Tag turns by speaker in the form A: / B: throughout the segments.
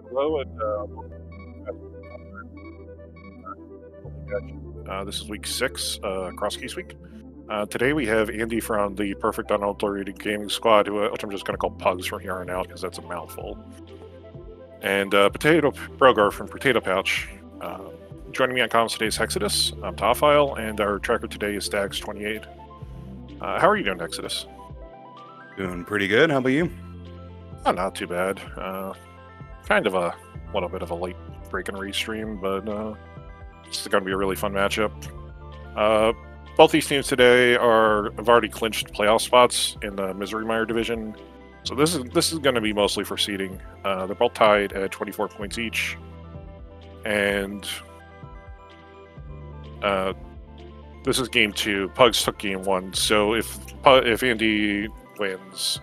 A: Hello, and this is week 6, Cross Keys week. Today we have Andy from the Perfect Unadulterated Gaming Squad, which I'm just going to call Pugs from here on out because that's a mouthful. And Brogar from Potatoepouch. Joining me on comms today is Hexodus. I'm Topfile, and our tracker today is Stags28. How are you doing, Hexodus?
B: Doing pretty good. How about you?
A: Oh, not too bad. Kind of a little bit of a late break and restream, but it's going to be a really fun matchup. Both these teams today have already clinched playoff spots in the Misery Mire division, so this is going to be mostly for seeding. They're both tied at 24 points each, and this is game 2. Pugs took game 1, so if Andy wins,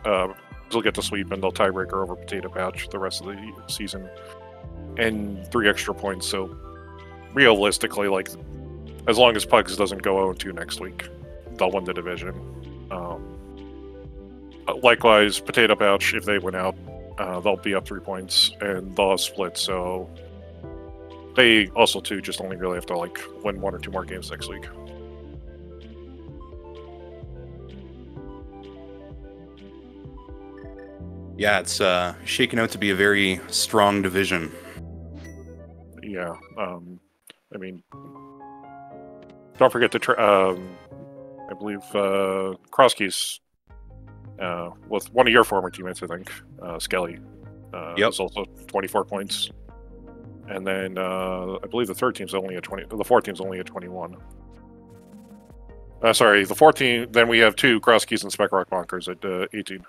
A: they'll get the sweep and they'll tiebreaker over Potatoepouch the rest of the season, and 3 extra points. So realistically, like, as long as Pugs doesn't go 0-2 next week, they'll win the division. Likewise, Potatoepouch, if they win out, they'll be up 3 points and they'll have split. So they also too just only really have to like win 1 or 2 more games next week.
B: Yeah, it's shaking out to be a very strong division.
A: Yeah, I mean, don't forget to I believe Crosskeys with one of your former teammates, I think, Skelly, is also 24 points, and then I believe the third team's only at 20. The fourth team's only at 21. Sorry, the 14. Then we have 2 Crosskeys and Spec Rock Bonkers at 18.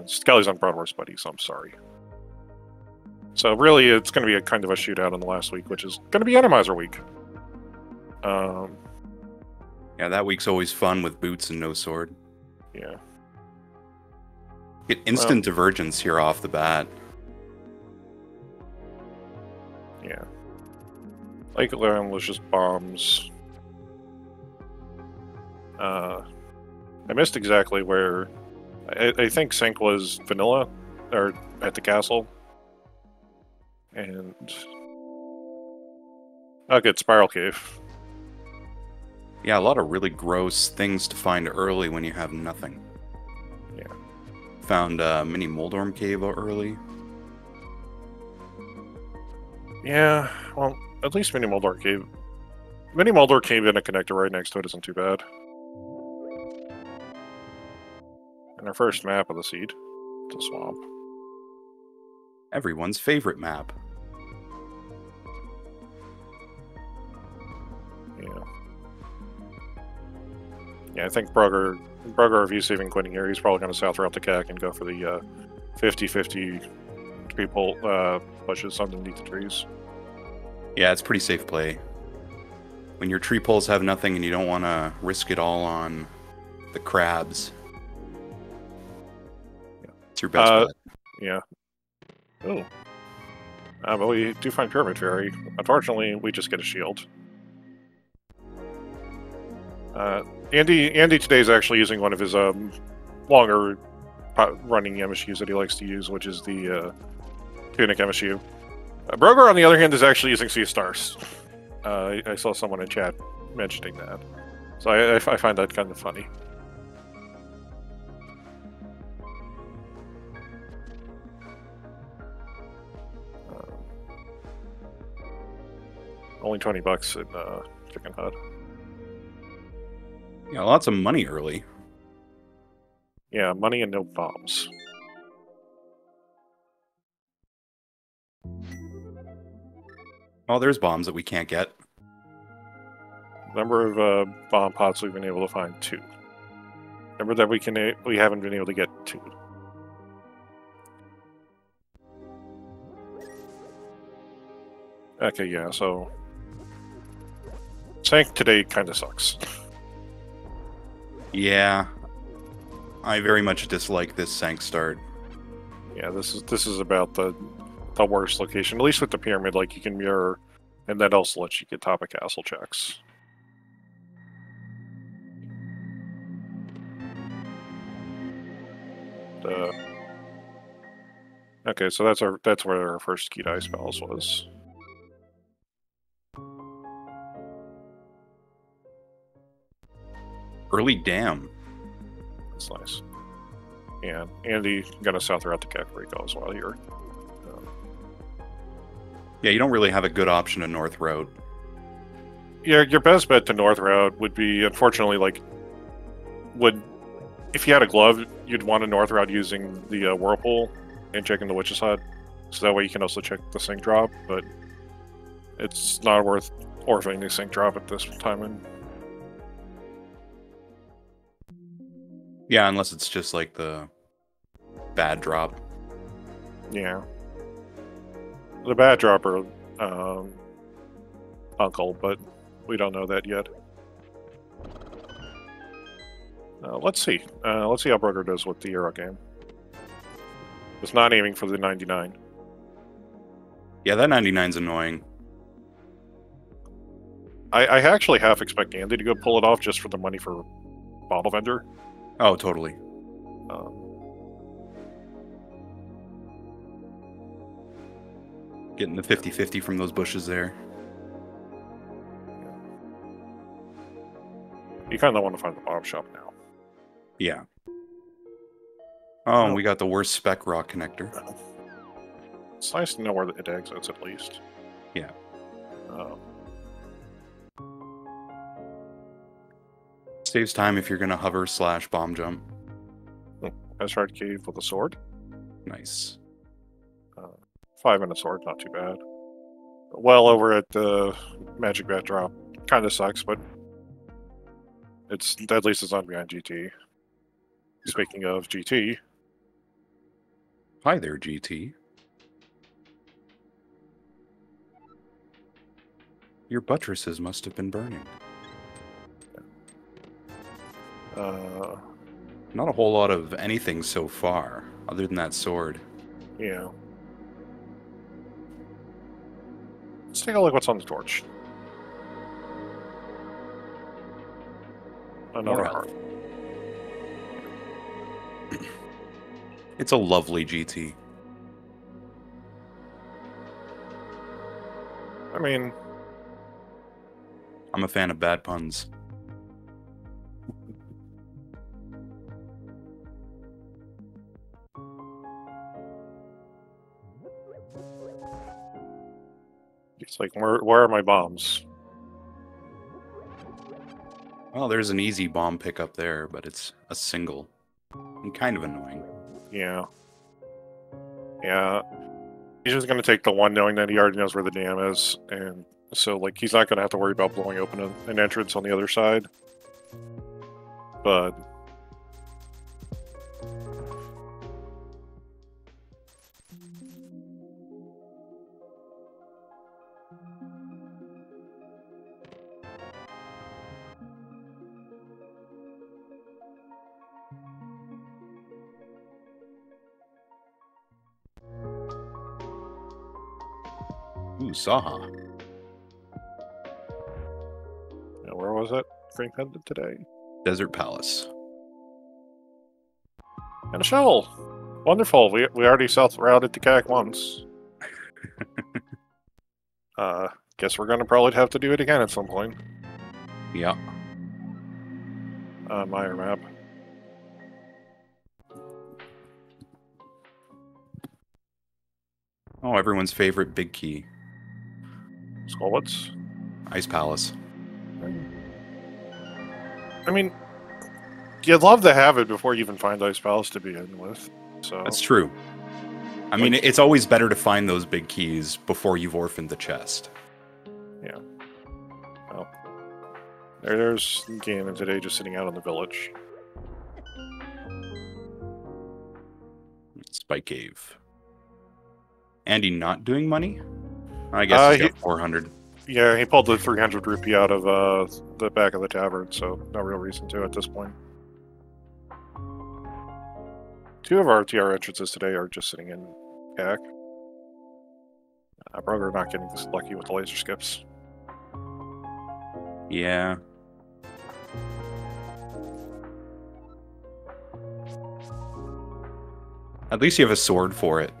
A: Skelly's on Broadwurst Buddy, so I'm sorry. So really, it's going to be a kind of a shootout in the last week, which is going to be Randomizer week.
B: Yeah, that week's always fun with boots and no sword.
A: Yeah.
B: Get instant divergence here off the bat.
A: Yeah. Lake Leon was just bombs. I missed exactly where. I think Sync was vanilla, or at the castle. And oh, good, Spiral Cave.
B: Yeah, a lot of really gross things to find early when you have nothing.
A: Yeah.
B: Found Mini Moldorm Cave early.
A: Yeah, well, at least Mini Moldor Cave. Mini Moldor Cave in a connector right next to it isn't too bad. And our first map of the seed, it's a swamp.
B: Everyone's favorite map.
A: Yeah. Yeah, I think Brugger, if he's even quitting here, he's probably going to south route the CAC and go for the 50-50 tree pole bushes underneath the trees.
B: Yeah, it's pretty safe play. When your tree poles have nothing and you don't want to risk it all on the crabs.
A: Yeah.
B: It's your best bet.
A: Yeah. Oh. But we do find Pyramid Fairy. Unfortunately, we just get a shield. Andy today is actually using one of his longer running MSUs that he likes to use, which is the Tunic MSU. Brogar, on the other hand, is actually using Sea Stars. I saw someone in chat mentioning that, so I find that kind of funny. Only $20 in Chicken Hut.
B: Yeah, lots of money early.
A: Yeah, money and no bombs.
B: Oh, there's bombs that we can't get.
A: Number of bomb pots we've been able to find 2. Remember that we haven't been able to get 2. Okay, yeah, so Sank today kind of sucks.
B: Yeah, I very much dislike this Sank start.
A: Yeah, this is about the worst location. At least with the pyramid, like, you can mirror, and that also lets you get top of castle checks. Okay, so that's where our first key to Ice Palace was.
B: Early dam.
A: That's nice. And Andy gonna south route to Kakariko as well here.
B: Yeah, you don't really have a good option to north route.
A: Yeah, your best bet to north route would be, unfortunately, like, if you had a glove, you'd want a north route using the Whirlpool and checking the Witch's Hut, so that way you can also check the Sync Drop, but it's not worth orphaning the Sync Drop at this time. And
B: Yeah, unless it's just like the bad drop.
A: yeah, the bad dropper, Uncle, but we don't know that yet. Let's see. Let's see how Broker does with the Euro game. It's not aiming for the 99.
B: Yeah, that 99's annoying.
A: I actually half expect Andy to go pull it off just for the money for Bottle Vendor.
B: Oh, totally. Getting the 50-50 from those bushes there.
A: You kind of want to find the bottom shop now.
B: Yeah. Oh, we got the worst spec rock connector.
A: It's nice to know where it exits at least.
B: Yeah. Saves time if you're going to hover / bomb jump.
A: Asgard Cave with a sword.
B: Nice.
A: 5-minute sword, not too bad. Well over at the Magic Bat drop. Kind of sucks, but at least it's not behind GT. Speaking of GT.
B: Hi there, GT. Your buttresses must have been burning. Not a whole lot of anything so far, other than that sword.
A: Yeah. Let's take a look what's on the torch. Another heart.
B: It's a lovely GT.
A: I mean,
B: I'm a fan of bad puns.
A: it's like, where are my bombs?
B: Well, there's an easy bomb pickup there, but it's a single. And kind of annoying.
A: Yeah. Yeah. He's just going to take the one knowing that he already knows where the dam is, and so, like, he's not going to have to worry about blowing open an entrance on the other side. But
B: Ooh, Saha.
A: yeah, where was it? Green Pendant today.
B: Desert Palace.
A: And a shell! Wonderful. We already south routed to CAC once. Guess we're gonna probably have to do it again at some point.
B: Yeah.
A: Meyer map.
B: Oh, everyone's favorite big key.
A: Skullwoods.
B: Ice Palace.
A: I mean, you'd love to have it before you even find Ice Palace to begin with. So
B: That's true. I mean, it's always better to find those big keys before you've orphaned the chest.
A: Yeah. Well, there's Ganon today just sitting out in the village.
B: Spike Cave. Andy not doing money? I guess he's got 400.
A: Yeah, he pulled the 300 rupee out of the back of the tavern, so no real reason to at this point. 2 of our TR entrances today are just sitting in CAC. Broger not getting this lucky with the laser skips.
B: Yeah. At least you have a sword for it.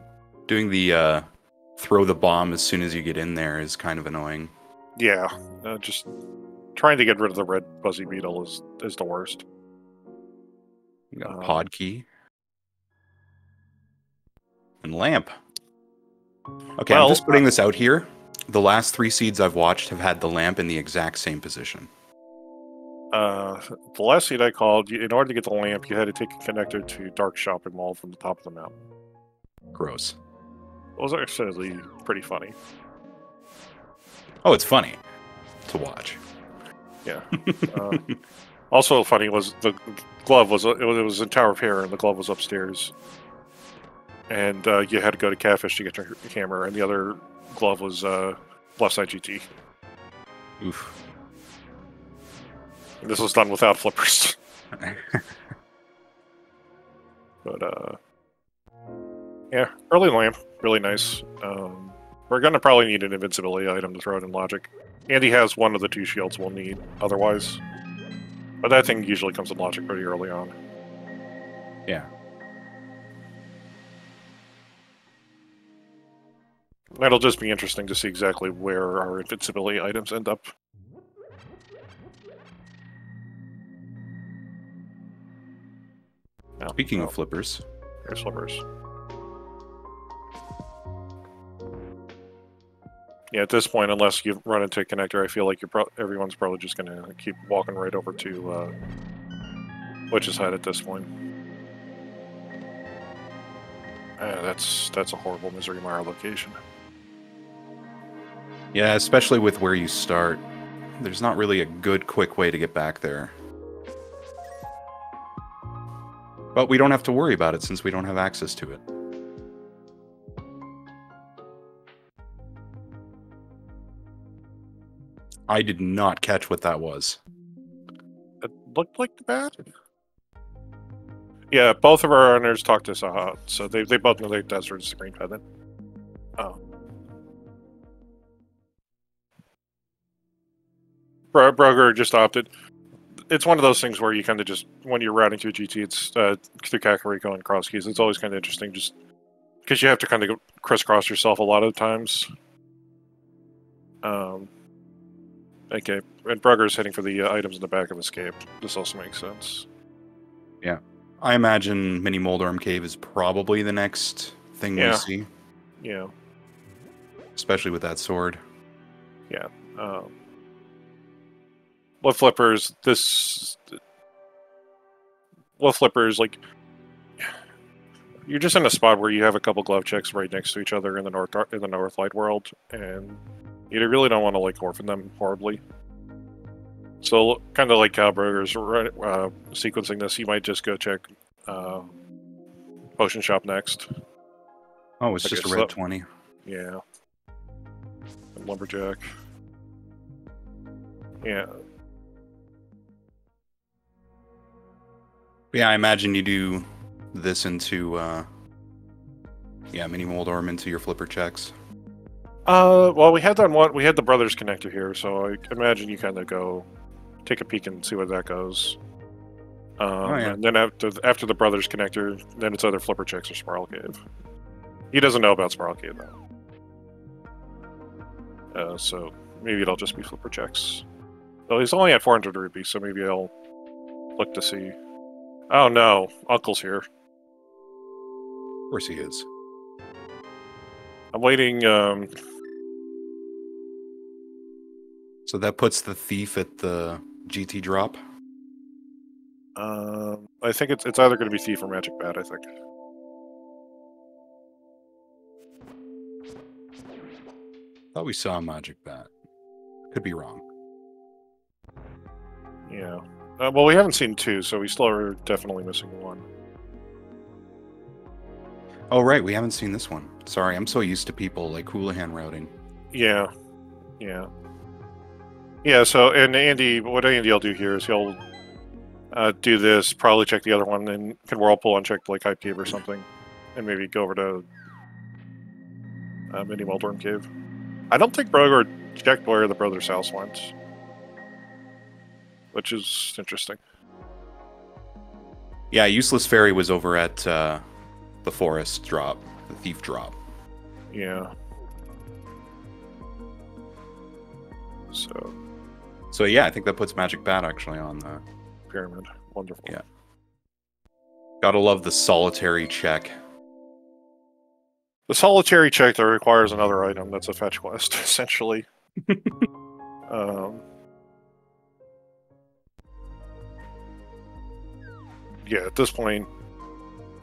B: Doing the throw the bomb as soon as you get in there is kind of annoying.
A: Yeah, just trying to get rid of the red fuzzy beetle is the worst.
B: You got a pod key. And lamp. Okay,
A: well,
B: I'm just putting this out here. The last 3 seeds I've watched have had the lamp in the exact same position.
A: The last seed I called, in order to get the lamp, you had to take a connector to Dark Shopping Mall from the top of the mountain.
B: Gross.
A: It was actually pretty funny.
B: Oh, it's funny to watch.
A: Yeah. Also funny was the glove was it was in Tower of Hair, and the glove was upstairs. And you had to go to Catfish to get your hammer, and the other glove was left side GT.
B: Oof.
A: And this was done without flippers. But yeah, early lamp, really nice. We're gonna probably need an invincibility item to throw it in logic. Andy has one of the 2 shields we'll need otherwise. But that thing usually comes in logic pretty early on.
B: Yeah.
A: That'll just be interesting to see exactly where our invincibility items end up.
B: Speaking of flippers.
A: There's flippers. Yeah, at this point, unless you run into a connector, I feel like everyone's probably just going to keep walking right over to Witch's Head at this point. That's a horrible Misery Mire location.
B: Yeah, especially with where you start. There's not really a good, quick way to get back there. But we don't have to worry about it since we don't have access to it. I did not catch what that was.
A: It looked like the bat? Yeah, both of our owners talked to Saha, so they both know that Desert's the green pendant. Oh. Broger just opted. It's one of those things where you kind of just, when you're routing through GT, it's through Kakariko and cross keys, it's always kind of interesting just because you have to kind of crisscross yourself a lot of times. Okay, and Broger's heading for the items in the back of Escape. This also makes sense.
B: Yeah. I imagine Mini Moldorm Cave is probably the next thing we see.
A: Yeah.
B: Especially with that sword.
A: Yeah. With flippers, like, you're just in a spot where you have a couple glove checks right next to each other in the Northlight world, and you really don't want to like orphan them horribly. So, kind of like Broger's sequencing this, you might just go check Potion Shop next.
B: Oh, it's just a red 20.
A: Yeah. And Lumberjack. Yeah.
B: Yeah, I imagine you do this into, Mini Moldorm into your flipper checks.
A: Well, we had the Brothers connector here, so I imagine you kind of go take a peek and see where that goes. And then after the Brothers connector, then it's either Flipper Checks or Spiral Cave. He doesn't know about Spiral Cave, though. So maybe it'll just be Flipper Checks. Well, he's only at 400 rupees, so maybe I'll look to see. Oh no, Uncle's here.
B: Of course he is.
A: I'm waiting,
B: So that puts the thief at the GT drop?
A: I think it's either going to be Thief or Magic Bat, I think.
B: Thought we saw a Magic Bat. Could be wrong.
A: Yeah. Well, we haven't seen 2, so we still are definitely missing 1.
B: Oh, right, we haven't seen this one. Sorry, I'm so used to people like Houlihan routing.
A: Yeah. Yeah. Yeah, so, and what Andy will do here is he'll do this, probably check the other one, and can Whirlpool uncheck like Hype Cave or something, and maybe go over to Mini Moldorm Cave. I don't think Broger checked where the Brothers' house went, which is interesting.
B: Yeah, Useless Fairy was over at the Forest drop, the Thief drop.
A: Yeah.
B: So yeah, I think that puts Magic Bat actually on the
A: pyramid. Wonderful.
B: Yeah. Gotta love the solitary check.
A: The solitary check that requires another item that's a fetch quest, essentially. Yeah, at this point,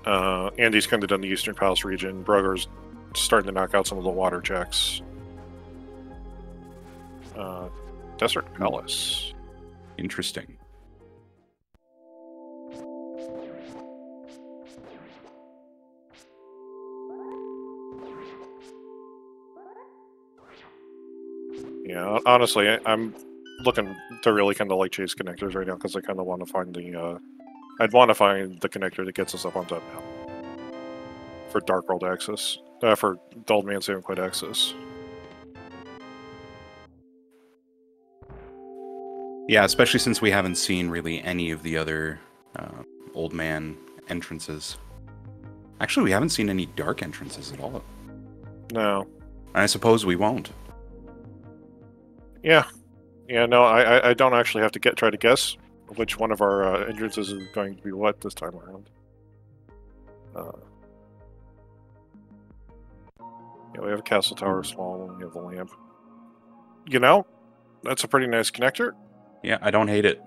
A: Andy's kind of done the Eastern Palace region. Brugger's starting to knock out some of the water checks. Desert Palace.
B: Interesting.
A: Yeah, honestly, I'm looking to really kind of like chase connectors right now because I kind of want to find the. I'd want to find the connector that gets us up on top now for Dark World access, for Old Man Save and Quit access.
B: Yeah, especially since we haven't seen really any of the other Old Man entrances. Actually, we haven't seen any dark entrances at all.
A: No.
B: And I suppose we won't.
A: Yeah. Yeah, no, I don't actually have to try to guess which one of our entrances is going to be what this time around. Yeah, we have a castle tower, small, and we have the lamp. You know, that's a pretty nice connector.
B: Yeah, I don't hate it.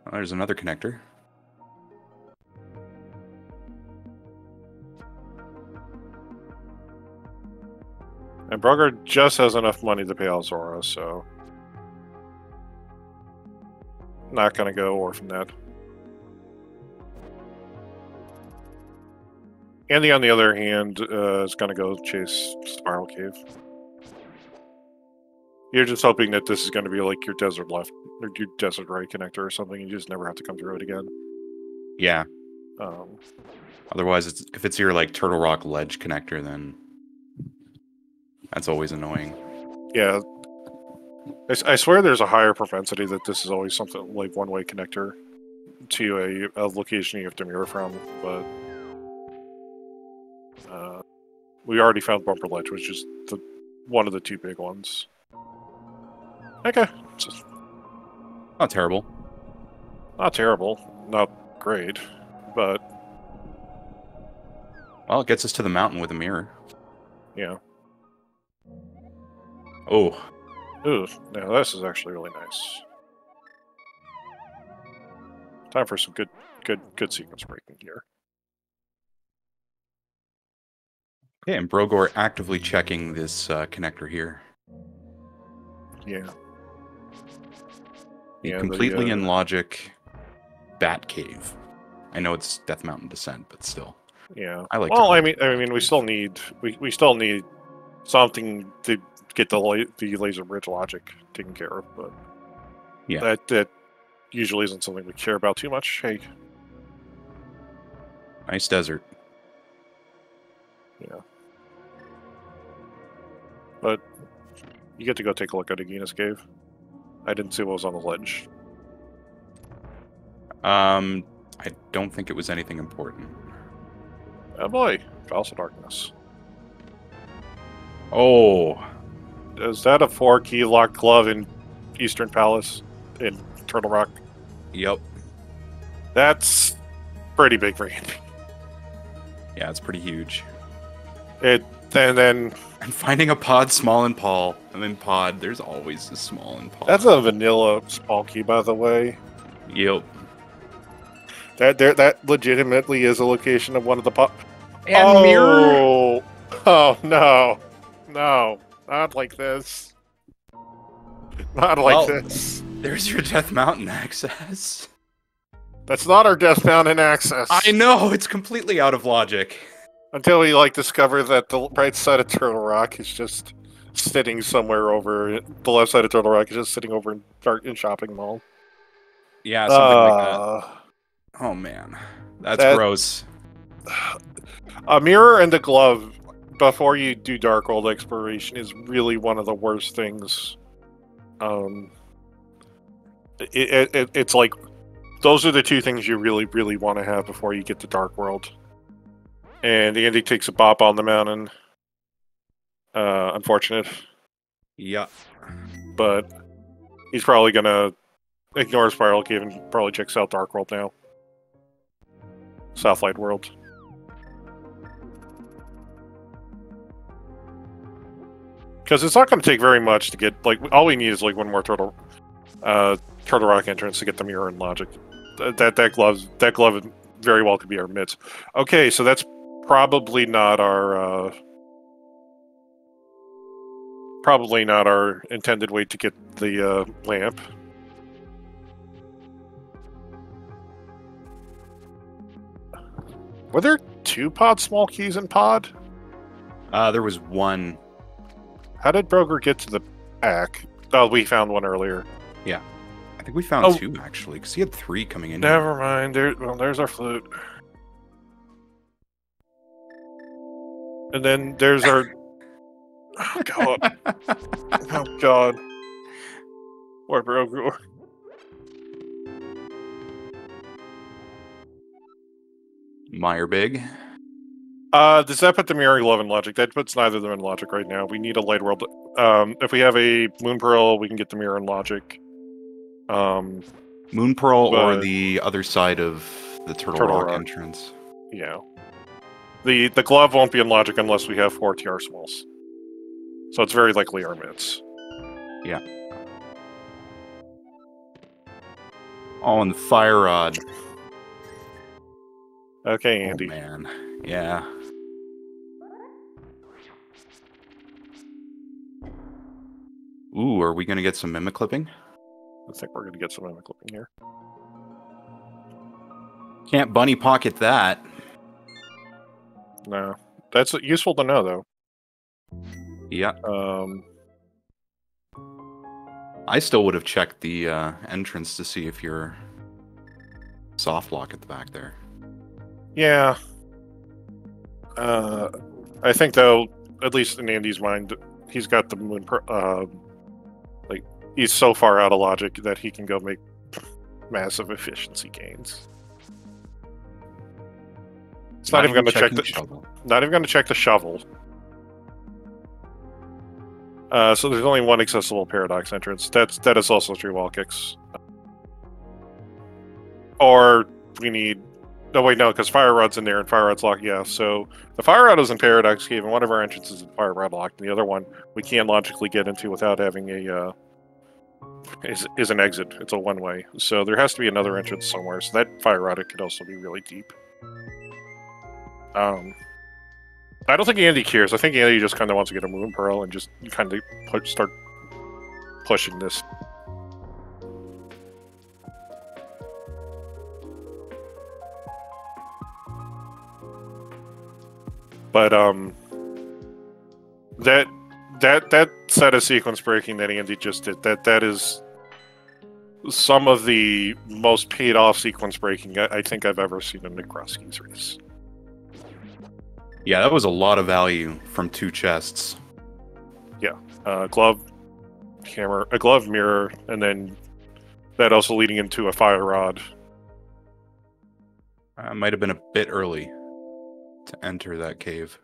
B: Oh, there's another connector.
A: And Brugger just has enough money to pay Alzora, so not gonna go orphan that. Andy, on the other hand, is gonna go chase Spiral Cave. You're just hoping that this is gonna be like your desert left or your desert right connector or something. You just never have to come through it again.
B: Yeah. Otherwise, if it's your like Turtle Rock ledge connector, then that's always annoying.
A: Yeah. I swear there's a higher propensity that this is always something like one-way connector to a location you have to mirror from, but we already found Bumper Ledge, which is one of the two big ones. Okay. Just
B: not terrible.
A: Not terrible. Not great, but...
B: Well, it gets us to the mountain with a mirror.
A: Yeah.
B: Oh.
A: Ooh, now this is actually really nice. Time for some good sequence breaking here.
B: Yeah, and Brogor actively checking this connector here.
A: Yeah.
B: Yeah, completely in logic, Bat Cave. I know it's Death Mountain Descent, but still.
A: Yeah.
B: I like.
A: Well, I mean, we still need something to get the laser bridge logic taken care of, but
B: yeah,
A: that usually isn't something we care about too much. Hey.
B: Nice desert.
A: Yeah. But you get to go take a look at Aegina's Cave. I didn't see what was on the ledge.
B: I don't think it was anything important.
A: Oh boy, Palace of Darkness.
B: Oh.
A: Is that a 4-key lock glove in Eastern Palace in Turtle Rock?
B: Yep.
A: That's pretty big for Andy.
B: Yeah, it's pretty huge.
A: And
B: finding a pod small in Paul. I mean, pod, there's always a small in Paul.
A: That's a vanilla small key, by the way.
B: Yep.
A: That legitimately is a location of one of the pod.
B: And mirror.
A: Oh no, not like this. Not like this.
B: There's your Death Mountain access.
A: That's not our Death Mountain access.
B: I know, it's completely out of logic.
A: Until we discover that the right side of Turtle Rock is just sitting somewhere over. The left side of Turtle Rock is just sitting over in Shopping Mall.
B: Yeah, something like that. Oh man, that's gross.
A: A mirror and a glove before you do Dark World exploration is really one of the worst things. It's like those are the two things you really want to have before you get to Dark World. And Andy takes a bop on the mountain. Unfortunate.
B: Yeah.
A: But he's probably gonna ignore Spiral Cave and probably checks out Dark World now. Southlight World. Because it's not going to take very much to get, like, all we need is, like, one more Turtle Rock entrance to get the mirror and logic. That glove very well could be our mids. Okay, so that's probably not our intended way to get the lamp. Were there 2 pod small keys in pod?
B: There was one.
A: How did Broger get to the back? Oh, we found one earlier.
B: Yeah. I think we found 2, actually, because he had 3 coming in.
A: Never mind. There's our flute. And then there's our... Oh, God. Oh, God. Poor Broger.
B: Meyer Big.
A: Does that put the mirror glove in logic? That puts neither of them in logic right now. We need a light world. If we have a Moon Pearl, we can get the mirror in logic.
B: Moon Pearl or the other side of the Turtle Rock entrance.
A: Yeah. The glove won't be in logic unless we have 4 TR smalls. So it's very likely our mids.
B: Yeah. Oh, and the Fire Rod.
A: Okay, Andy.
B: Oh, man. Yeah. Ooh, are we going to get some mimic clipping?
A: I think we're going to get some mimic clipping here.
B: Can't bunny pocket that.
A: No. That's useful to know, though.
B: Yeah. I still would have checked the entrance to see if you're soft lock at the back there.
A: Yeah. I think, though, at least in Andy's mind, he's got the Moon like, he's so far out of logic that he can go make massive efficiency gains. It's not even going to check the shovel. Not even going to check the shovel. So there's only one accessible paradox entrance. That is also through wall kicks. Or we need... No, wait, no, because Fire Rod's in there and Fire Rod's locked. Yeah, so the Fire Rod is in Paradox Cave, and one of our entrances is Fire Rod locked, and the other one we can't logically get into without having a is an exit. It's a one-way, so there has to be another entrance somewhere. So that Fire Rod could also be really deep. I don't think Andy cares. I think Andy just kind of wants to get a Moon Pearl and just kind of start pushing this. But that set of sequence breaking that Andy just did, that is some of the most paid off sequence breaking I think I've ever seen in Nikrowski's race.
B: Yeah, that was a lot of value from 2 chests.
A: Yeah, glove, hammer, a glove mirror, and then that also leading into a Fire Rod.
B: Might have been a bit early to enter that cave.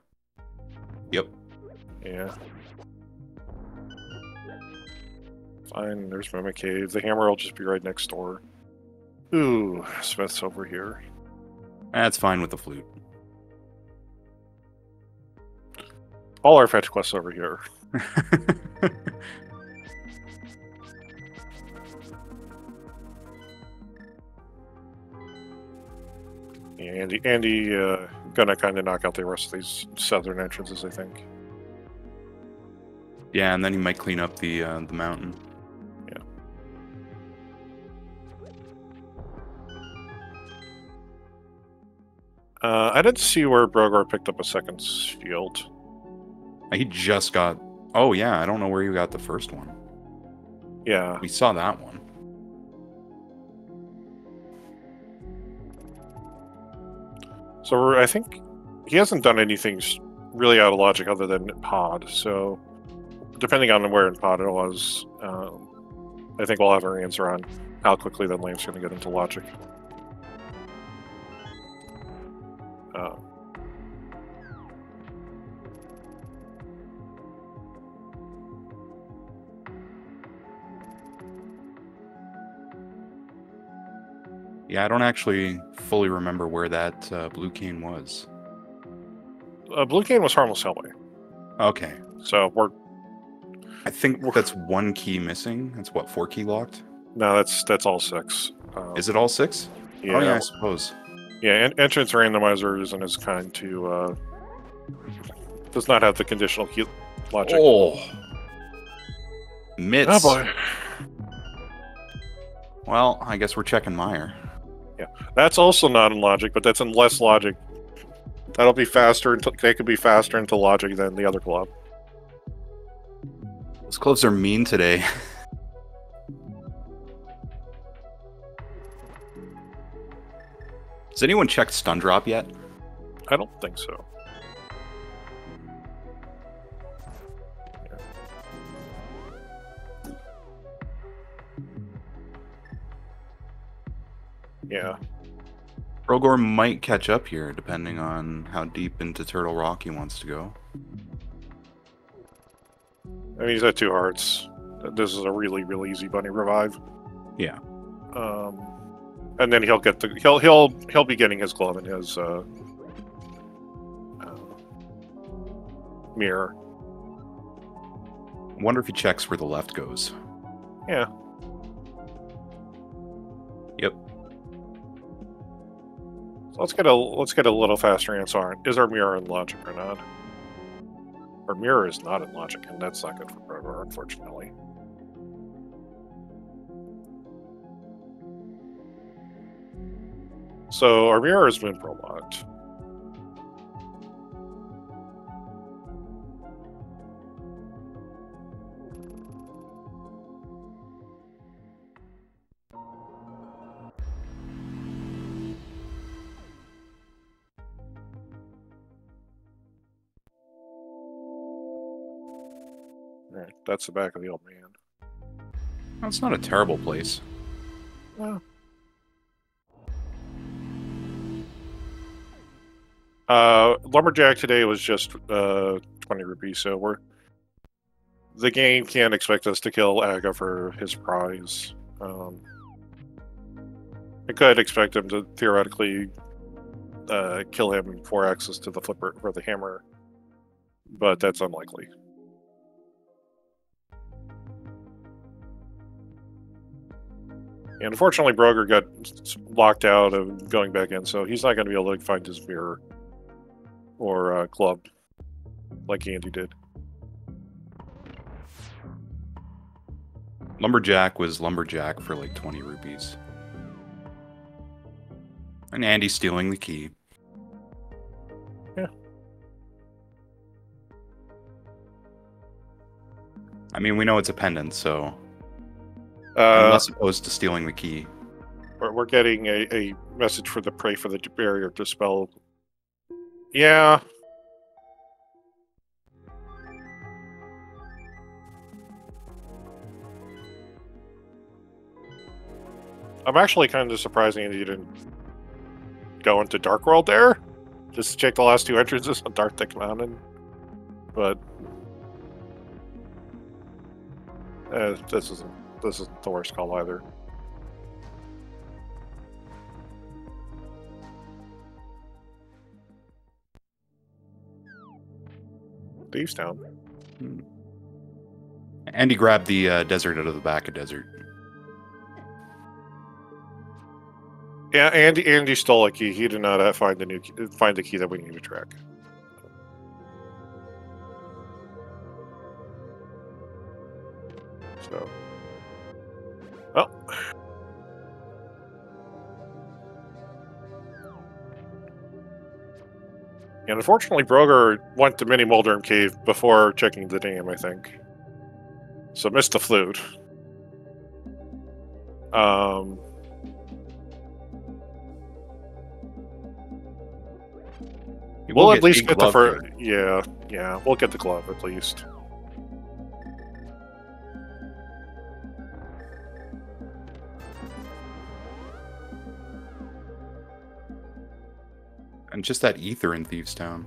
B: Yep.
A: Yeah. Fine, there's Mimic Cave. The hammer will just be right next door. Ooh, Smith's over here.
B: That's fine with the flute.
A: All our fetch quests over here. Andy gonna kind of knock out the rest of these southern entrances, I think.
B: Yeah, and then he might clean up the mountain.
A: Yeah. I didn't see where Brogar picked up a second shield.
B: He just got... Oh, yeah, I don't know where you got the first one.
A: Yeah.
B: We saw that one.
A: So I think he hasn't done anything really out of logic other than pod, so depending on where in pod it was, I think we'll have our answer on how quickly that lane's going to get into logic.
B: Yeah, I don't actually fully remember where that blue cane was.
A: Blue cane was harmless Hellway.
B: Okay.
A: So
B: I think that's one key missing. That's what, 4 key locked?
A: No, that's all 6.
B: Is it all 6?
A: Yeah.
B: Oh yeah, I suppose.
A: Yeah, entrance randomizer isn't as kind to does not have the conditional key logic.
B: Oh, mitts.
A: Oh boy.
B: Well, I guess we're checking Meyer.
A: Yeah, that's also not in logic, but that's in less logic. That'll be faster. They could be faster into logic than the other club.
B: Those clubs are mean today. Has anyone checked stun drop yet?
A: I don't think so. Yeah.
B: Rogor might catch up here, depending on how deep into Turtle Rock he wants to go.
A: I mean, he's at 2 hearts. This is a really, really easy bunny revive.
B: Yeah.
A: And then he'll get he'll be getting his glove and his mirror.
B: I wonder if he checks where the left goes.
A: Yeah.
B: Yep.
A: So let's get a little faster answer. Is our mirror in logic or not? Our mirror is not in logic, and that's not good for Broder, unfortunately. So our mirror has been pro-locked. Alright, that's the back of the old man.
B: That's not a terrible place.
A: Well. Lumberjack today was just 20 rupees, so the game can't expect us to kill Aga for his prize. I could expect him to theoretically kill him for access to the flipper or the hammer, but that's unlikely. And unfortunately, Broger got locked out of going back in, so he's not going to be able to find his mirror or club like Andy did.
B: Lumberjack was Lumberjack for like 20 rupees. And Andy's stealing the key.
A: Yeah.
B: I mean, we know it's a pendant, so I'm less opposed to stealing the key.
A: We're getting a message for the pray for the barrier to spell. Yeah. I'm actually kind of surprised Andy didn't go into Dark World there. Just check the last 2 entrances on Dark Thick Mountain. But this isn't the worst call either. Thieves Town.
B: Andy grabbed the desert out of the back of desert.
A: Yeah, Andy stole a key. He did not find the key that we need to track. So, well, and unfortunately, Broger went to Mini Moldrum Cave before checking the dam, I think. So missed the flute. We'll at least get the first. Yeah, we'll get the glove at least.
B: And just that ether in Thieves Town.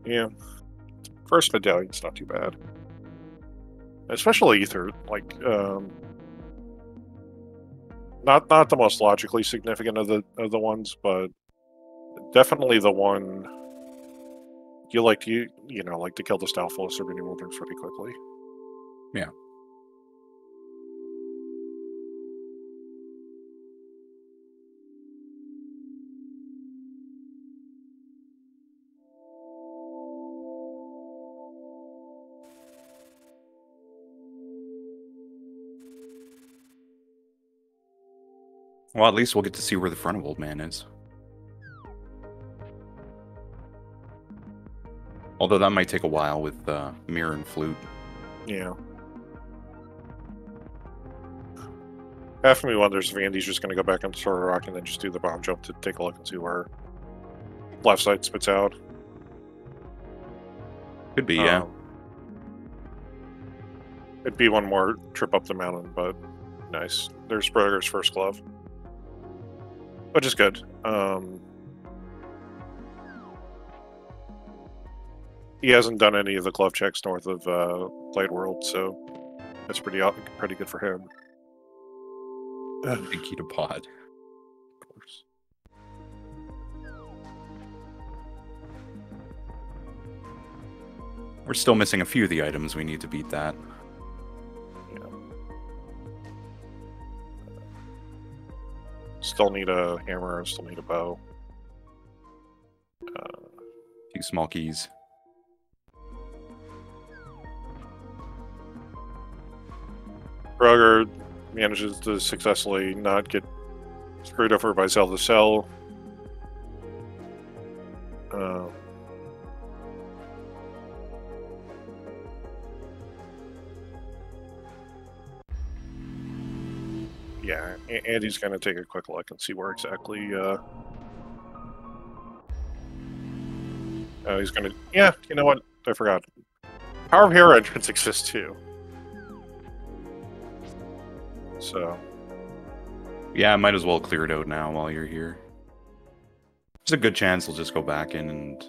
A: Yeah. First medallion's not too bad. Especially ether. Like, not the most logically significant of the ones, but definitely the one you like to kill the style full of Serbian wilderness pretty quickly.
B: Yeah. Well, at least we'll get to see where the front of Old Man is. Although that might take a while with Mirror and Flute.
A: Yeah. Half of me wonders if Andy's just going to go back into Sword Rock and then just do the bomb jump to take a look and see where left side spits out.
B: Could be, yeah.
A: It'd be one more trip up the mountain, but nice. There's Broger's first glove, which is good. He hasn't done any of the glove checks north of Light World, so that's pretty good for him.
B: Nikita Pod. Of course. We're still missing a few of the items we need to beat that.
A: Yeah. Still need a hammer, still need a bow.
B: A few small keys.
A: Broger manages to successfully not get screwed over by Cell to Cell. Yeah, Andy's going to take a quick look and see where exactly... he's going to... Yeah, you know what? I forgot. Power of Hero entrance exists too. So...
B: Yeah, I might as well clear it out now while you're here. There's a good chance he'll just go back in and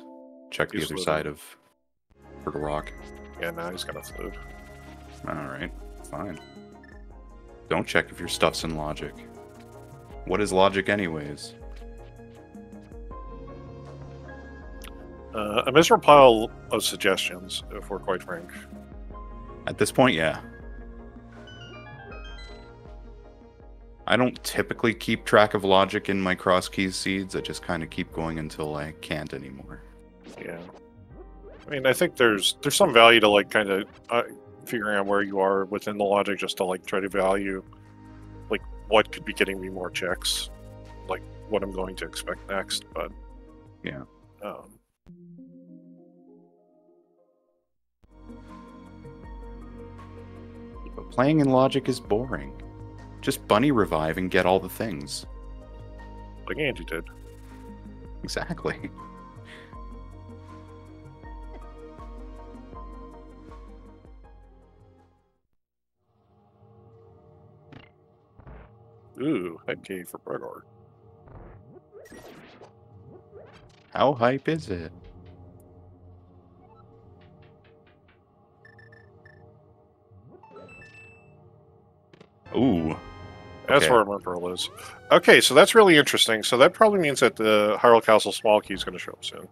B: check the other side of Fertile Rock.
A: Yeah, now he's gonna float.
B: Alright, fine. Don't check if your stuff's in logic. What is logic anyways?
A: A miserable pile of suggestions, if we're quite frank.
B: At this point, yeah. I don't typically keep track of logic in my cross keys seeds. I just kind of keep going until I can't anymore.
A: Yeah. I mean, I think there's some value to like kind of figuring out where you are within the logic, just to like try to value like what could be getting me more checks, like what I'm going to expect next. But
B: yeah. But playing in logic is boring. Just bunny revive and get all the things.
A: Like Andy did.
B: Exactly.
A: Ooh, head cave for Bregor.
B: How hype is it? Ooh.
A: That's where my pearl is. Okay, so that's really interesting. So that probably means that the Hyrule Castle small key is going to show up soon.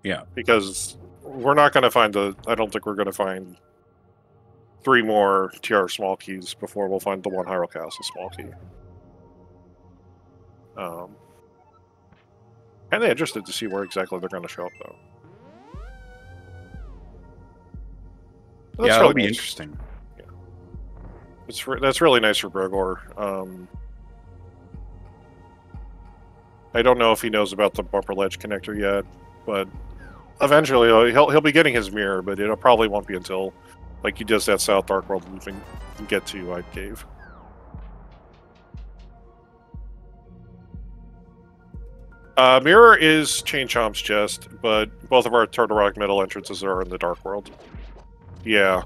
B: Yeah.
A: Because we're not going to find I don't think we're going to find 3 more TR small keys before we'll find the one Hyrule Castle small key. And I'm interested to see where exactly they're going to show up, though.
B: That's yeah, that'll be interesting.
A: That's really nice for Bregor. I don't know if he knows about the bumper ledge connector yet, but eventually he'll be getting his mirror, but it probably won't be until like he does that South Dark World loop and get to White Cave. Mirror is Chain Chomp's chest, but both of our Turtle Rock middle entrances are in the Dark World. Yeah.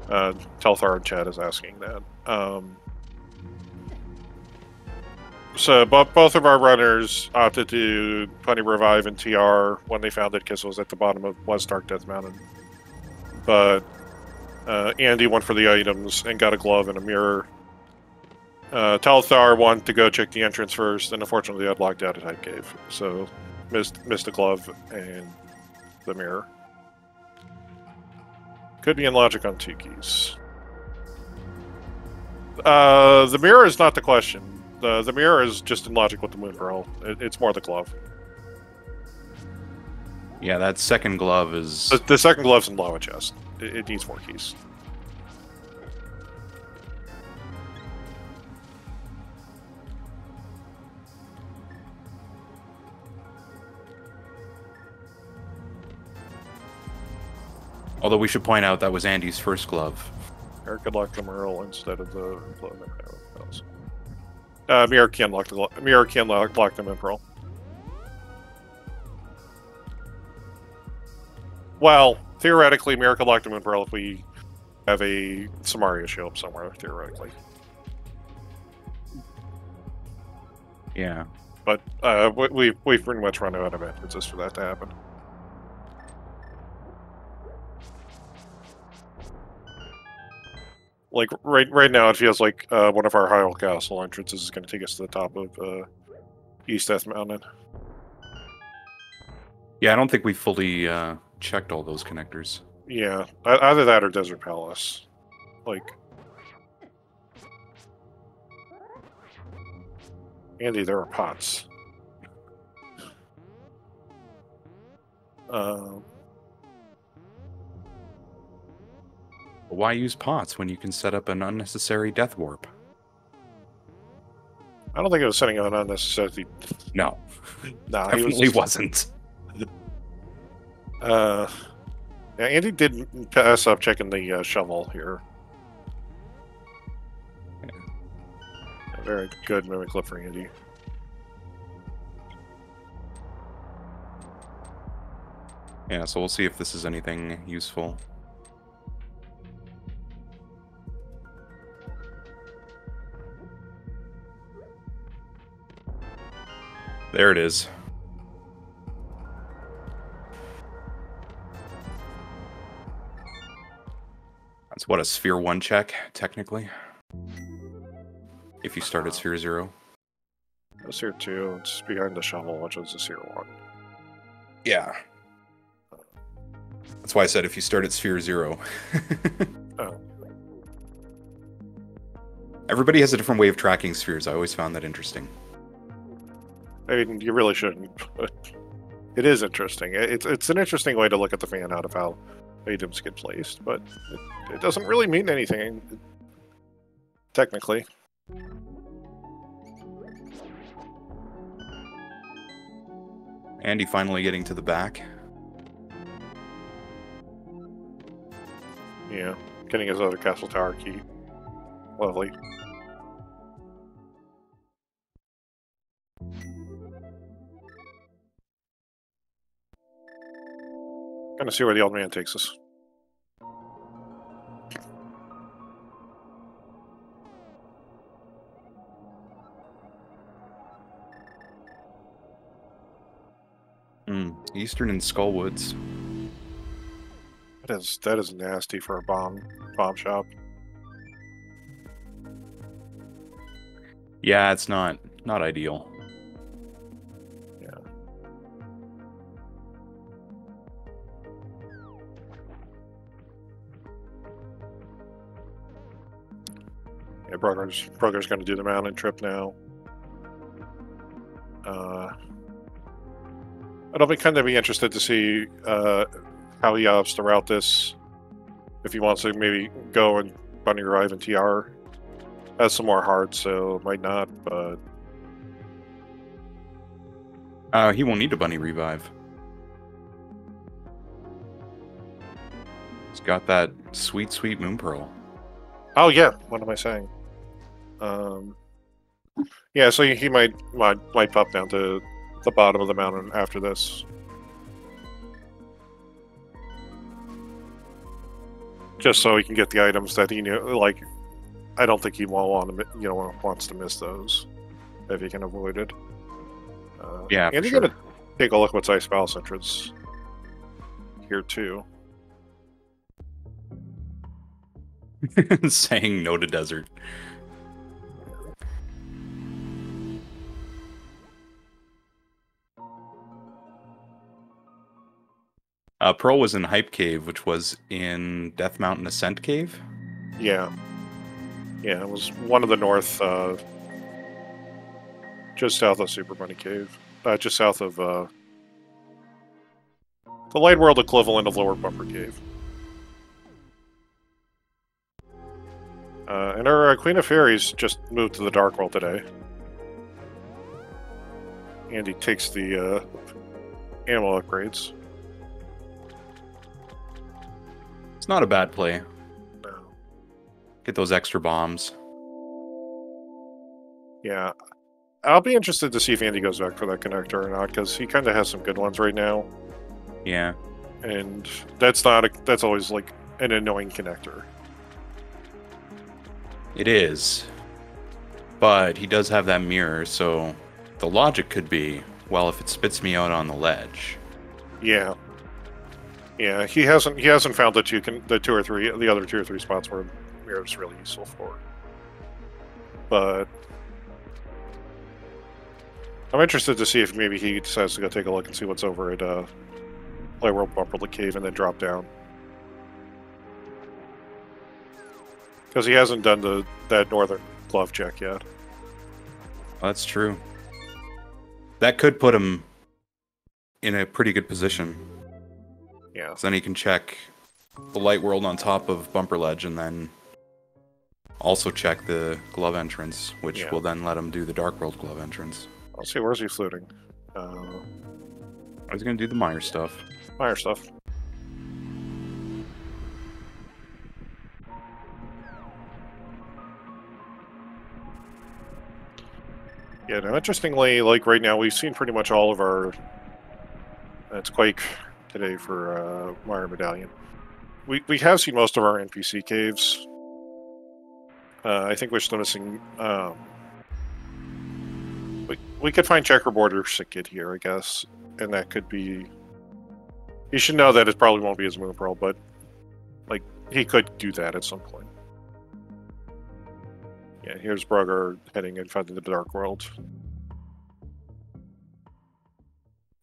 A: Telthar in chat is asking that. So both of our runners opted to Bunny Revive and TR when they found it because it was at the bottom of West Dark Death Mountain. But Andy went for the items and got a glove and a mirror. Talthar wanted to go check the entrance first, and unfortunately I'd locked out a type cave, so missed the glove and the mirror. Could be in logic on 2 keys. The mirror is not the question. The mirror is just in logic with the moon pearl. It's more the glove.
B: Yeah, that second glove is...
A: The second glove's in lava chest. It needs 4 keys.
B: Although we should point out that was Andy's first glove.
A: Mirror could lock the Merle instead of the Mirror can lock the Mirror can lock the Memperl. Well, theoretically, Mirror could lock the Memperl if we have a Samaria show up somewhere, theoretically.
B: Yeah.
A: But we've pretty much run out of entrances for that to happen. Like, right now, it feels like one of our Hyrule Castle entrances is going to take us to the top of East Death Mountain.
B: Yeah, I don't think we fully checked all those connectors.
A: Yeah, either that or Desert Palace. Like... Andy, there are pots.
B: Why use pots when you can set up an unnecessary death warp?
A: I don't think it was setting on unnecessary.
B: No.
A: No,
B: Definitely wasn't.
A: Yeah, Andy did pass up checking the shovel here.
B: Yeah.
A: A very good mimic clip for Andy.
B: Yeah, so we'll see if this is anything useful. There it is. That's what, a Sphere 1 check, technically? If you start at Sphere 0.
A: It's here 2. It's behind the shovel, which is a Sphere 1.
B: Yeah. That's why I said if you start at Sphere 0.
A: Oh.
B: Everybody has a different way of tracking spheres. I always found that interesting.
A: I mean, you really shouldn't, but it is interesting. It's an interesting way to look at the fan out of how items get placed, but it doesn't really mean anything, technically.
B: Andy finally getting to the back.
A: Yeah, getting his other castle tower key. Lovely. Gonna see where the old man takes us.
B: Eastern and Skullwoods.
A: That is nasty for a bomb shop.
B: Yeah, it's not ideal.
A: Yeah. Yeah, brother's going to do the mountain trip now. I'll be kind of interested to see how he opts to route this. If he wants to maybe go and bunny revive and TR. Has some more heart, so might not, but...
B: He won't need a bunny revive. He's got that sweet, sweet moon pearl.
A: Oh yeah, what am I saying? Yeah, so he might pop down to the bottom of the mountain after this. Just so he can get the items that he knew, like... I don't think he wants to miss those if he can avoid it.
B: Yeah,
A: and
B: for
A: you're
B: sure.
A: gonna take a look what's Ice Palace entrance here too.
B: Saying no to desert. Pearl was in Hype Cave, which was in Death Mountain Ascent Cave.
A: Yeah. Yeah, it was one of the north, just south of Super Bunny Cave. Just south of, the Light World equivalent of Lower Bumper Cave. And our Queen of Fairies just moved to the Dark World today. Andy takes the, animal upgrades.
B: It's not a bad play.
A: No.
B: Get those extra bombs.
A: Yeah. I'll be interested to see if Andy goes back for that connector or not, because he kind of has some good ones right now.
B: Yeah.
A: And that's always like an annoying connector.
B: It is. But he does have that mirror, so the logic could be, well, if it spits me out on the ledge.
A: Yeah. Yeah, he hasn't found the other 2 or 3 spots where mirror's really useful for. But I'm interested to see if maybe he decides to go take a look and see what's over at Play World Bumper Cave and then drop down. Because he hasn't done that northern glove check yet.
B: That's true. That could put him in a pretty good position.
A: Yeah.
B: So then he can check the Light World on top of Bumper Ledge and then also check the glove entrance, which will then let him do the Dark World glove entrance.
A: Let's see, where's he fluting?
B: He's going to do the Meyer stuff.
A: Meyer stuff. Yeah, no, interestingly, like right now, we've seen pretty much all of our... That's Quake today for Meyer Medallion. We have seen most of our NPC caves. I think we're still missing... we could find Checkerboard or Sickid here, I guess. And that could be... You should know that it probably won't be his Moon Pearl, but... Like, he could do that at some point. Yeah, here's Brugger heading in front of the Dark World.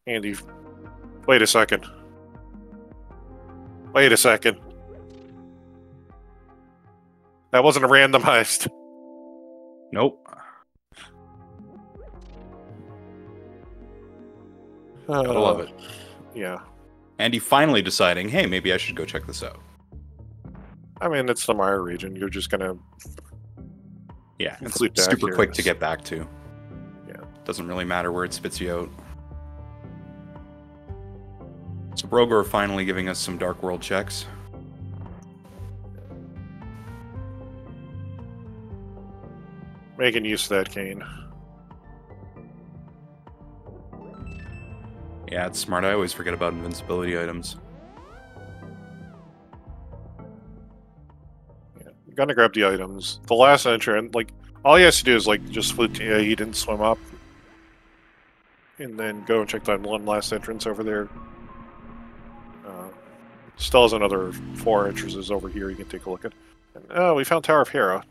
A: Andy... Wait a second. Wait a second. That wasn't a randomized.
B: Nope. Gotta love it.
A: Yeah.
B: Andy finally deciding, hey, maybe I should go check this out.
A: I mean, it's the Meyer region. You're just gonna...
B: Yeah, it's
A: flute back
B: super
A: here.
B: quick to get back to.
A: Yeah.
B: Doesn't really matter where it spits you out. So Brogor finally giving us some Dark World checks.
A: Making use of that cane.
B: Yeah, it's smart. I always forget about invincibility items.
A: Yeah. You're gonna grab the items. The last entrant, like, all he has to do is, like, just flute to he didn't swim up. And then go and check that one last entrance over there. Still has another 4 entrances over here you can take a look at. And, oh, we found Tower of Hera.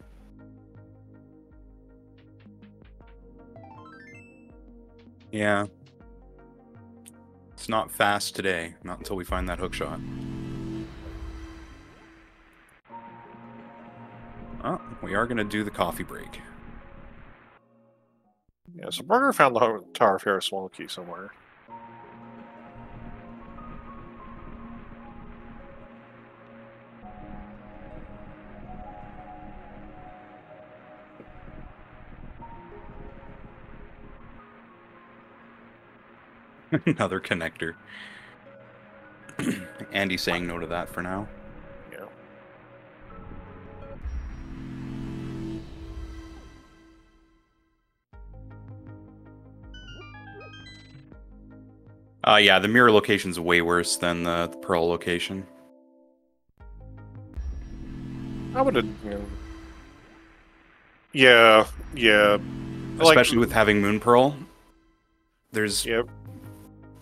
B: Yeah. It's not fast today. Not until we find that hook shot. Oh, we are going to do the coffee break.
A: Yeah, so Burger found the Tower of Hera Swallow Key somewhere.
B: Another connector. Andy saying no to that for now.
A: Yeah.
B: Yeah, the mirror location's way worse than the Pearl location.
A: I would have... Yeah, yeah.
B: Especially with having Moon Pearl. There's...
A: Yep.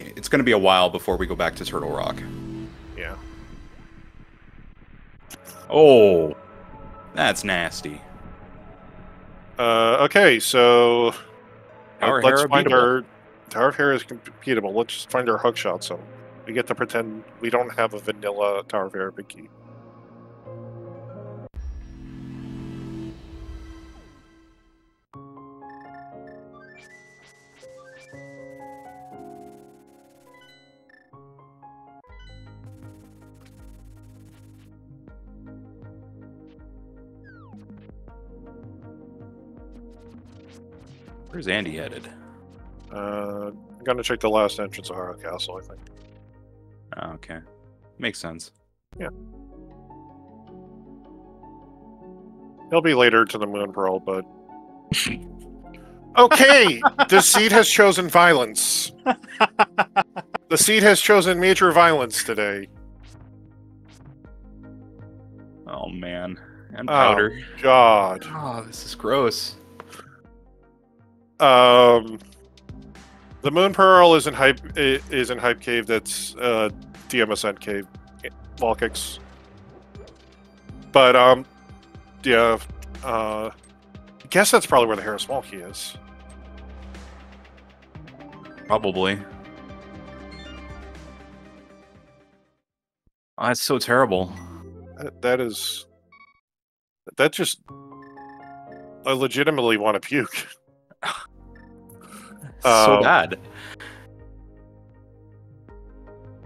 B: It's going to be a while before we go back to Turtle Rock.
A: Yeah.
B: Oh! That's nasty.
A: Okay, so
B: Tower
A: let's
B: Hera
A: find
B: beatable.
A: our Tower of Hera is computable. Let's just find our hookshot, so we get to pretend we don't have a vanilla Tower of Hera big key.
B: Where's Andy headed?
A: I'm gonna check the last entrance of Hara Castle, I think.
B: Oh, okay. Makes sense.
A: Yeah. He'll be later to the Moon Pearl, but... Okay! The seed has chosen violence. The seed has chosen major violence today.
B: Oh, man. And powder.
A: Oh, God.
B: Oh, this is gross.
A: The Moon Pearl is in Hype Cave. That's DMSN Cave, Volkix. But yeah. I guess that's probably where the Hera Small Key is.
B: Probably. Oh, that's so terrible.
A: That just... I legitimately want to puke.
B: So bad.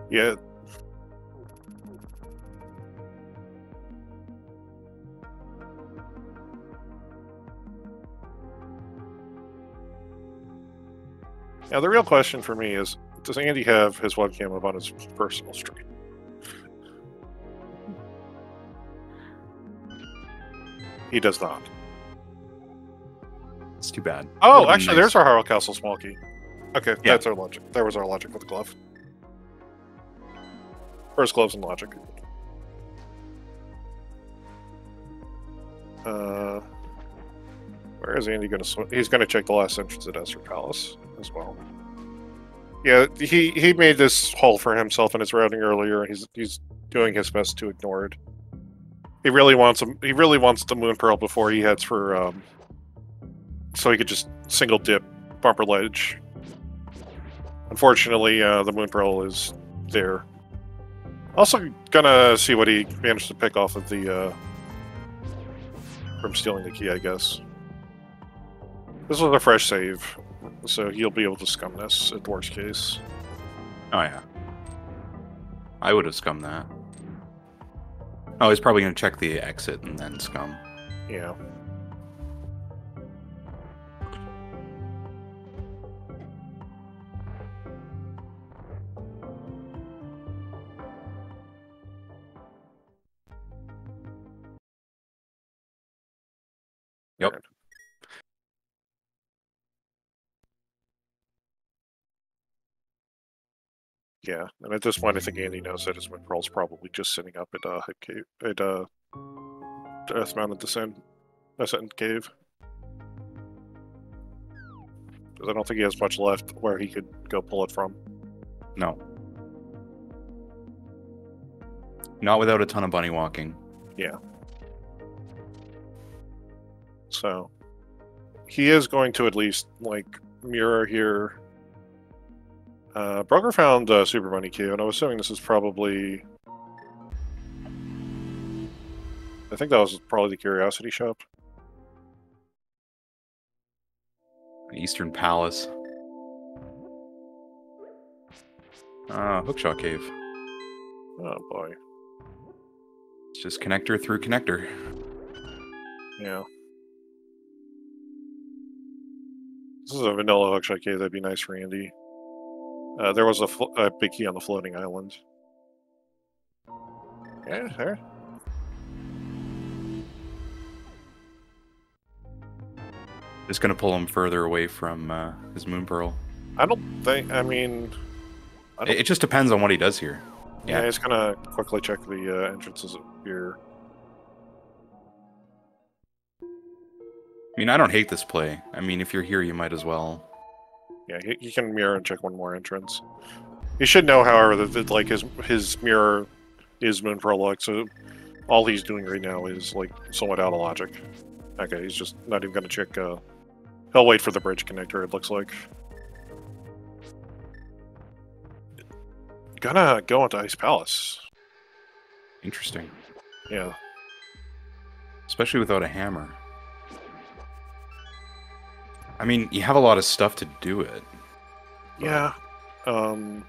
A: Yeah. Now, the real question for me is, does Andy have his webcam up on his personal stream? He does not.
B: It's too bad.
A: Oh, actually, there's our Hara Castle Small Key. Okay,
B: Yeah.
A: That's our logic. That was our logic with the glove. First gloves and logic. Where is Andy going to swim? He's going to check the last entrance at Esther Palace as well. Yeah, he made this hole for himself in his routing earlier. He's doing his best to ignore it. He really wants the Moon Pearl before he heads for so he could just single dip bumper ledge. Unfortunately, the Moon Pearl is there. Also gonna see what he managed to pick off of the from stealing the key, I guess. This was a fresh save, so he'll be able to scum this at worst case.
B: Oh, yeah. I would have scummed that. Oh, he's probably going to check the exit and then scum.
A: Yeah.
B: Yep.
A: Right. Yeah, and at this point, I think Andy knows that his Moon Pearl's probably just sitting up at Hype Cave, at Death Mountain Descent Cave. Because I don't think he has much left where he could go pull it from.
B: No. Not without a ton of bunny walking.
A: Yeah. So he is going to at least like mirror here. Broker found Super Bunny Q, and I'm assuming this is probably... I think that was probably the Curiosity Shop.
B: Eastern Palace. Hookshot Cave.
A: Oh boy.
B: It's just connector through connector.
A: Yeah. This is a vanilla hookshot cave. That'd be nice for Andy. There was a big key on the floating island. Yeah, there.
B: Just gonna pull him further away from his Moon Pearl.
A: I don't think. I mean,
B: It just depends on what he does here.
A: Yeah, he's gonna quickly check the entrances here.
B: I mean, I don't hate this play. I mean, if you're here, you might as well.
A: Yeah, he can mirror and check one more entrance. He should know, however, that like his mirror is Moon Pearl locked, so all he's doing right now is like somewhat out of logic. Okay, he's just not even gonna check. He'll wait for the bridge connector. It looks like. Gonna go into Ice Palace.
B: Interesting.
A: Yeah.
B: Especially without a hammer. I mean, you have a lot of stuff to do it.
A: Yeah. The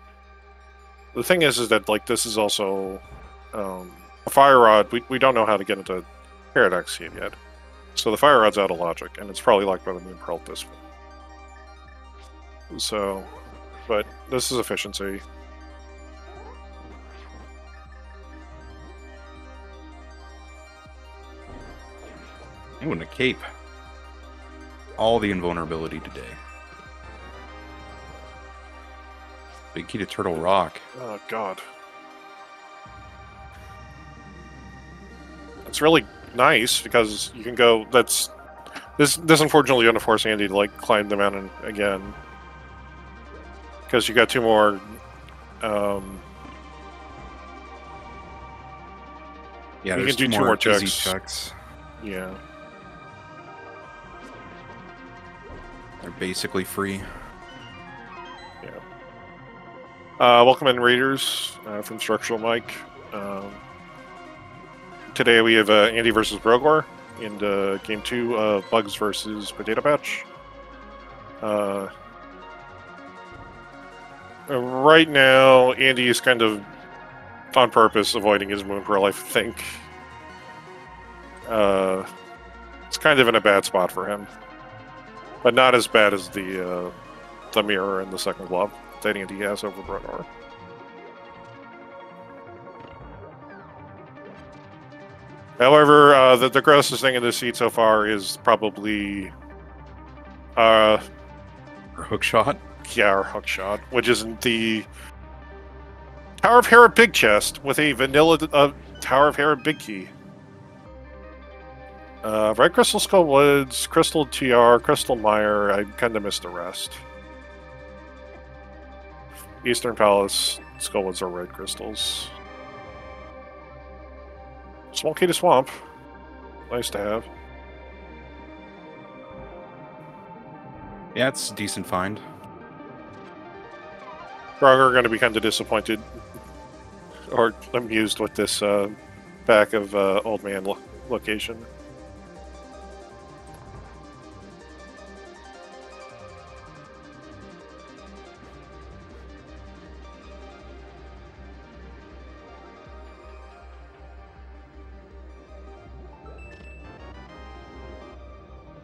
A: thing is that like this is also a fire rod. We don't know how to get into Paradox Cave yet, so the fire rod's out of logic, and it's probably locked by the Moon Pearl at this point. So, but this is efficiency.
B: Ooh, and a cape. All the invulnerability today. Big key to Turtle Rock.
A: Oh god. It's really nice because you can go. This unfortunately gonna force Andy to like climb the mountain again because you got two more.
B: Yeah,
A: you
B: there's
A: can do two more
B: easy
A: checks.
B: checks.
A: Yeah.
B: They're basically free.
A: Yeah. Welcome in, Raiders, from Structural Mike. Today we have Andy versus Brogor in Game 2 of Bugs versus Potatoepouch. Right now, Andy is kind of on purpose avoiding his Moon Pearl, I think. It's kind of in a bad spot for him. But not as bad as the mirror and the second glove that Andy has over Brogor. However, the grossest thing in this seat so far is probably
B: Or hook shot.
A: yeah, our hook shot, which is the Tower of Hera big chest with a vanilla Tower of Hera big key. Red Crystal Skull Woods, Crystal TR, Crystal Mire. I kind of missed the rest. Eastern Palace, Skull Woods are red crystals. Small key to Swamp. Nice to have.
B: Yeah, it's a decent find.
A: Brogor are going to be kind of disappointed or amused with this back of Old Man location.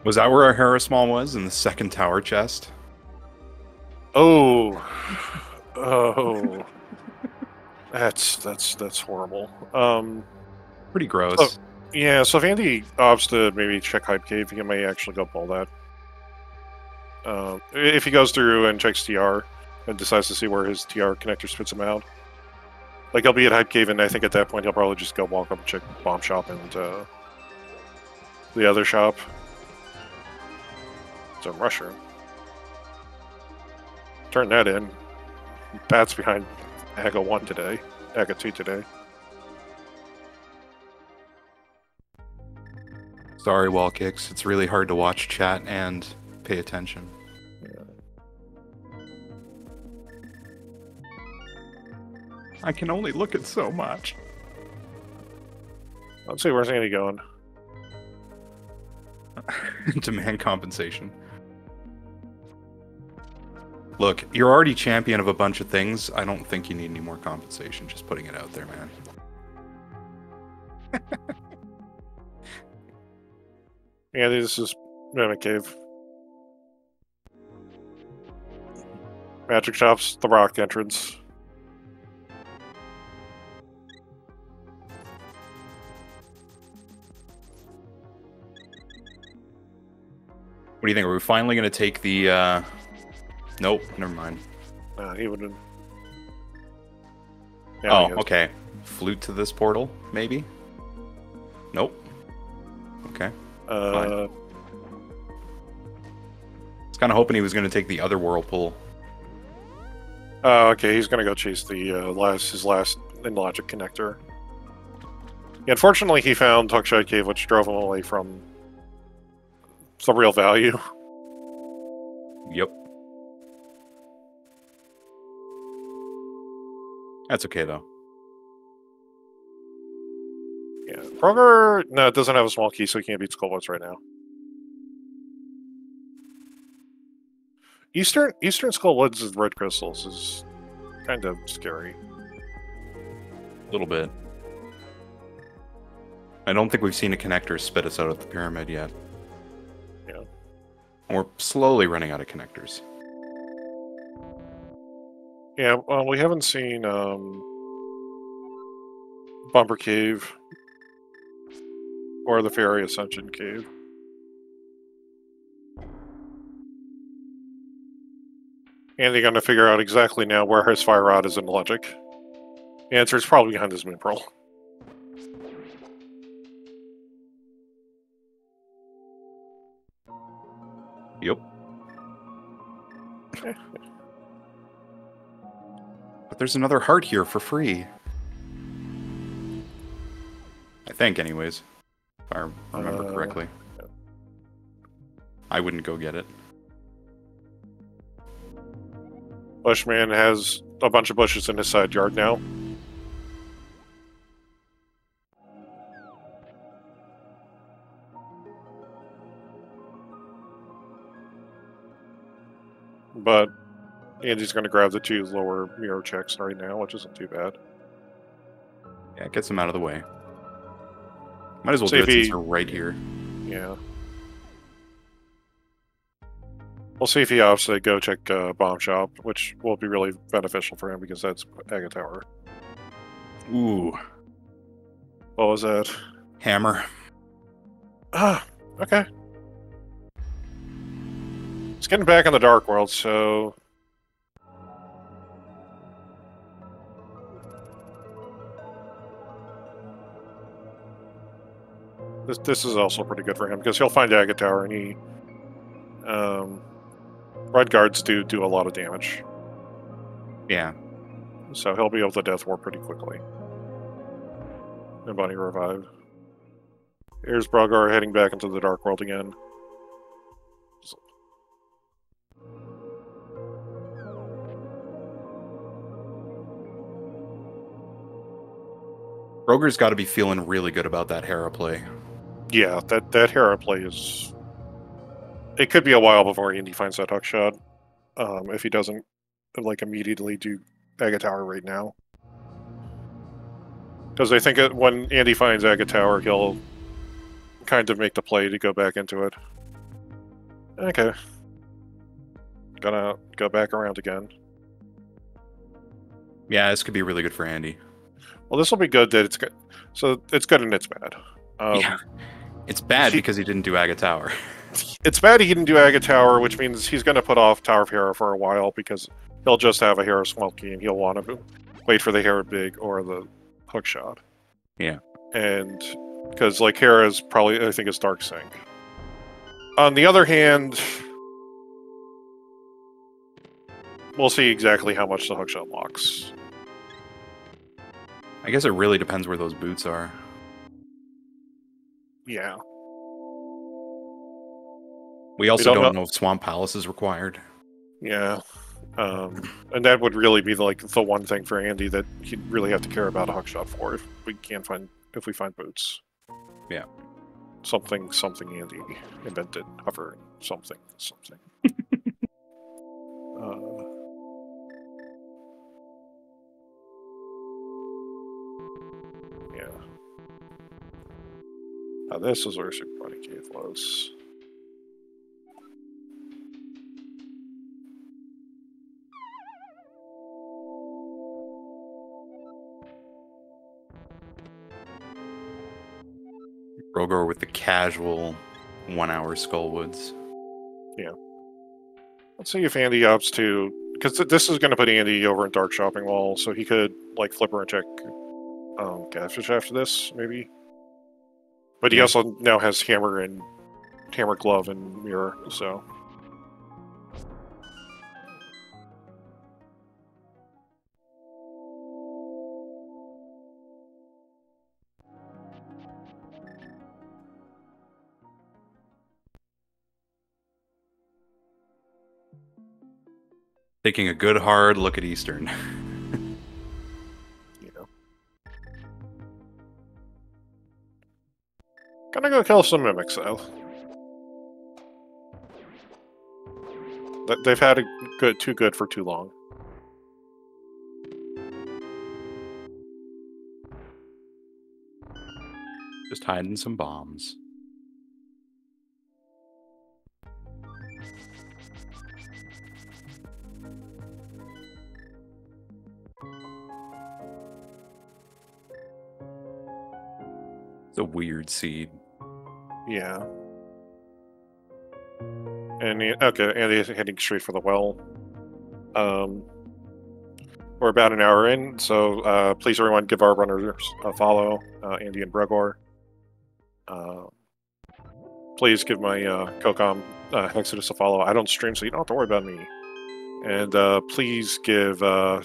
B: Was that where our Harrismall was, in the second tower chest?
A: Oh, oh, that's horrible.
B: Pretty gross.
A: So, yeah, so if Andy opts to maybe check Hype Cave, he may actually go pull that. If he goes through and checks TR and decides to see where his TR connector spits him out, like he'll be at Hype Cave, and I think at that point he'll probably just go walk up and check Bomb Shop and the other shop. It's a rusher. Turn that in. Pat's behind Aga 1 today. Aga 2 today.
B: Sorry, wall kicks. It's really hard to watch chat and pay attention.
A: Yeah.
B: I can only look at so much.
A: Let's see, where's Andy going?
B: Demand compensation. Look, you're already champion of a bunch of things. I don't think you need any more compensation. Just putting it out there, man.
A: Yeah, this is Mimic Cave. Magic Shops, the rock entrance.
B: What do you think? Are we finally going to take the... Nope, never mind.
A: He wouldn't.
B: Oh, okay. Flute to this portal, maybe? Nope. Okay. I was kind of hoping he was going to take the other whirlpool.
A: Okay, he's gonna go chase the his last in logic connector. Unfortunately, he found Hookshot Cave, which drove him away from some real value.
B: Yep. That's okay, though.
A: Yeah, Kroger, no, it doesn't have a small key, so he can't beat Skullwoods right now. Eastern Skullwoods with red crystals is kind of scary.
B: A little bit. I don't think we've seen a connector spit us out of the pyramid yet.
A: Yeah.
B: We're slowly running out of connectors.
A: Yeah, well, we haven't seen Bumper Cave or the Fairy Ascension Cave. And they're going to figure out exactly now where his fire rod is in logic. The answer is probably behind his moon pearl.
B: Yep. But there's another heart here for free. I think, anyways. If I remember correctly.
A: Yeah.
B: I wouldn't go get it.
A: Bushman has a bunch of bushes in his side yard now. But Andy's going to grab the 2 lower mirror checks right now, which isn't too bad.
B: Yeah, it gets them out of the way. Might as well
A: See
B: do
A: if
B: it since
A: he-
B: we're right here.
A: Yeah. We'll see if he opts to go check Bomb Shop, which will be really beneficial for him because that's Agate Tower.
B: Ooh.
A: What was that?
B: Hammer.
A: Ah, okay. It's getting back in the Dark World, so... This is also pretty good for him, because he'll find Agate Tower, and he... Red Guards do a lot of damage.
B: Yeah.
A: So he'll be able to Death Warp pretty quickly. And Bunny Revive. Here's Brogar heading back into the Dark World again.
B: Roger's got to be feeling really good about that Hera play.
A: Yeah, that Hera play is... It could be a while before Andy finds that hookshot. If he doesn't, like, immediately do Agate Tower right now. Because I think when Andy finds Agate Tower, he'll kind of make the play to go back into it. Okay. Gonna go back around again.
B: Yeah, this could be really good for Andy.
A: Well, this will be good that it's good. So it's good and it's bad.
B: Yeah. It's bad because he didn't do Agate Tower.
A: It's bad he didn't do Agate Tower, which means he's going to put off Tower of Hera for a while because he'll just have a Hera small key and he'll want to wait for the Hera big or the hookshot.
B: Yeah.
A: And because, like, Hera is probably, I think, it's Dark Sync. On the other hand, we'll see exactly how much the hookshot locks.
B: I guess it really depends where those boots are.
A: Yeah.
B: We also don't know if Swamp Palace is required.
A: Yeah. And that would really be the one thing for Andy that he'd really have to care about a hookshot for if we find boots.
B: Yeah.
A: Something Andy invented. Hover something. Yeah. Now this is where Super Bunny Cave was.
B: Rogar with the casual 1 hour Skullwoods.
A: Yeah. Let's see if Andy opts to... Because this is going to put Andy over in Dark Shopping Mall, so he could, like, flipper and check Catfish after this, maybe. But he also now has Hammer Glove and Mirror, so...
B: Taking a good hard look at Eastern.
A: You know. Gonna go kill some mimics though. They've had too good for too long.
B: Just hiding some bombs. It's a weird seed.
A: Yeah. And okay, Andy's heading straight for the well. We're about an hour in, so please everyone give our runners a follow, Andy and Bregor. Please give my CoCom Hexodus a follow. I don't stream, so you don't have to worry about me. And please give our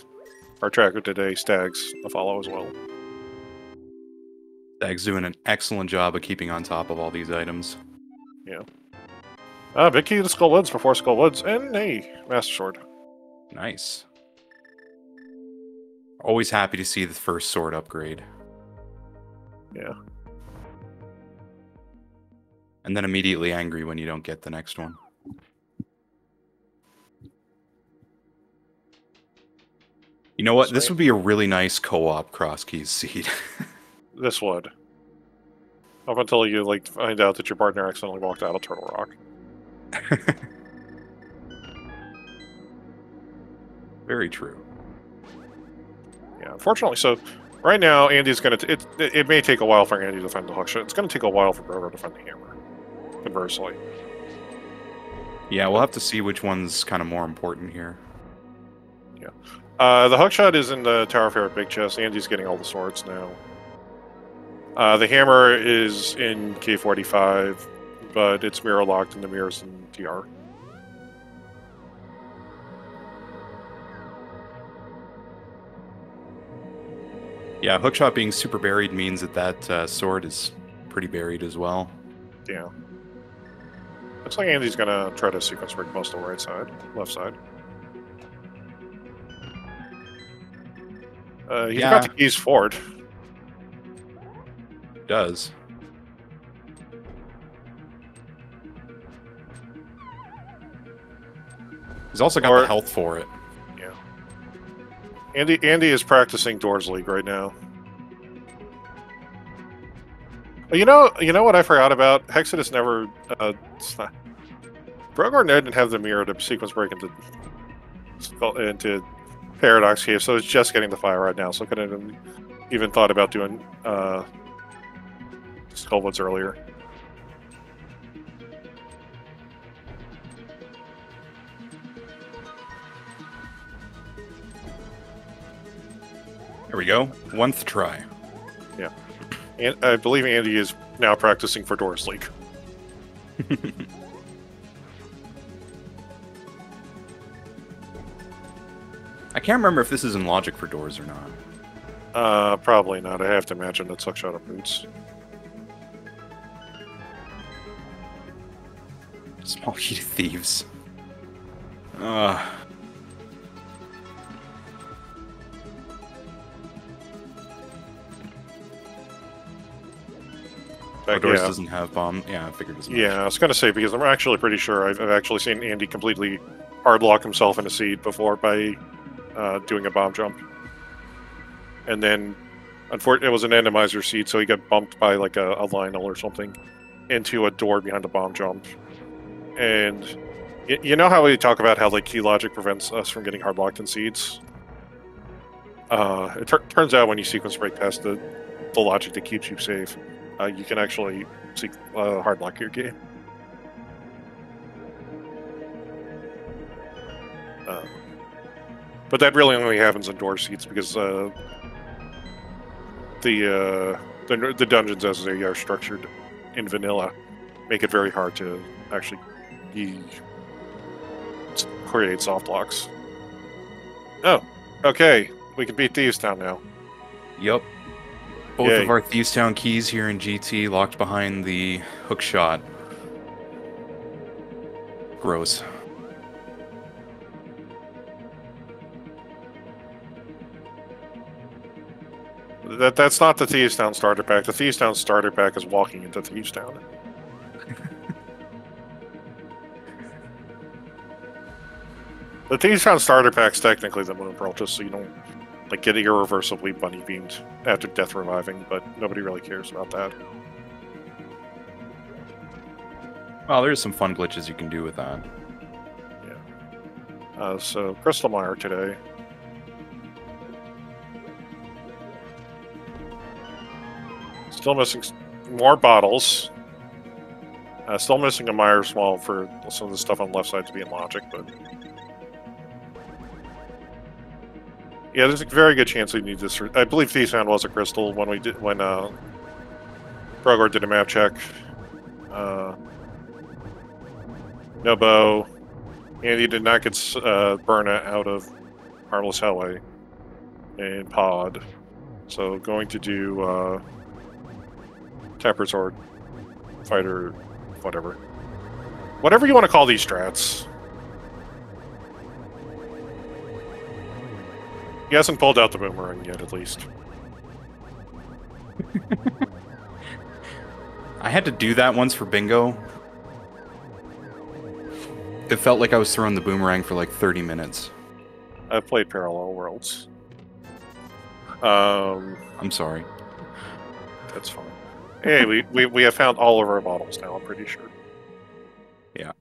A: tracker today, Stags, a follow as well.
B: Stag's doing an excellent job of keeping on top of all these items.
A: Yeah. Big key to Skull Woods before Skull Woods, and hey, Master Sword.
B: Nice. Always happy to see the first sword upgrade.
A: Yeah.
B: And then immediately angry when you don't get the next one. You know what? This would be a really nice co-op cross keys seed.
A: This would. Up until you like find out that your partner accidentally walked out of Turtle Rock.
B: Very true.
A: Yeah, unfortunately, so right now Andy's gonna. It may take a while for Andy to find the hookshot. It's gonna take a while for Grover to find the hammer. Conversely.
B: Yeah, we'll have to see which one's kind of more important here.
A: Yeah. The hookshot is in the Tower of Fair Big Chest. Andy's getting all the swords now. The hammer is in K45, but it's mirror locked in the mirrors in TR.
B: Yeah, hookshot being super buried means that sword is pretty buried as well.
A: Yeah. Looks like Andy's gonna try to sequence break most of the right side, left side. He's got the keys forward.
B: Does. He's also got the health for it.
A: Yeah. Andy is practicing Doors League right now. You know what I forgot about? Hexodus never. Brogor didn't have the mirror to sequence break into Paradox Cave, so it's just getting the fire right now. So I couldn't even thought about doing Skullwoods earlier.
B: There we go. 1st try.
A: Yeah. And I believe Andy is now practicing for Doors League.
B: I can't remember if this is in logic for doors or not.
A: Probably not. I have to imagine that Suckshot up boots.
B: Small heat of thieves. Doors doesn't have bomb. Yeah, I figured as much.
A: Yeah, I was going to say, because I'm actually pretty sure I've actually seen Andy completely hard lock himself in a seed before by doing a bomb jump. And then, unfortunately, it was an randomizer seed, so he got bumped by like a Lionel or something into a door behind a bomb jump. And you know how we talk about how like key logic prevents us from getting hard locked in seeds? It turns out when you sequence break past the logic that keeps you safe, you can actually hard lock your game. But that really only happens in door seats because the dungeons as they are structured in vanilla make it very hard to actually create soft locks. Oh, okay. We can beat Thieves Town now.
B: Yep. Both of our Thieves Town keys here in GT locked behind the hook shot. Gross.
A: That's not the Thieves Town starter pack. The Thieves Town starter pack is walking into Thieves Town. The Thieves Town starter pack's technically the Moon Pearl, just so you don't like get irreversibly bunny beamed after death reviving, but nobody really cares about that.
B: Well, there's some fun glitches you can do with that.
A: Yeah. So Crystal Mire today. Still missing more bottles. Still missing a Mire Small for some of the stuff on the left side to be in Logic, but yeah, there's a very good chance we need this. I believe Thieves Town was a crystal when Brogor did a map check. No bow. Andy did not get Burna out of Harmless Hellway and Pod. So going to do Tapper Sword, Fighter, whatever. Whatever you want to call these strats. He hasn't pulled out the boomerang yet, at least.
B: I had to do that once for bingo. It felt like I was throwing the boomerang for like 30 minutes.
A: I've played Parallel Worlds.
B: I'm sorry.
A: That's fine. Hey, we have found all of our bottles now, I'm pretty sure.
B: Yeah.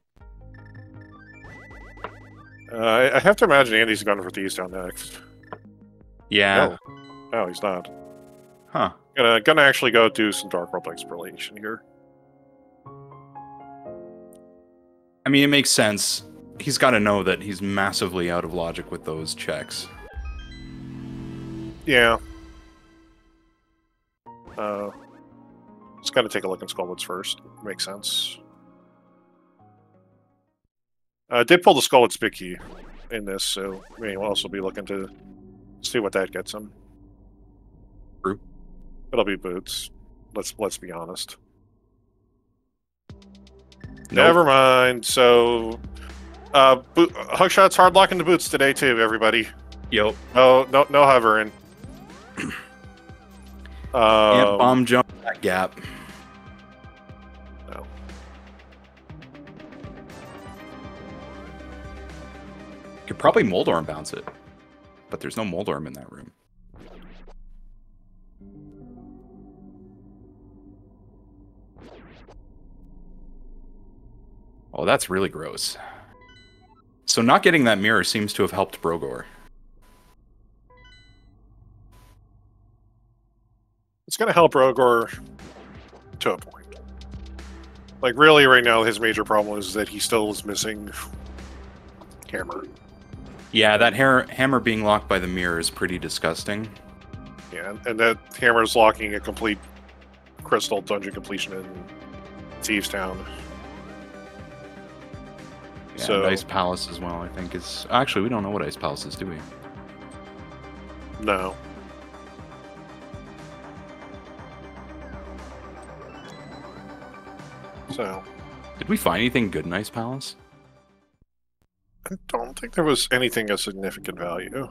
A: I have to imagine Andy's going for Thieves Town next.
B: Yeah.
A: No, he's not.
B: Huh.
A: Gonna actually go do some Dark World exploration here.
B: I mean, it makes sense. He's got to know that he's massively out of logic with those checks.
A: Yeah. Just gotta take a look in Skullwoods first. Makes sense. Did pull the Skullwoods big key in this, so we will also be looking to see what that gets him.
B: True.
A: It'll be boots. Let's be honest.
B: Nope.
A: Never mind. So, Hookshot's hard locking the boots today too. Everybody.
B: Yep.
A: No hovering.
B: Can't bomb jump that gap.
A: No.
B: Could probably Moldorm bounce it, but there's no Moldorm in that room. Oh, that's really gross. So not getting that mirror seems to have helped Brogor.
A: It's going to help Rogor to a point. Like, really, right now, his major problem is that he still is missing Hammer.
B: Yeah, that hammer being locked by the mirror is pretty disgusting.
A: Yeah, and that Hammer is locking a complete crystal dungeon completion in Thieves Town.
B: Yeah,
A: so,
B: and Ice Palace as well, I think, is... Actually, we don't know what Ice Palace is, do we?
A: No. So...
B: Did we find anything good in Ice Palace?
A: I don't think there was anything of significant value.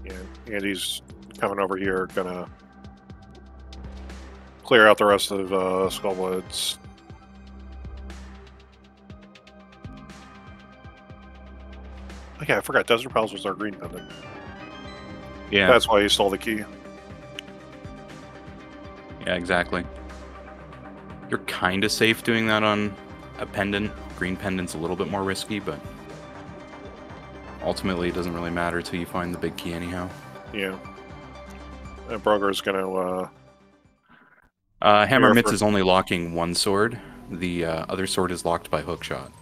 A: Yeah, Andy's coming over here, gonna clear out the rest of Skullwoods. Oh yeah, I forgot. Desert Palace was our green pendant.
B: Yeah.
A: That's why he stole the key.
B: Yeah, exactly. You're kind of safe doing that on a pendant. Green pendant's a little bit more risky, but ultimately it doesn't really matter till you find the big key anyhow.
A: Yeah. And Brogor's gonna...
B: Hammer Mitz is only locking one sword. The other sword is locked by Hookshot.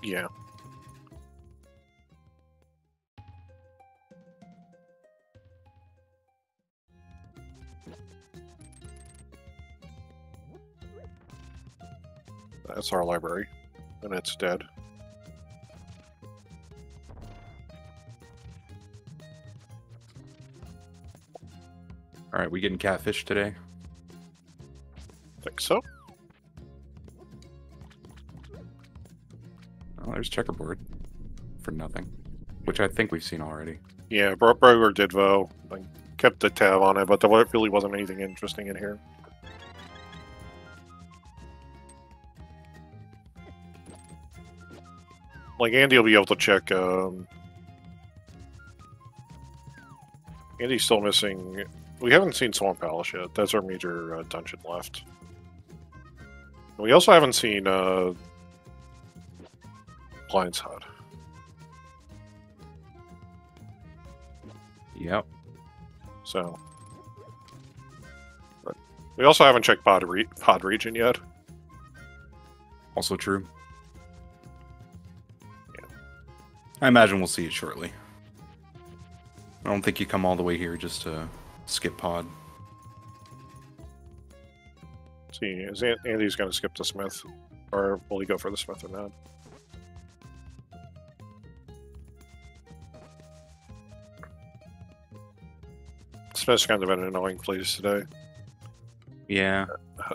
A: Yeah. That's our library, and it's dead.
B: Alright, we getting catfish today?
A: Think so.
B: Oh, there's checkerboard for nothing, which I think we've seen already.
A: Yeah, Broger did vote. I kept the tab on it, but there really wasn't anything interesting in here. Like, Andy will be able to check, Andy's still missing... We haven't seen Swamp Palace yet. That's our major dungeon left. We also haven't seen, Blind's Hut.
B: Yep.
A: So... But we also haven't checked Pod Region yet.
B: Also true. I imagine we'll see it shortly. I don't think you come all the way here just to skip pod.
A: See, is Andy's going to skip the Smith? Or will he go for the Smith or not? Smith's kind of an annoying place today.
B: Yeah.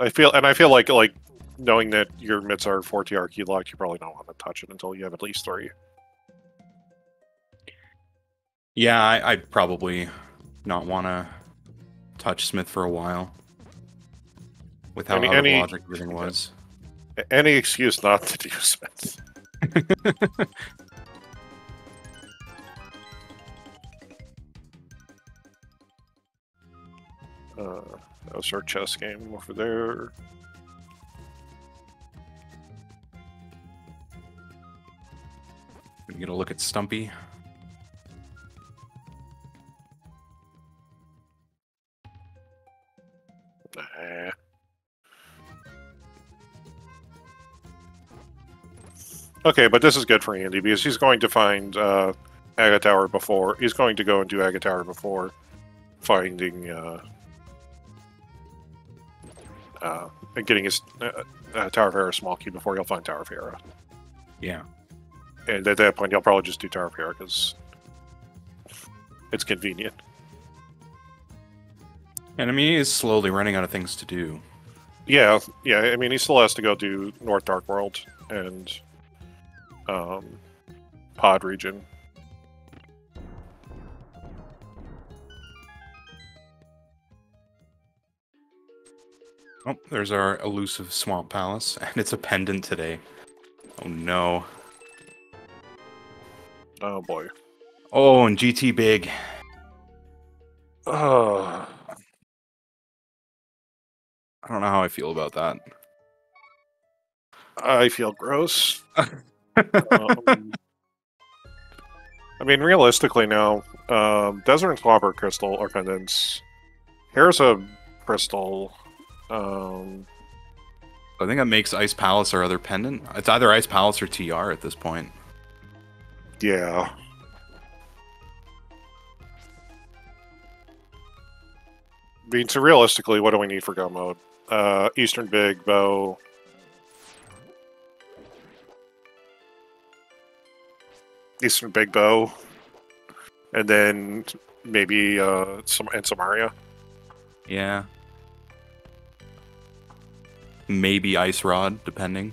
A: I feel like knowing that your mitts are 4TR key locked, you probably don't want to touch it until you have at least 3.
B: Yeah, I'd probably not want to touch Smith for a while. With how out of logic everything was.
A: Any excuse not to do Smith. That was our chess game over there.
B: We get a look at Stumpy.
A: Okay, but this is good for Andy because he's going to find Aga Tower before. He's going to go and do Aga Tower before finding getting his Tower of Hera small key before he'll find Tower of Hera.
B: Yeah.
A: And at that point, he'll probably just do Tower of Hera because it's convenient.
B: And I mean, he is slowly running out of things to do.
A: Yeah. I mean, he still has to go do North Dark World and Pod Region.
B: Oh, there's our elusive Swamp Palace, and it's a pendant today. Oh no.
A: Oh boy.
B: Oh, and GT big.
A: I
B: don't know how I feel about that.
A: I feel gross. I mean, realistically now, Desert and Swabber Crystal are pendants. Here's a Crystal.
B: I think that makes Ice Palace our other pendant. It's either Ice Palace or TR at this point.
A: Yeah. I mean, so realistically, what do we need for go mode? Eastern Big, Bow. Eastern Big Bow. And then maybe some Samaria.
B: Yeah. Maybe Ice Rod, depending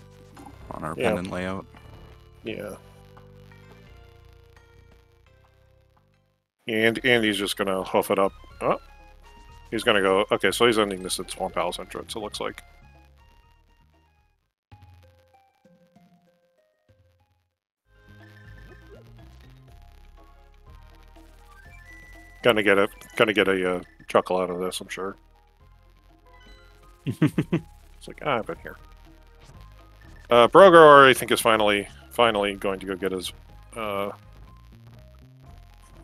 B: on our pendant layout.
A: Yeah. And Andy's just gonna hoof it up. Oh. He's gonna go... Okay, so he's ending this at Swamp Palace entrance, it looks like. Gonna get a chuckle out of this, I'm sure. It's like, I've been here. Brogar, I think, is finally going to go get his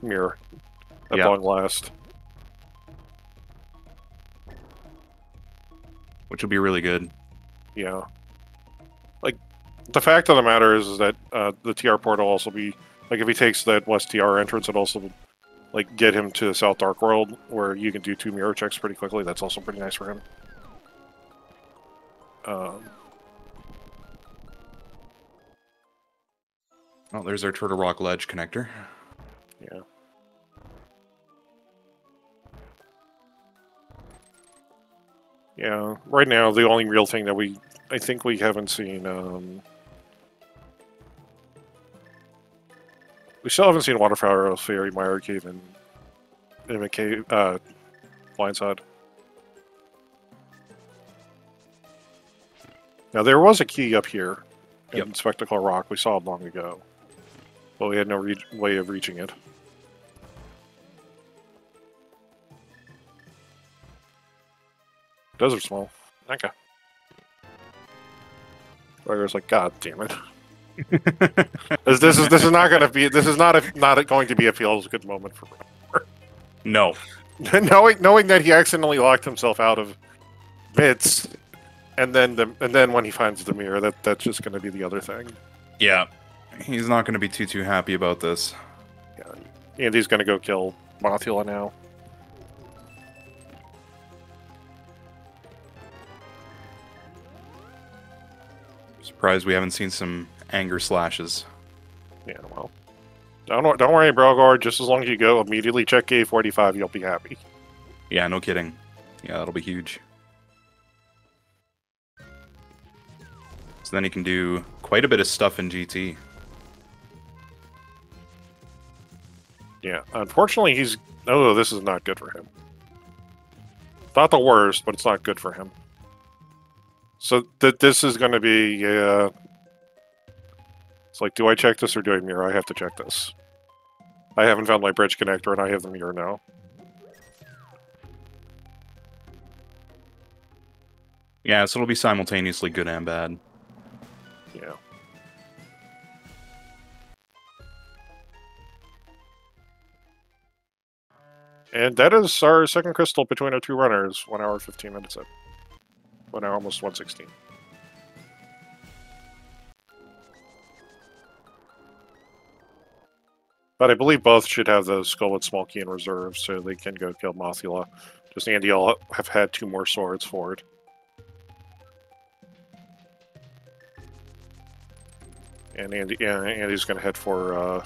A: mirror at long last.
B: Which will be really good.
A: Yeah. Like, the fact of the matter is that the TR port will also be... Like, if he takes that West TR entrance, it'll also, like, get him to South Dark World, where you can do 2 mirror checks pretty quickly. That's also pretty nice for him.
B: Oh, there's our Turtle Rock Ledge connector.
A: Yeah. Yeah, right now the only real thing that I think we haven't seen, we still haven't seen Waterflower, Fairy, Mire Cave, and Mimic Cave, Blindside. Now there was a key up here in Spectacle Rock. We saw it long ago, but we had no way of reaching it. Desert small. Okay. Ryder's like, God damn it. this is not going to be. This is not going to be a feels good moment for Ryder.
B: No.
A: knowing that he accidentally locked himself out of bits, and then when he finds the mirror, that's just going to be the other thing.
B: Yeah, he's not going to be too happy about this.
A: Yeah, Andy's going to go kill Mothula now.
B: Surprised we haven't seen some anger slashes.
A: Yeah, well, don't worry, Brogard. Just as long as you go immediately check K45, you'll be happy.
B: Yeah, no kidding. Yeah, that'll be huge. So then he can do quite a bit of stuff in GT.
A: Yeah, unfortunately, this is not good for him. Not the worst, but it's not good for him. So this is going to be, it's like, do I check this or do I mirror? I have to check this. I haven't found my bridge connector, and I have the mirror now.
B: Yeah, so it'll be simultaneously good and bad.
A: Yeah. And that is our second crystal between our two runners, 1 hour 15 minutes in. 1 hour, almost 116. But I believe both should have the skull with small key in reserve, so they can go kill Mothula. Just Andy will have had 2 more swords forward. And Andy's going to head for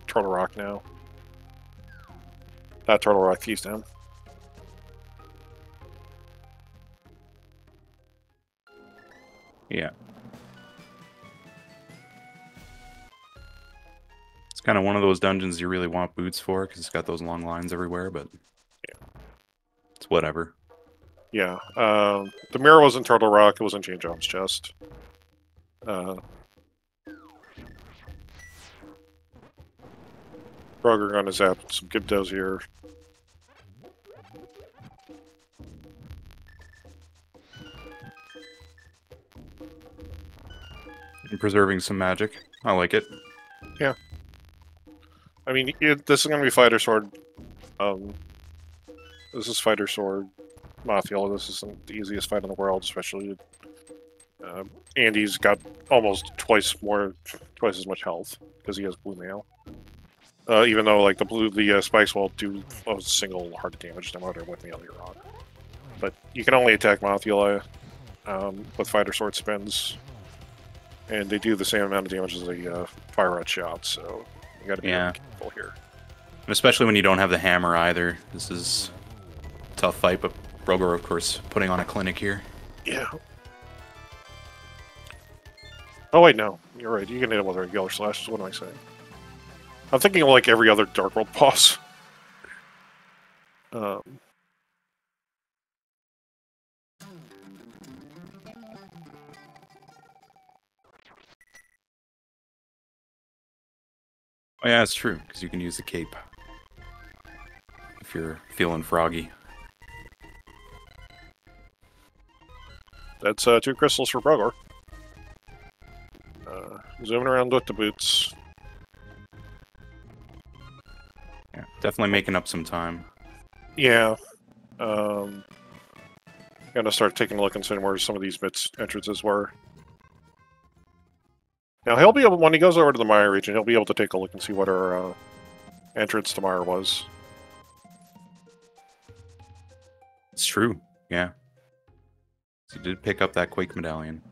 A: Turtle Rock now. Not Turtle Rock, Thieves down.
B: Yeah. It's kind of one of those dungeons you really want boots for, because it's got those long lines everywhere, but yeah, it's whatever.
A: Yeah. The mirror was in Turtle Rock, it was in Jane John's chest. Kroger gonna zap some Gibdos here.
B: And preserving some magic. I like it.
A: Yeah. I mean, this is gonna be Fighter Sword. This is Fighter Sword Mothula. This isn't the easiest fight in the world, especially Andy's got almost twice as much health because he has blue mail. Even though like the spikes will do a single heart damage no matter what mail you're on. But you can only attack Mothula with Fighter Sword spins, and they do the same amount of damage as a fire red shot. So you got to be really careful here.
B: And especially when you don't have the hammer either. This is a tough fight, but Brogar, of course, putting on a clinic here.
A: Yeah. Oh wait, no, you're right. You can hit him with regular slashes. What am I saying? I'm thinking of like every other Dark World boss.
B: Oh, yeah, it's true, because you can use the cape if you're feeling froggy.
A: That's 2 crystals for Brogor. Zooming around with the boots.
B: Yeah, definitely making up some time.
A: Yeah. Gonna start taking a look and seeing where some of these bits entrances were. Now he'll be able, when he goes over to the Mire region, he'll be able to take a look and see what our entrance to Mire was.
B: It's true, yeah. So you did pick up that Quake medallion.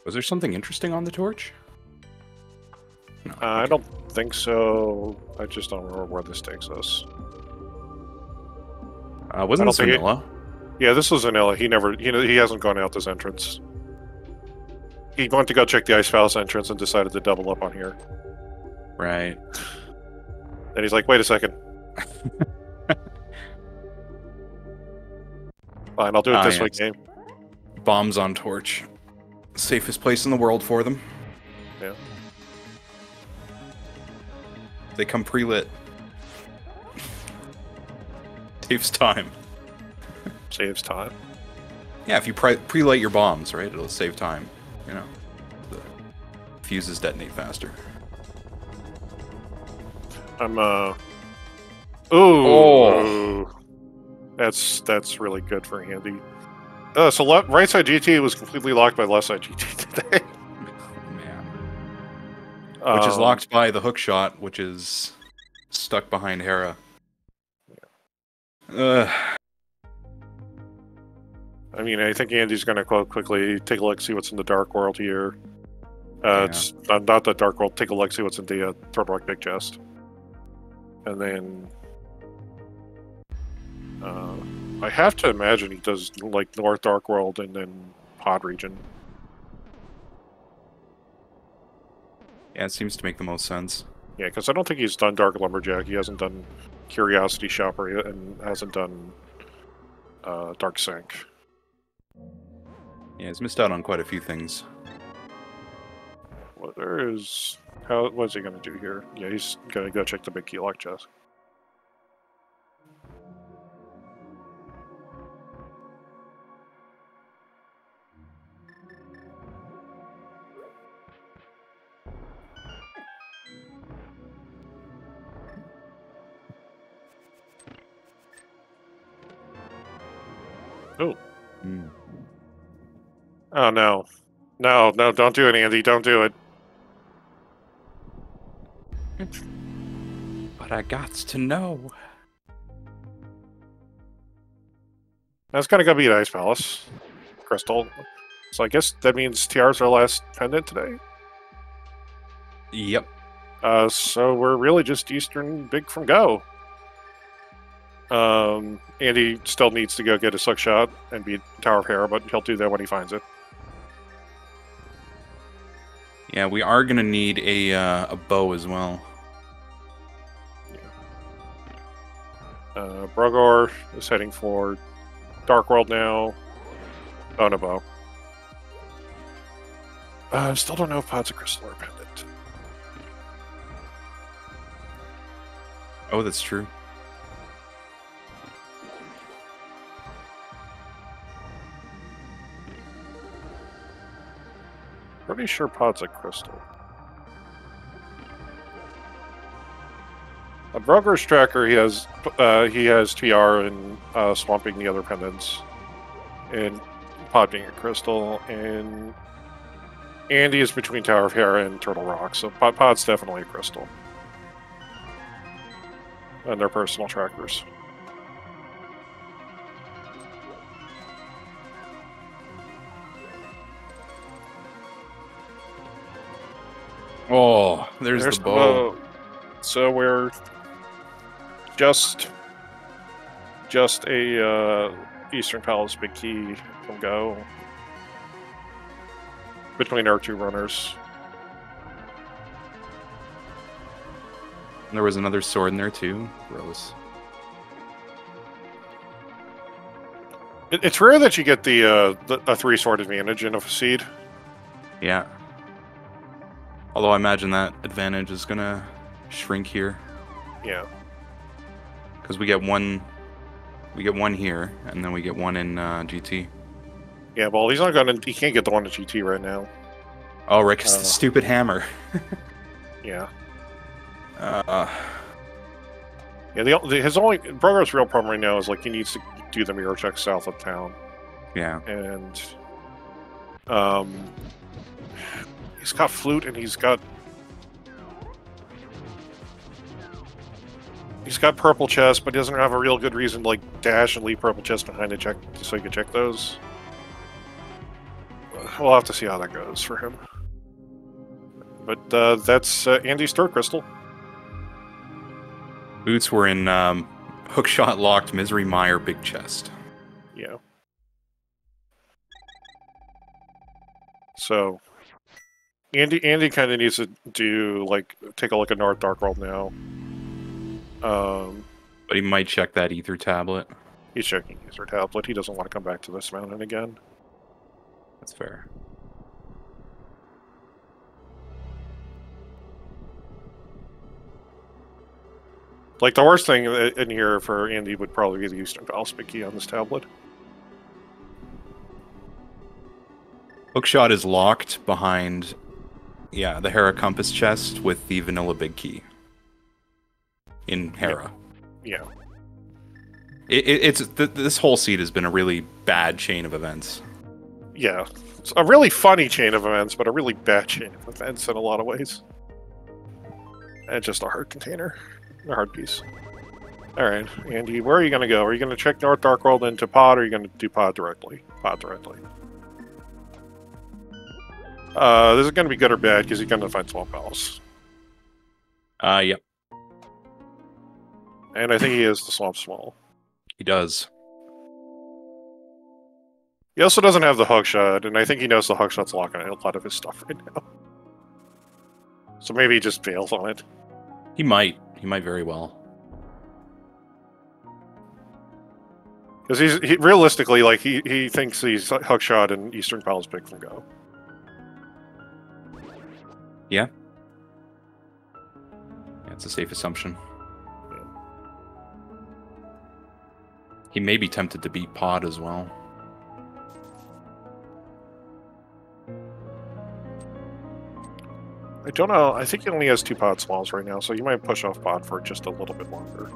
B: Was there something interesting on the torch? No.
A: I don't think so. I just don't remember where this takes us.
B: Wasn't this vanilla?
A: Yeah, this was vanilla. He hasn't gone out this entrance. He went to go check the Ice Palace entrance and decided to double up on here.
B: Right.
A: And he's like, wait a second. Fine, I'll do it this way, game.
B: Bombs on torch. Safest place in the world for them.
A: Yeah.
B: They come pre-lit. Saves time.
A: Saves time?
B: Yeah, if you pre-light your bombs, right, it'll save time. You know, the fuses detonate faster.
A: I'm, Ooh! Oh. That's really good for Andy. So right side GT was completely locked by left side GT today.
B: Man. Which is locked by the hook shot, which is stuck behind Hera.
A: Yeah. I mean, I think Andy's going to quickly take a look, see what's in the Dark World here. It's not the Dark World. Take a look, see what's in the Third Rock Big Chest. And then... I have to imagine he does, like, North Dark World and then Pod region.
B: Yeah, it seems to make the most sense.
A: Yeah, because I don't think he's done Dark Lumberjack. He hasn't done Curiosity Shopper and hasn't done Dark Sink.
B: Yeah, he's missed out on quite a few things.
A: Well, what's he going to do here? Yeah, he's going to go check the big key lock chest. Oh. Oh, no. No, don't do it, Andy. Don't do it.
B: But I gots to know.
A: That's going to go beat Ice Palace. Crystal. So I guess that means TR's our last pendant today?
B: Yep.
A: So we're really just Eastern Big from Go. Andy still needs to go get a suck shot and beat Tower of Hera, but he'll do that when he finds it.
B: Yeah, we are gonna need a bow as well.
A: Yeah. Brogor is heading for Dark World now. Oh, no bow. Still don't know if Pod's a crystal or pendant.
B: Oh, that's true.
A: Pretty sure Pod's a crystal. On Broker's tracker, he has TR and swamping the other pendants, and Pod being a crystal, and Andy is between Tower of Hera and Turtle Rock, so Pod's definitely a crystal. And their personal trackers.
B: Oh, there's the bow.
A: So we're just a Eastern Palace Big Key from Go between our two runners.
B: And there was another sword in there too. Gross.
A: It's rare that you get the a 3-sword advantage in a seed.
B: Yeah. Although I imagine that advantage is gonna shrink here.
A: Yeah.
B: Because we get one here, and then we get one in GT.
A: Yeah, well, he can't get the one in GT right now.
B: Oh, right, because the stupid hammer.
A: Yeah.
B: Yeah,
A: Brogar's real problem right now is, like, he needs to do the mirror check south of town.
B: Yeah.
A: And, he's got flute and he's got purple chest, but he doesn't have a real good reason to, like, dash and leave purple chest behind to check so he can check those. we'll have to see how that goes for him. But that's Andy's third crystal.
B: Boots were in hookshot locked Misery Mire Big Chest.
A: Yeah. So Andy kind of needs to do take a look at North Dark World now.
B: But he might check that ether tablet.
A: He's checking ether tablet. He doesn't want to come back to this mountain again.
B: That's fair.
A: Like, the worst thing in here for Andy would probably be the Eastern Palace Big Key on this tablet.
B: Hookshot is locked behind, the Hera Compass chest with the Vanilla Big Key. In Hera.
A: Yeah.
B: This whole seed has been a really bad chain of events.
A: Yeah. It's a really funny chain of events, but a really bad chain of events in a lot of ways. And just a hard container. A hard piece. Alright, Andy, where are you going to go? Are you going to check North Dark World into Pod, or are you going to do Pod directly? Pod directly. This is going to be good or bad, because he's going to find Swamp Palace.
B: Yep.
A: And I think he is the Swamp Small.
B: He does.
A: He also doesn't have the hookshot, and I think he knows the hookshot's locking a lot of his stuff right now. So maybe he just fails on it.
B: He might. He might very well.
A: Because realistically, he thinks he's hookshot and Eastern Palace Big from go.
B: Yeah. Yeah, it's a safe assumption.
A: Yeah.
B: He may be tempted to beat Pod as well.
A: I don't know. I think he only has 2 Pod Smalls right now, so you might push off Pod for just a little bit longer.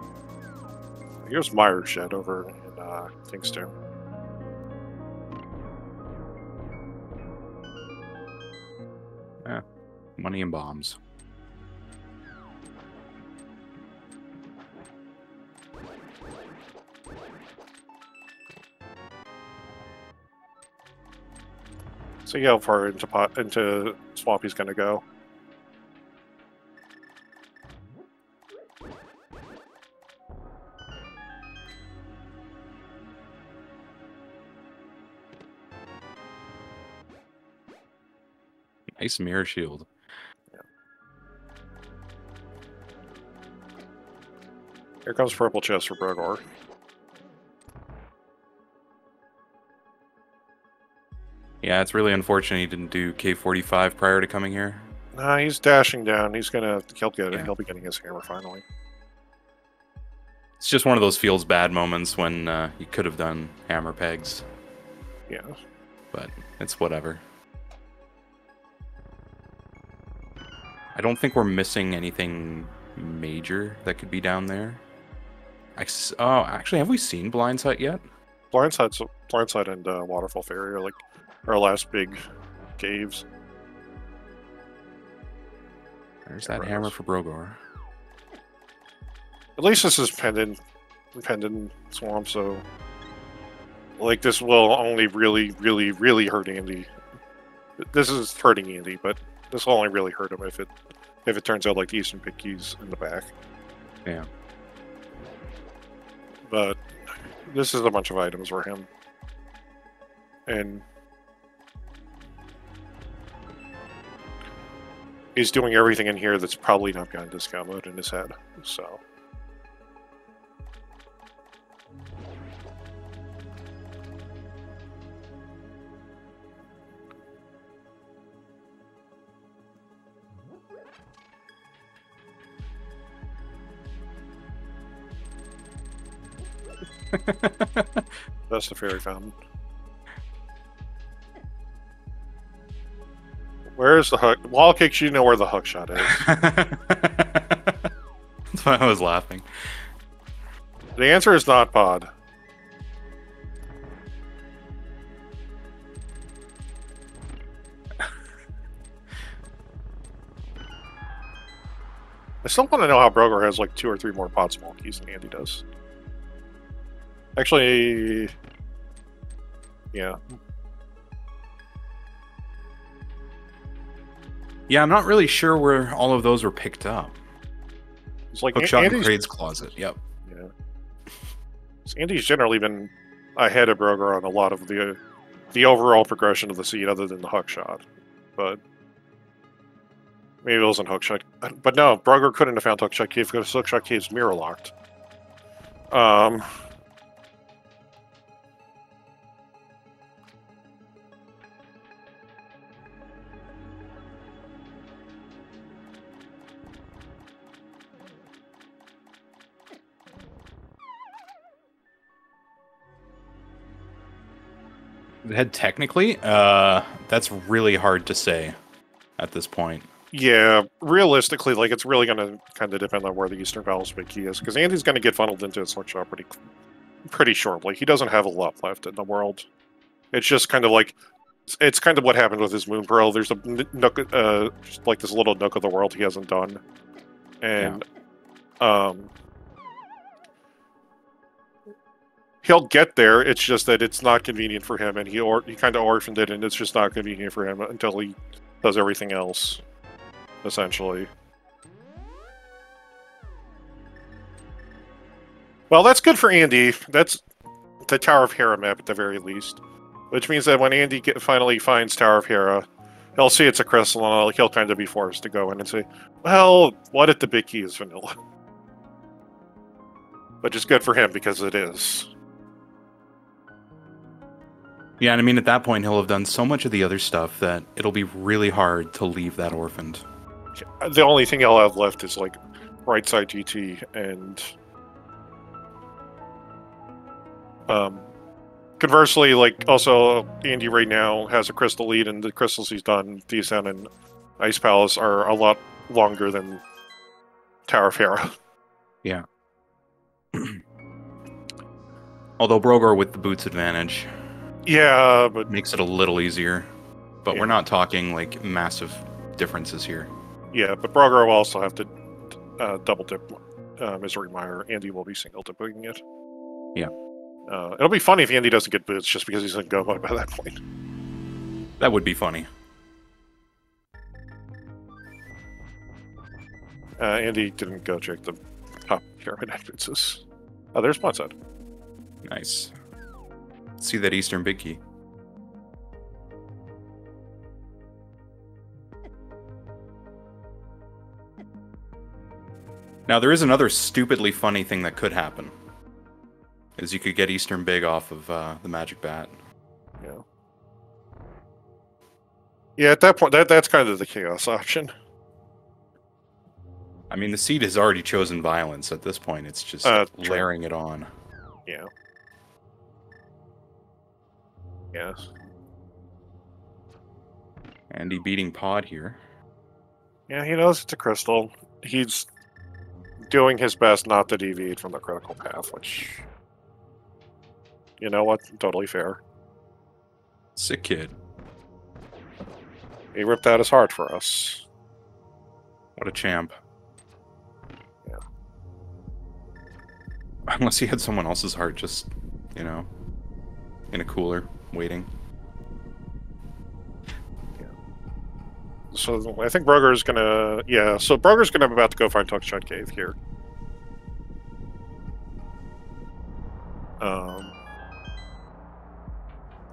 A: Here's Mire Shed over in Kingstown.
B: Yeah. Money and bombs.
A: See how far into Swamp he's going to go.
B: Nice mirror shield.
A: Yeah. Here comes purple chest for Brogor.
B: Yeah, it's really unfortunate he didn't do K45 prior to coming here.
A: Nah, he's dashing down. He'll get it.
B: Yeah.
A: He'll be getting his hammer finally.
B: It's just one of those feels bad moments when you could have done hammer pegs.
A: Yeah.
B: But it's whatever. I don't think we're missing anything major that could be down there. Oh, actually, have we seen Blindside yet?
A: Blindside and Waterfall Ferry are our last big caves.
B: There's that hammer for Brogor.
A: At least this is pendant swamp, so this will only really hurt Andy. This is hurting Andy, but this will only really hurt him if it turns out like the Eastern Pickeys in the back.
B: Yeah.
A: But this is a bunch of items for him. And he's doing everything in here that's probably not got discount mode in his head, so. That's the fairy fountain. Where's the hook? Wall kicks, you know where the hook shot is.
B: That's why I was laughing.
A: The answer is not pod. I still want to know how Brogor has 2 or 3 more pod small keys than Andy does. Actually, yeah.
B: Yeah, I'm not really sure where all of those were picked up.
A: It's like
B: Hookshot in Kraid's closet. Yep.
A: Yeah. Andy's generally been ahead of Broger on a lot of the overall progression of the seed, other than the hookshot. But maybe it wasn't hookshot. But no, Broger couldn't have found hookshot cave because hookshot cave's mirror locked.
B: Technically, that's really hard to say at this point.
A: Yeah, realistically, like, it's really going to kind of depend on where the Eastern Valve's big key is, because Andy's going to get funneled into his hookshot pretty shortly. He doesn't have a lot left in the world. It's just kind of like, it's kind of what happened with his Moon Pearl. There's a nook, just like this little nook of the world he hasn't done, and he'll get there. It's just that it's not convenient for him, and he kind of orphaned it, and it's just not convenient for him until he does everything else, essentially. Well, that's good for Andy. That's the Tower of Hera map at the very least, which means that when Andy finally finds Tower of Hera, he'll see it's a crystal, and he'll kind of be forced to go in and say, well, what if the big key is vanilla? Which is good for him, because it is.
B: Yeah, and I mean, at that point, he'll have done so much of the other stuff that it'll be really hard to leave that orphaned.
A: The only thing he'll have left is, like, right side GT, and conversely, like, also, Andy right now has a crystal lead, and the crystals he's done, Descent and Ice Palace, are a lot longer than Tower of Hera.
B: Yeah. Although Brogar with the boots advantage...
A: Yeah, but...
B: makes it a little easier. But we're not talking, like, massive differences here.
A: Yeah, but Brogar will also have to double dip Misery Mire. Andy will be single dipping it.
B: Yeah.
A: It'll be funny if Andy doesn't get boots just because he's in go mode by that point.
B: That would be funny.
A: Andy didn't go check the top pyramid entrances. Oh, there's Bloodset.
B: Nice. See that Eastern big key. Now, there is another stupidly funny thing that could happen. Is you could get Eastern big off of the Magic Bat.
A: Yeah. Yeah, at that point, that's kind of the chaos option.
B: I mean, the seed has already chosen violence at this point. It's just layering it on.
A: Yeah. Yes.
B: Andy beating Pod here.
A: Yeah, he knows it's a crystal. He's doing his best not to deviate from the critical path, which... You know what? Totally fair.
B: Sick kid.
A: He ripped out his heart for us.
B: What a champ.
A: Yeah.
B: Unless he had someone else's heart just, you know, in a cooler, waiting.
A: Yeah. So I think Broger's gonna... Yeah, so Broger's gonna be about to go find Hookshot Cave here.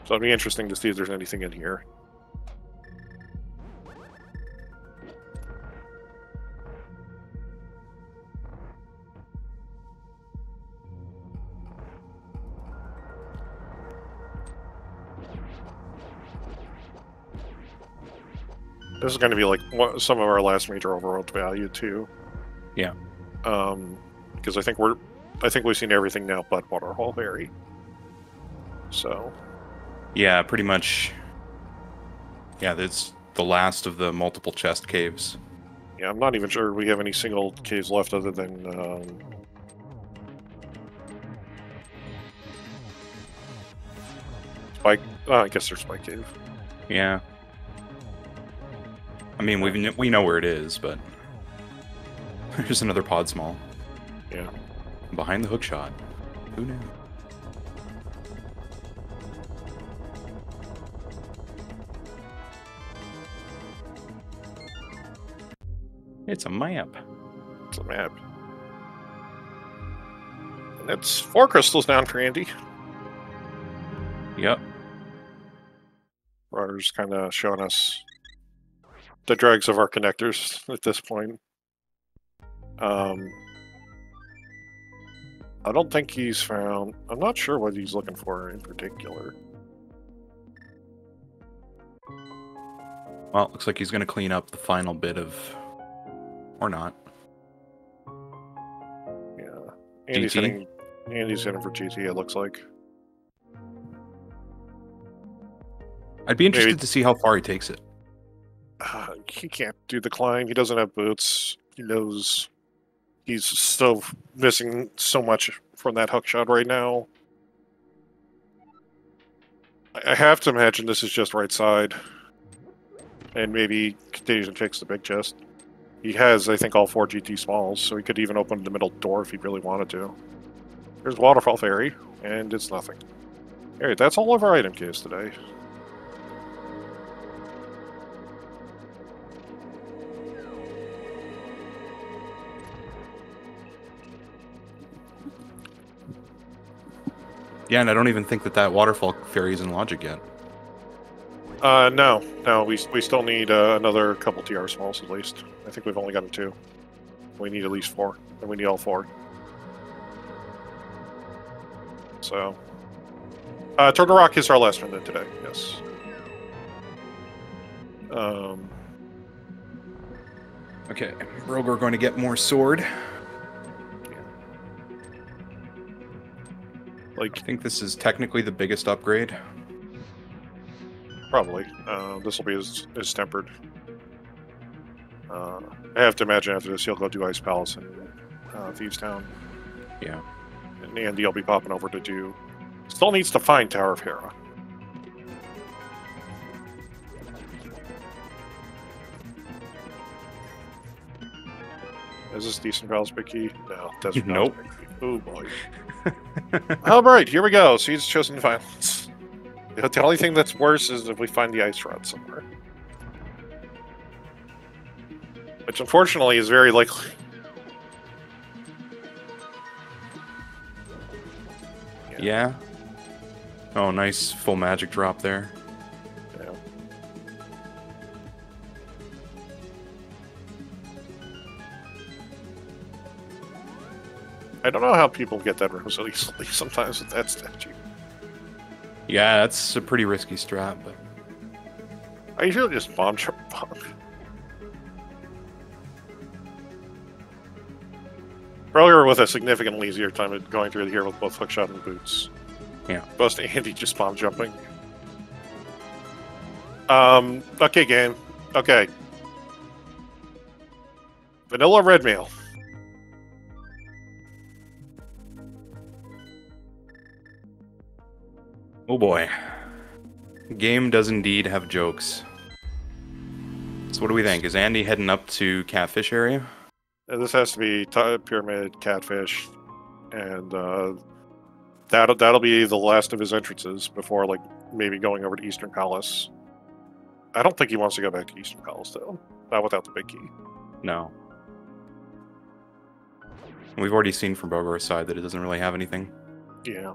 A: So it'll be interesting to see if there's anything in here. This is going to be like some of our last major overworld value too.
B: Yeah.
A: Because I think we've seen everything now but Waterhole Berry. So.
B: Yeah, pretty much. Yeah, that's the last of the multiple chest caves.
A: Yeah, I'm not even sure we have any single caves left other than Spike. I guess there's Spike Cave.
B: Yeah. I mean, we know where it is, but there's another pod small.
A: Yeah.
B: Behind the hook shot. Who knew? It's a map.
A: It's a map. And it's 4 crystals down for Andy.
B: Yep.
A: Roger's kind of showing us the dregs of our connectors at this point. I don't think he's found... I'm not sure what he's looking for in particular.
B: Well, it looks like he's going to clean up the final bit of... Or not.
A: Yeah. Andy's hitting for GT, it looks like.
B: I'd be interested to see how far he takes it.
A: He can't do the climb. He doesn't have boots. He knows he's still missing so much from that hook shot right now. I have to imagine this is just right side. And maybe continues and takes the big chest. He has, I think, all 4 GT smalls, so he could even open the middle door if he really wanted to. There's Waterfall Fairy, and it's nothing. Alright, that's all of our item case today.
B: Yeah, and I don't even think that Waterfall Fairy is in Logic yet.
A: No, we still need another couple TR smalls at least. I think we've only gotten 2. We need at least 4, and we need all 4. So, Turn to Rock is our last one then today, yes.
B: Okay, Broger going to get more sword.
A: Like,
B: I think this is technically the biggest upgrade.
A: Probably. This will be as tempered. I have to imagine after this he'll go do Ice Palace in Thieves Town.
B: Yeah.
A: And Andy will be popping over to do... Still needs to find Tower of Hera. Is this Decent Palace Big Key? No, Desert Palace
B: Nope.
A: Big Key. Oh boy. Alright, here we go. Seeds Chosen Violence. The only thing that's worse is if we find the ice rod somewhere. Which unfortunately is very likely.
B: Yeah. Oh, nice full magic drop there.
A: Yeah. I don't know how people get that room so easily sometimes with that statue.
B: Yeah, that's a pretty risky strat, but...
A: I usually just bomb trip. Earlier with a significantly easier time at going through here with both hookshot and boots.
B: Yeah.
A: Most Andy just bomb jumping. Okay, game. Okay. Vanilla red mail.
B: Oh boy. Game does indeed have jokes. So what do we think? Is Andy heading up to Catfish area?
A: This has to be Pyramid, Catfish, and that'll be the last of his entrances before, like, maybe going over to Eastern Palace. I don't think he wants to go back to Eastern Palace, though. Not without the big key.
B: No. We've already seen from Broger's side that it doesn't really have anything.
A: Yeah.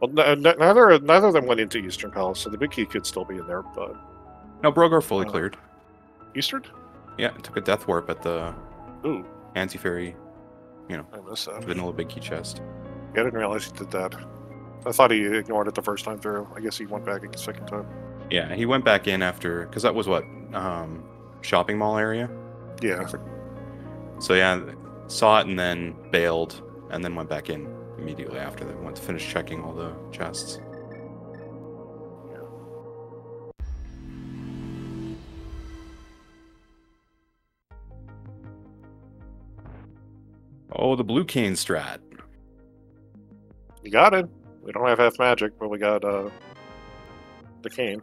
A: Well, neither of them went into Eastern Palace, so the big key could still be in there, but...
B: No, Broger fully cleared.
A: Eastern?
B: Yeah, it took a death warp at the
A: Ooh.
B: anti-fairy, you know,
A: I missed that.
B: vanilla big key chest.
A: Yeah, I didn't realize he did that. I thought he ignored it the first time through. I guess he went back the second time.
B: Yeah, he went back in after, because that was what, shopping mall area?
A: Yeah.
B: So yeah, saw it and then bailed, and then went back in immediately after that. Went to finish checking all the chests. Oh, the blue cane strat.
A: You got it. We don't have half magic, but we got the cane.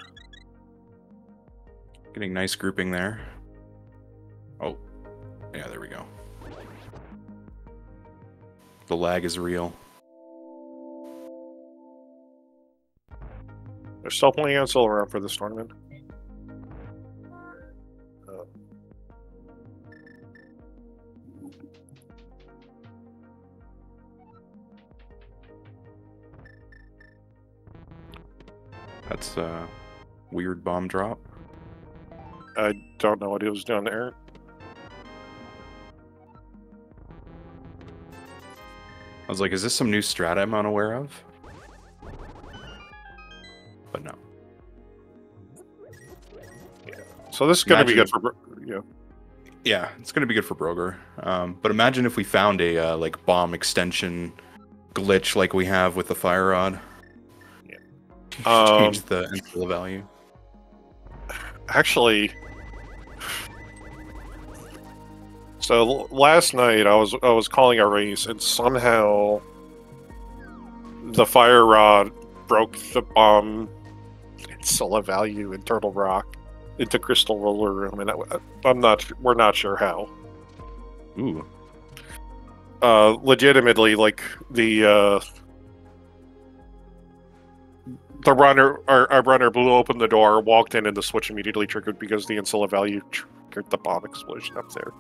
B: Getting nice grouping there. Oh, yeah, there we go. The lag is real.
A: There's still plenty on silver up for this tournament.
B: That's a weird bomb drop.
A: I don't know what he was doing there.
B: I was like, is this some new strat I'm unaware of? But no.
A: Yeah. So this is going to be good for... Yeah.
B: Yeah, it's going to be good for Broger. But imagine if we found a like bomb extension glitch like we have with the fire rod.
A: Yeah.
B: Change the infill value.
A: Actually, so last night I was calling a race, and somehow the fire rod broke the bomb insular value in Turtle Rock into Crystal Roller Room, and we're not sure how.
B: Ooh.
A: Legitimately, like the runner, our runner blew open the door, walked in, and the switch immediately triggered because the insular value triggered the bomb explosion up there.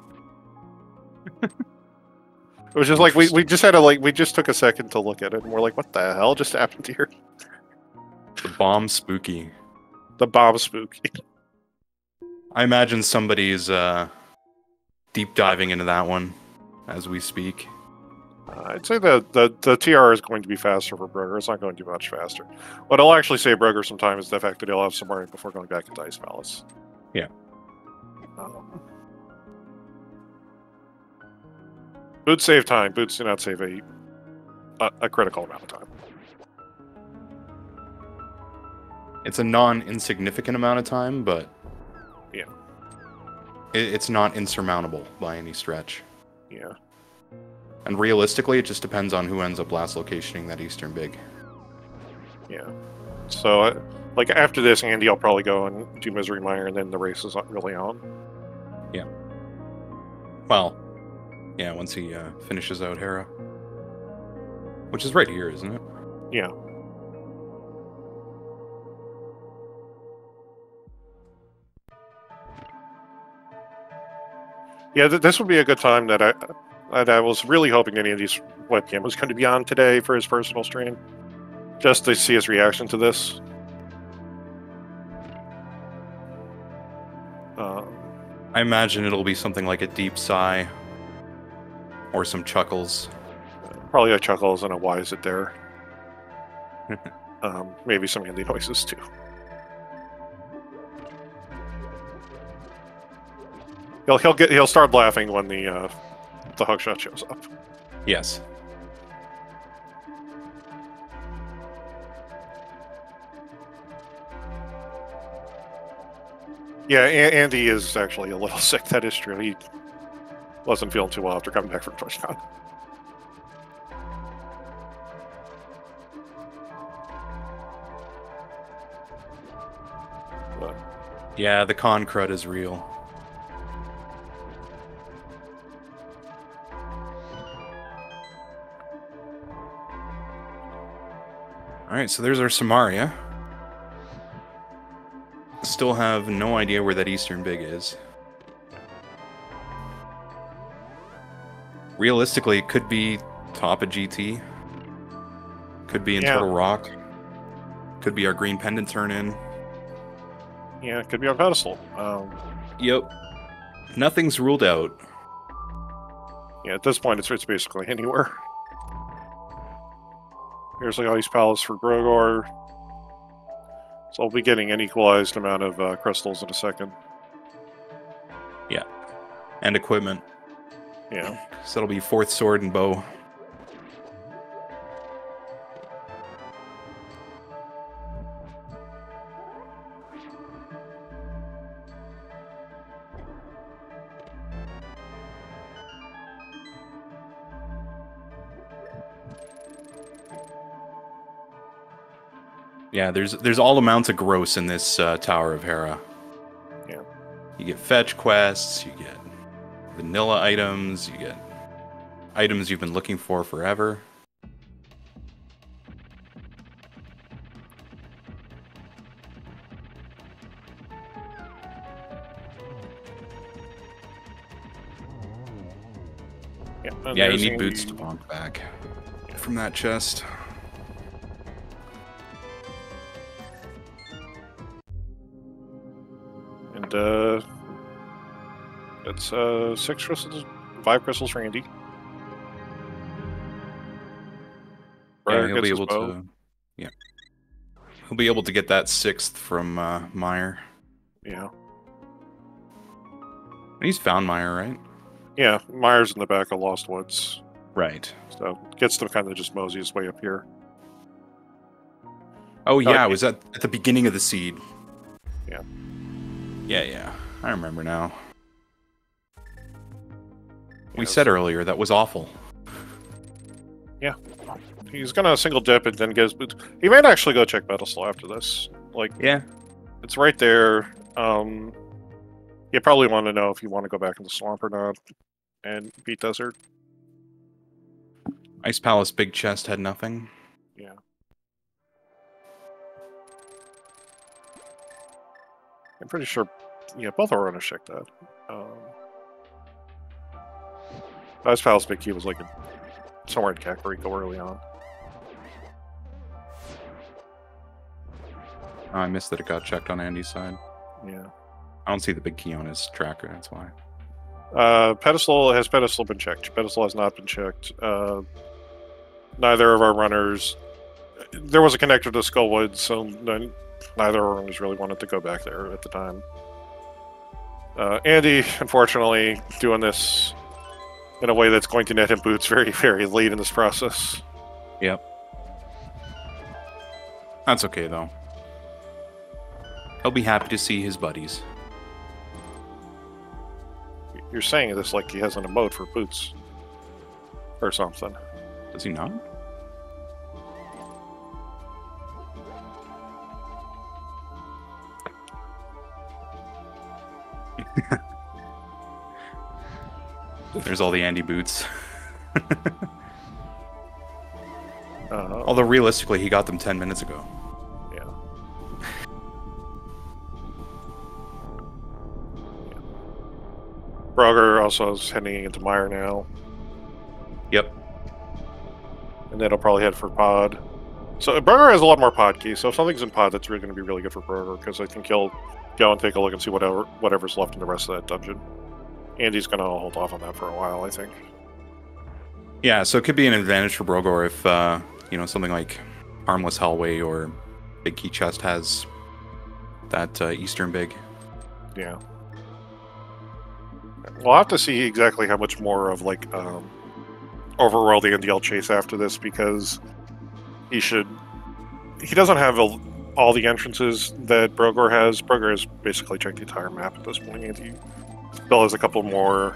A: It was just like we just had to we just took a second to look at it, and we're like, what the hell just happened here?
B: The bomb spooky.
A: The bomb spooky.
B: I imagine somebody's deep diving into that one as we speak.
A: I'd say the TR is going to be faster for Broger. It's not going to be much faster. What I'll actually save Broger some time is the fact that he'll have some worry before going back into Ice Palace.
B: Yeah.
A: Boots save time. Boots do not save a critical amount of time.
B: It's a non-insignificant amount of time, but
A: yeah,
B: it's not insurmountable by any stretch.
A: Yeah.
B: And realistically, it just depends on who ends up last locationing that Eastern Big.
A: Yeah. So, like, after this, Andy will probably go and do Misery Mire, and then the race is not really on.
B: Yeah. Well, yeah, once he finishes out Hera. Which is right here, isn't it?
A: Yeah. Yeah, this would be a good time that I was really hoping that Andy's webcam was going to be on today for his personal stream, just to see his reaction to this.
B: I imagine it'll be something like a deep sigh, or some chuckles.
A: Probably a chuckles and a why is it there. Maybe some Andy noises too. He'll start laughing when the hookshot shows up.
B: Yes.
A: Yeah, Andy is actually a little sick. That is true. He wasn't feeling too well after coming back from TwitchCon. But
B: yeah, the con crud is real. Alright, so there's our Samaria. Still have no idea where that Eastern Big is. Realistically, it could be top of GT. Could be in Turtle Rock. Could be our Green Pendant turn-in.
A: Yeah, it could be on Pedestal.
B: Yep. Nothing's ruled out.
A: Yeah, at this point, it's basically anywhere. Here's the Ice Palace for Brogor. So I'll be getting an equalized amount of crystals in a second.
B: Yeah. And equipment.
A: Yeah.
B: So that'll be 4th sword and bow. Yeah, there's all amounts of gross in this Tower of Hera.
A: Yeah.
B: You get fetch quests, you get vanilla items, you get items you've been looking for forever. Yeah, you need boots to bonk back from that chest.
A: And it's 6 crystals, 5 crystals for Andy.
B: Yeah, he'll be able to. Yeah, he'll be able to get that 6th from Meyer.
A: Yeah.
B: He's found Meyer, right?
A: Yeah, Meyer's in the back of Lost Woods.
B: Right.
A: So gets to kind of just mosey his way up here.
B: Oh yeah, it was at the beginning of the seed.
A: Yeah.
B: Yeah. I remember now. We said earlier that was awful.
A: Yeah. He's gonna single dip and then get his boots. He might actually go check Battleslow after this. Like,
B: yeah,
A: it's right there. You probably want to know if you want to go back in the swamp or not and beat Desert.
B: Ice Palace Big Chest had nothing.
A: Yeah. I'm pretty sure, yeah, both our runners checked that. Ice Palace Big Key was like somewhere in Kakariko early on.
B: Oh, I missed that it got checked on Andy's side.
A: Yeah.
B: I don't see the big key on his tracker, that's why.
A: Pedestal been checked? Pedestal has not been checked. Neither of our runners... There was a connector to Skullwood, so neither of our runners really wanted to go back there at the time. Andy, unfortunately, doing this in a way that's going to net him boots very, very late in this process.
B: Yep. That's okay, though. He'll be happy to see his buddies.
A: You're saying this like he has an emote for boots. Or something.
B: Does he not? There's all the Andy boots. Although realistically, he got them 10 minutes ago.
A: Yeah. Broger also is heading into Meyer now.
B: Yep.
A: And then he'll probably head for Pod. So Broger has a lot more Pod keys, so if something's in Pod, that's really going to be really good for Broger, because I think he'll go and take a look and see whatever's left in the rest of that dungeon. Andy's going to hold off on that for a while, I think.
B: Yeah, so it could be an advantage for Brogor if, something like Harmless Hellway or Big Key Chest has that Eastern Big.
A: Yeah. We'll have to see exactly how much more of, like, Overworld Andy will chase after this, because he doesn't have all the entrances that Brogor has. Brogor has basically checked the entire map at this point. Andy still has a couple more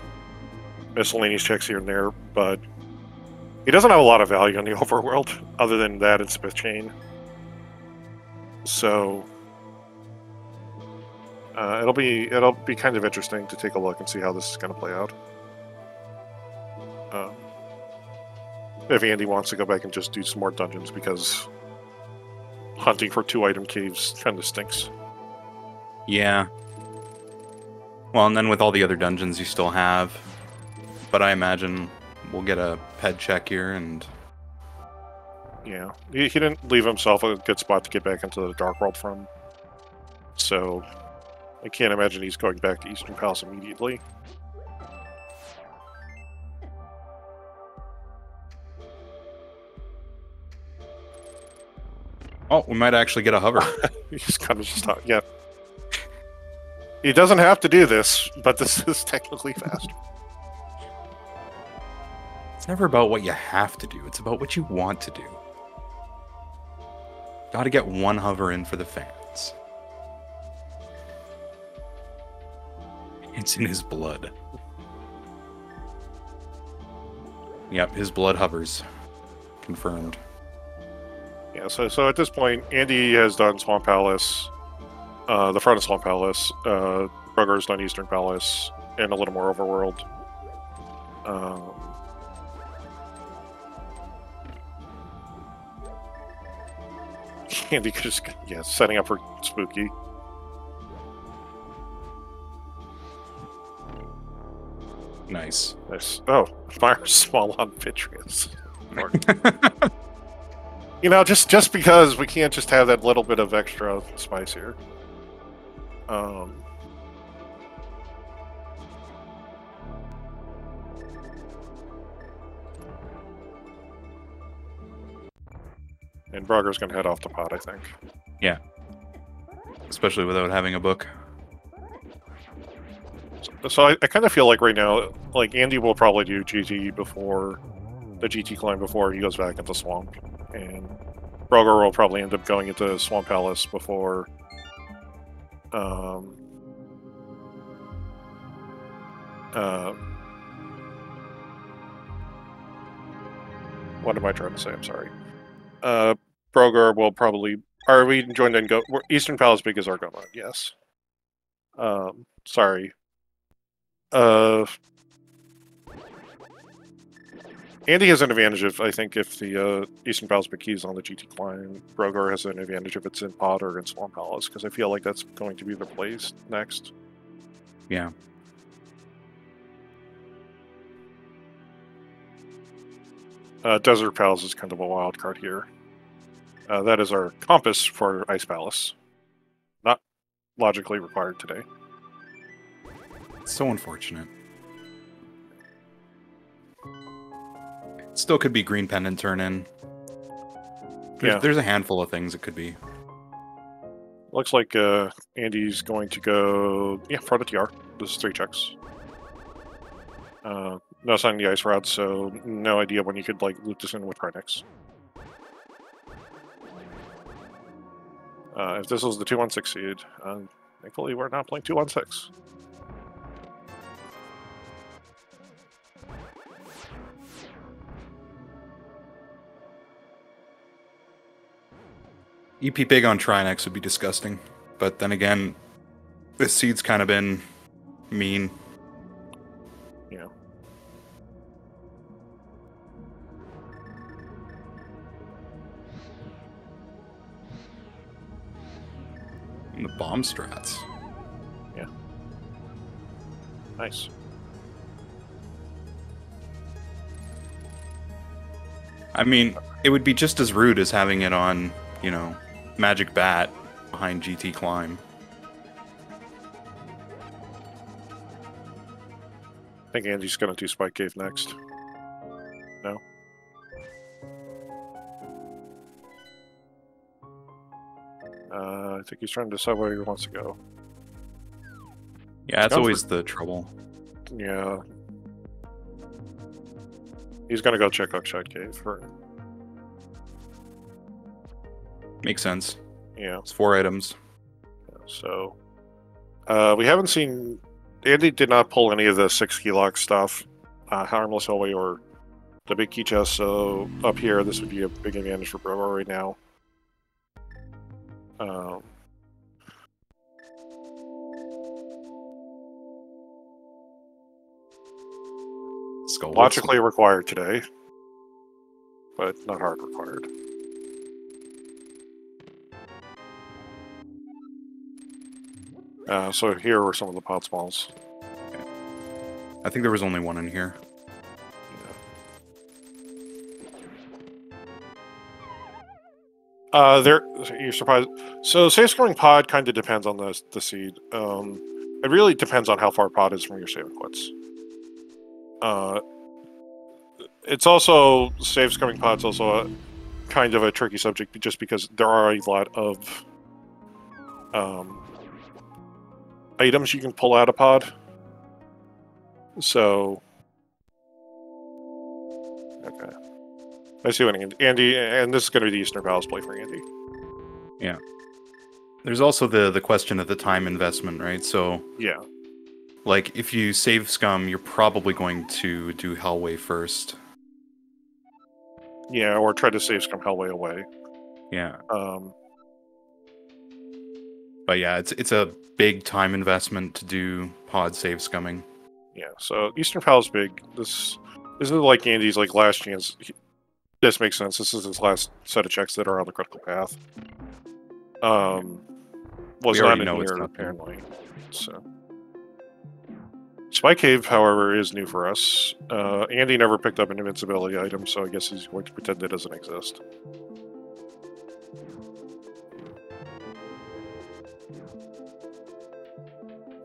A: miscellaneous checks here and there, but he doesn't have a lot of value in the overworld other than that and Smith Chain. So it'll be kind of interesting to take a look and see how this is going to play out. If Andy wants to go back and just do some more dungeons, because hunting for 2-item caves kind of stinks.
B: Yeah. Well, and then with all the other dungeons you still have, but I imagine we'll get a ped check here, and
A: yeah, he didn't leave himself a good spot to get back into the Dark World from, so I can't imagine he's going back to Eastern Palace immediately.
B: Oh, we might actually get a hover.
A: He's kind of just yeah. He doesn't have to do this, but this is technically faster.
B: It's never about what you have to do. It's about what you want to do. Got to get one hover in for the fans. It's in his blood. Yep, his blood hovers. Confirmed.
A: Yeah, so at this point, Andy has done Swamp Palace, the front of Swamp Palace. Brugger's done Eastern Palace, and a little more Overworld. Andy just, setting up for Spooky.
B: Nice.
A: Oh, fire small on Vitreous. Just because we can't just have that little bit of extra spice here. And Brogger's gonna head off to pod, I think.
B: Yeah. Especially without having a book.
A: So I kind of feel like right now, like Andy will probably do GT before the GT climb before he goes back into Swamp, and Brogger will probably end up going into Swamp Palace before. What am I trying to say? I'm sorry. Brogger will probably. Are we joined in go? Eastern Palace big as Argoma? Yes. Sorry. Andy has an advantage if I think if the Eastern Palace big is on the GT climb. Brogger has an advantage if it's in Pod or in Swamp Palace because I feel like that's going to be the place next.
B: Yeah.
A: Desert Palace is kind of a wild card here. That is our compass for Ice Palace. Not logically required today.
B: It's so unfortunate. Still could be Green Pendant turn in. There's a handful of things it could be.
A: Looks like Andy's going to go for the TR. This is 3 checks. No sign of the ice rod, so no idea when you could like loop this in with Crynex. If this was the 2-1-6 seed, thankfully we're not playing 2-1-6.
B: EP big on Trinex would be disgusting, but then again, this seed's kind of been mean.
A: Yeah.
B: And the bomb strats.
A: Yeah. Nice.
B: I mean, it would be just as rude as having it on, you know, Magic Bat behind GT Climb.
A: I think Andy's going to do Spike Cave next. No? I think he's trying to decide where he wants to go.
B: Yeah, that's always the trouble.
A: Yeah. He's going to go check Oxide Cave for...
B: Makes sense.
A: Yeah.
B: It's 4 items.
A: So, we haven't seen... Andy did not pull any of the 6 key lock stuff, Harmless Hallway or the big key chest, so up here this would be a big advantage for Brogo right now. Logically required today, but not hard required. So here were some of the pot smalls.
B: Okay. I think there was only one in here.
A: You're surprised. So safe scoring pod kind of depends on the seed. It really depends on how far pod is from your save quits. It's also safe scoring pod's also a kind of a tricky subject just because there are a lot of items you can pull out of pod. So okay. I see what Andy, and this is going to be the Eastern Palace play for Andy.
B: Yeah. There's also the question of the time investment, right? So
A: yeah,
B: like if you save scum, you're probably going to do Hellway first.
A: Yeah, or try to save scum Hellway away.
B: Yeah. But yeah, it's a big time investment to do pod save scumming.
A: Yeah. So Eastern Palace big. This is like Andy's like last chance. This makes sense. This is his last set of checks that are on the critical path. Was not in here apparently. So Spike Cave, however, is new for us. Andy never picked up an invincibility item, so I guess he's going to pretend it doesn't exist.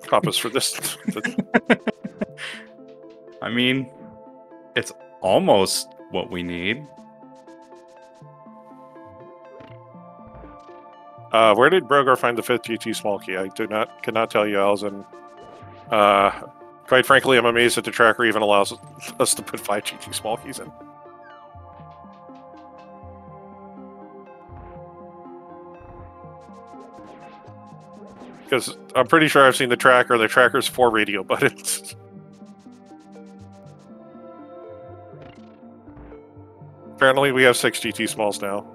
A: Compass for this.
B: I mean, It's almost what we need.
A: Where did Brogar find the 5th GT small key? I cannot tell you, Alzen. Quite frankly, I'm amazed that the tracker even allows us to put 5 GT small keys in. Because I'm pretty sure I've seen the tracker. The tracker's 4 radio buttons. Apparently, we have 6 GT smalls now.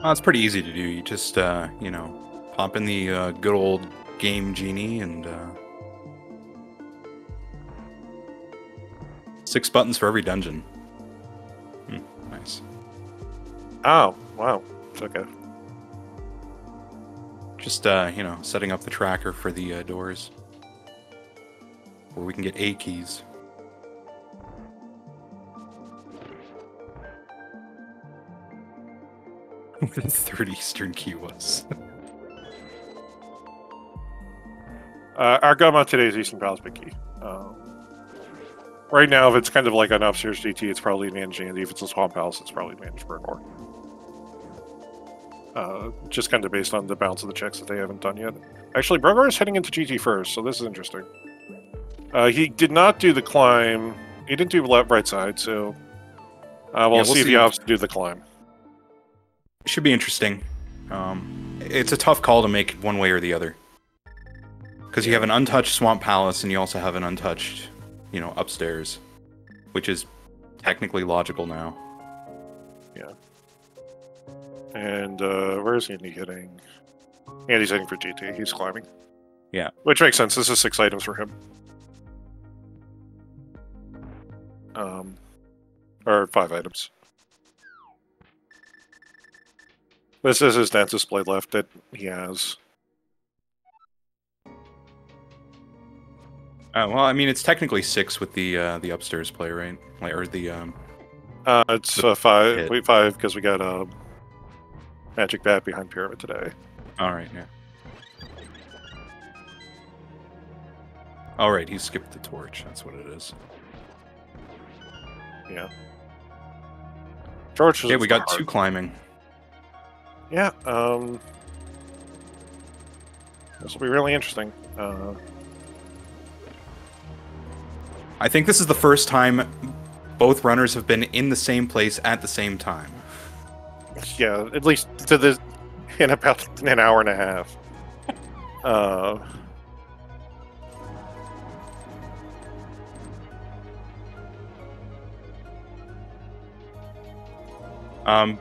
B: Oh, it's pretty easy to do. You just, you know, pop in the good old game genie and 6 buttons for every dungeon. Nice.
A: Oh, wow. It's okay.
B: Just, you know, setting up the tracker for the doors. Where we can get A keys. What the third Eastern key was.
A: Our gum on today's Eastern Palace big key. Right now, if it's kind of like an upstairs GT, it's probably managed Andy. If it's a Swamp Palace, it's probably managed Burgor. Just kind of based on the balance of the checks that they haven't done yet. Actually, Burgor is heading into GT first, so this is interesting. He did not do the climb. He didn't do left, right side, so we'll see if he opts to do the climb.
B: Should be interesting. It's a tough call to make one way or the other. Because you have an untouched Swamp Palace, and you also have an untouched, you know, upstairs. Which is technically logical now.
A: Yeah. And where is Andy hitting? Andy's heading for GT. He's climbing.
B: Yeah.
A: Which makes sense. This is 6 items for him. Or 5 items. This is his dance display left that he has.
B: Well, I mean, it's technically 6 with the upstairs play, right? Like, or the
A: it's 5. Wait, 5 because we got a magic bat behind Pyramid today.
B: All right, yeah. All right, he skipped the torch. That's what it is.
A: Yeah. George.
B: Yeah, we got 2 climbing.
A: Yeah. This will be really interesting.
B: I think this is the first time both runners have been in the same place at the same time.
A: Yeah, at least to the in about an hour and a half.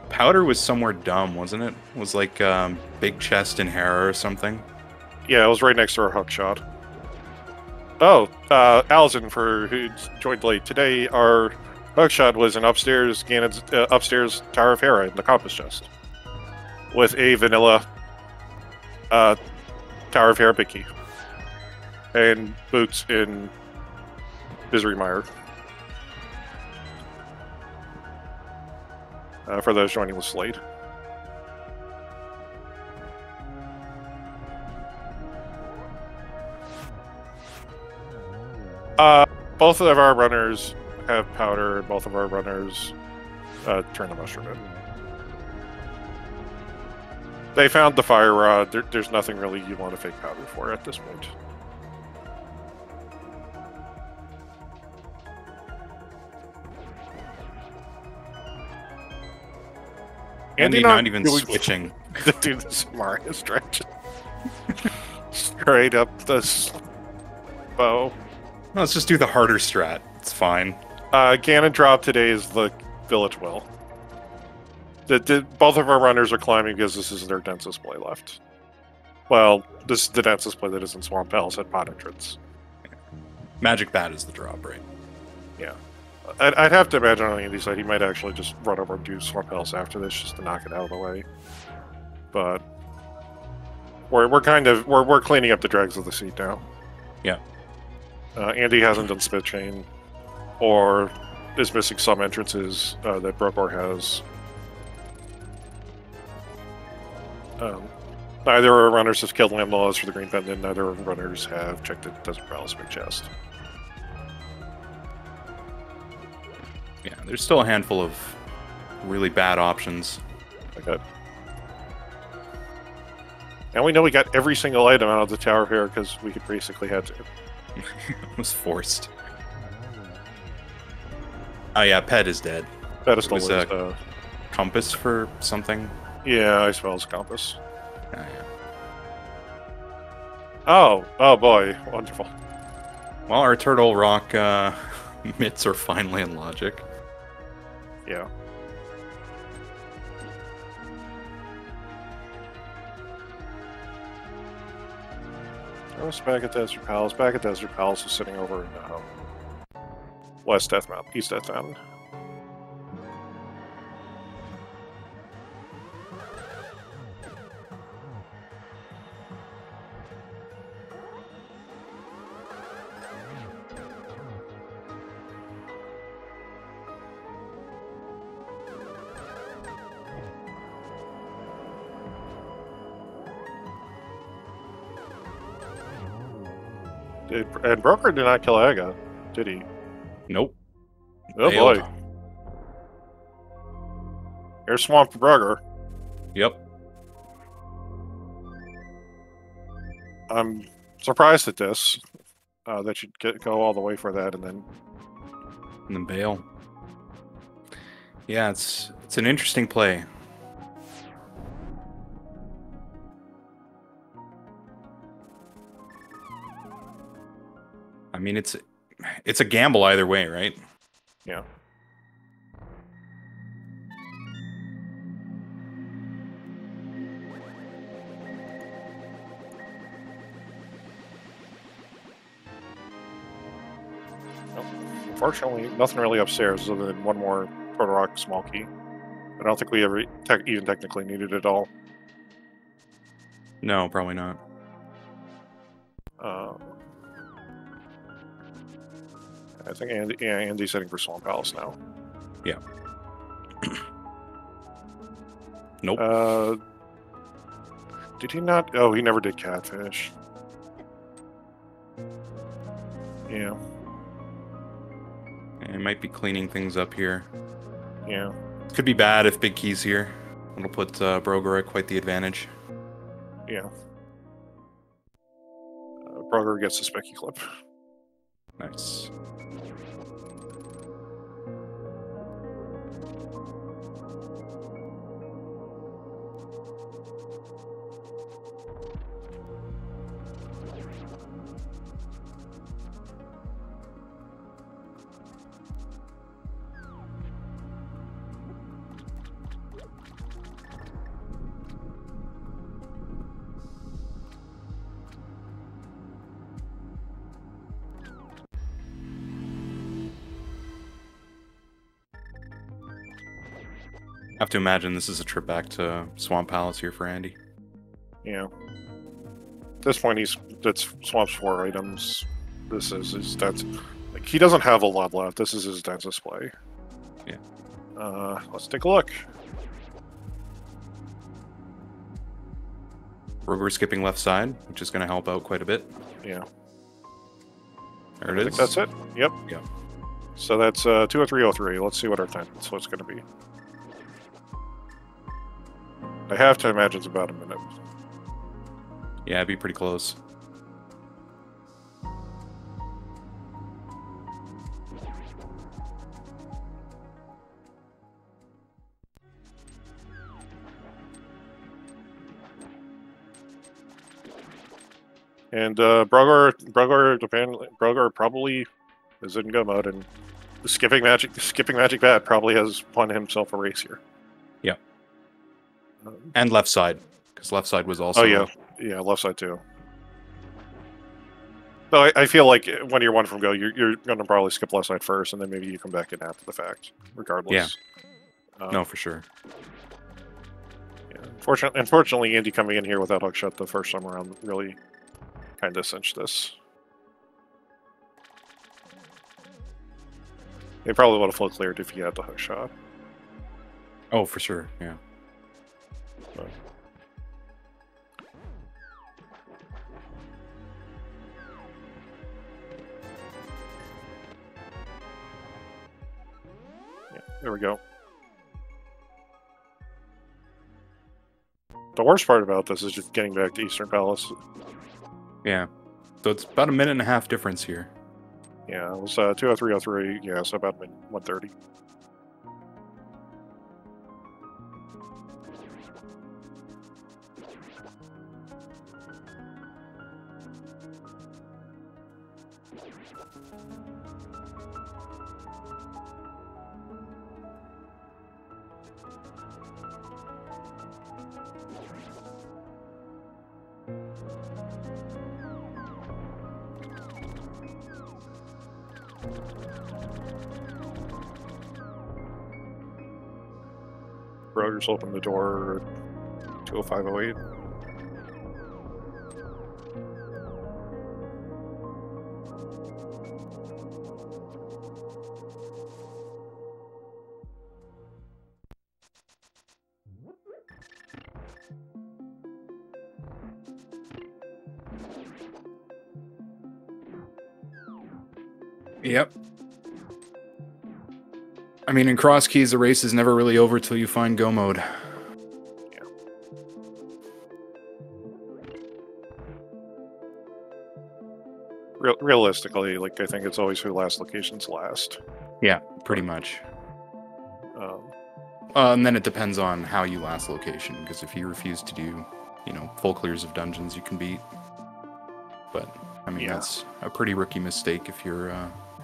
B: Powder was somewhere dumb, wasn't it? It was like Big Chest in Hera or something.
A: Yeah, it was right next to our hook shot. Oh, Alzen, for who joined late today, our hook shot was an upstairs Ganon's upstairs Tower of Hera in the compass chest, with a vanilla Tower of Hera big key and boots in Misery-Mire. For those joining with Slade. Both of our runners have powder, and both of our runners turn the mushroom in. They found the fire rod. There's nothing really you want to fake powder for at this point.
B: Andy not even switching.
A: To do this Mario stretch. Straight up the bow.
B: No, let's just do the harder strat. It's fine.
A: Ganon drop today is the Village Well. Both of our runners are climbing because this is their densest play left. Well, this is the densest play that is in Swamp Palace at Pot Entrance.
B: Magic Bat is the drop, right?
A: Yeah. I'd have to imagine on Andy's side, he might actually just run over and do Swamp Palace after this just to knock it out of the way. But we're cleaning up the dregs of the seat now.
B: Yeah.
A: Andy hasn't done Spit Chain, or is missing some entrances that Brokor has. Neither runners have killed land laws for the green pendant, neither runners have checked the Desert Palace big chest.
B: Yeah, there's still a handful of really bad options.
A: Okay. And we know we got every single item out of the tower here because we basically had to.
B: It was forced. Oh yeah, Pet is dead.
A: Pedestal
B: was
A: is
B: compass for something.
A: yeah, I suppose compass.
B: Oh, yeah.
A: Oh boy, wonderful.
B: Well, our Turtle Rock mitts are finally in logic.
A: Yeah. I was back at Desert Palace. Back at Desert Palace is sitting over in West Death Mountain, East Death Mountain. And Broker did not kill Aga, did he?
B: Nope.
A: Oh
B: Failed.
A: boy. Here's Swamp Broker.
B: Yep.
A: I'm surprised at this. That you'd go all the way for that and then...
B: And then bail. Yeah, it's an interesting play. I mean, it's a gamble either way, right?
A: Yeah. Unfortunately, nothing really upstairs other than one more Proto Rock small key. I don't think we ever even technically needed it all.
B: No, probably not.
A: I think Andy's heading for Swamp Palace now.
B: Yeah. Nope.
A: Did he not? Oh, he never did Catfish. Yeah.
B: It might be cleaning things up here.
A: Yeah.
B: Could be bad if Big Key's here. It'll put Broger at quite the advantage.
A: Yeah. Broger gets the Specky Clip.
B: Nice. I have to imagine this is a trip back to Swamp Palace here for Andy.
A: Yeah. At this point, that's Swamp's 4 items. This is his stats. Like, he doesn't have a lot left. This is his densest play.
B: Yeah.
A: Let's take a look.
B: Broger skipping left side, which is going to help out quite a bit.
A: Yeah.
B: There it
A: I
B: is.
A: think that's it. Yep.
B: Yep.
A: So that's 20303. Let's see what our time is. What's going to be. I have to imagine it's about a minute.
B: Yeah, it'd be pretty close.
A: And Broger probably is in go mode, and the skipping magic bat probably has won himself a race here.
B: Yep. And left side, because left side was also.
A: Oh yeah, left side too. So I feel like when you're one from go, you're going to probably skip left side first, and then maybe you come back in after the fact, regardless.
B: Yeah. No, for sure.
A: Yeah. Unfortunately, Andy coming in here without hook shot the first time around really kind of cinched this. They probably would have full cleared if he had the hook shot.
B: Oh, for sure. Yeah.
A: There we go. The worst part about this is just getting back to Eastern Palace.
B: Yeah. So it's about a minute and a half difference here.
A: Yeah, it was 2:03:03. Yeah, so about 1:30. Rogers opened the door at 2:05:08.
B: Yep. I mean, in cross keys, the race is never really over till you find go mode.
A: Yeah. Realistically, like, I think it's always who last location's last.
B: Yeah, pretty much. And then it depends on how you last location, because if you refuse to do, you know, full clears of dungeons, you can beat. But, I mean, that's a pretty rookie mistake if you're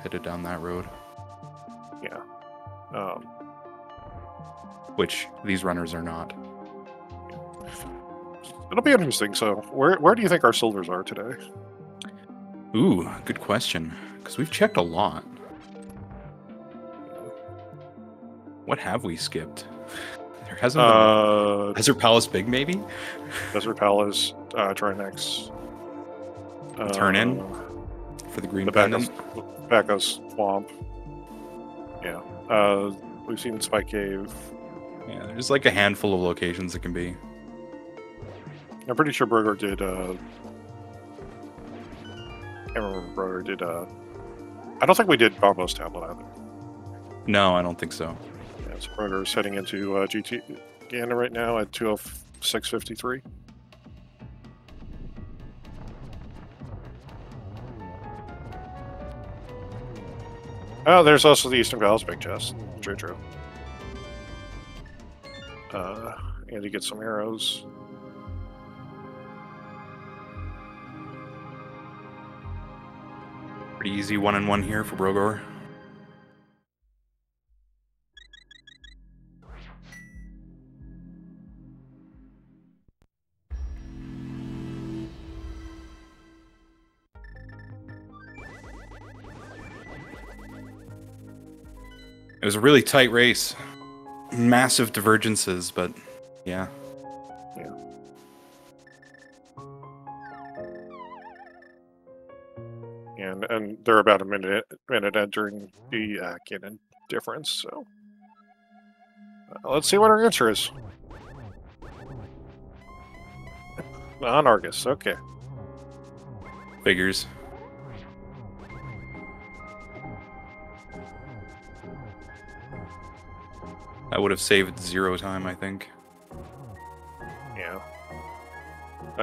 B: headed down that road.
A: Yeah.
B: Which these runners are not.
A: It'll be interesting. So, where do you think our silvers are today?
B: Ooh, good question. Because we've checked a lot. What have we skipped? There hasn't been... Desert Palace Big, maybe?
A: Desert Palace, Trinex.
B: Turn in for the green
A: the
B: pendant.
A: Back of Swamp. Yeah. We've seen Spike Cave.
B: Yeah, there's like a handful of locations it can be.
A: I'm pretty sure Burger did, I can't remember if Burger did, I don't think we did Bombos Tablet either.
B: No, I don't think so.
A: Yeah, so Burger's heading into GT Gander right now at 2:06:53. Oh, there's also the Eastern Palace Big Chest. True. And he gets some arrows.
B: Pretty easy 1-on-1 here for Brogor. It was a really tight race. Massive divergences, but yeah.
A: Yeah. And they're about a minute entering the Cannon difference, so let's see what our answer is. On Argus, okay.
B: Figures. That would have saved 0 time, I think.
A: Yeah.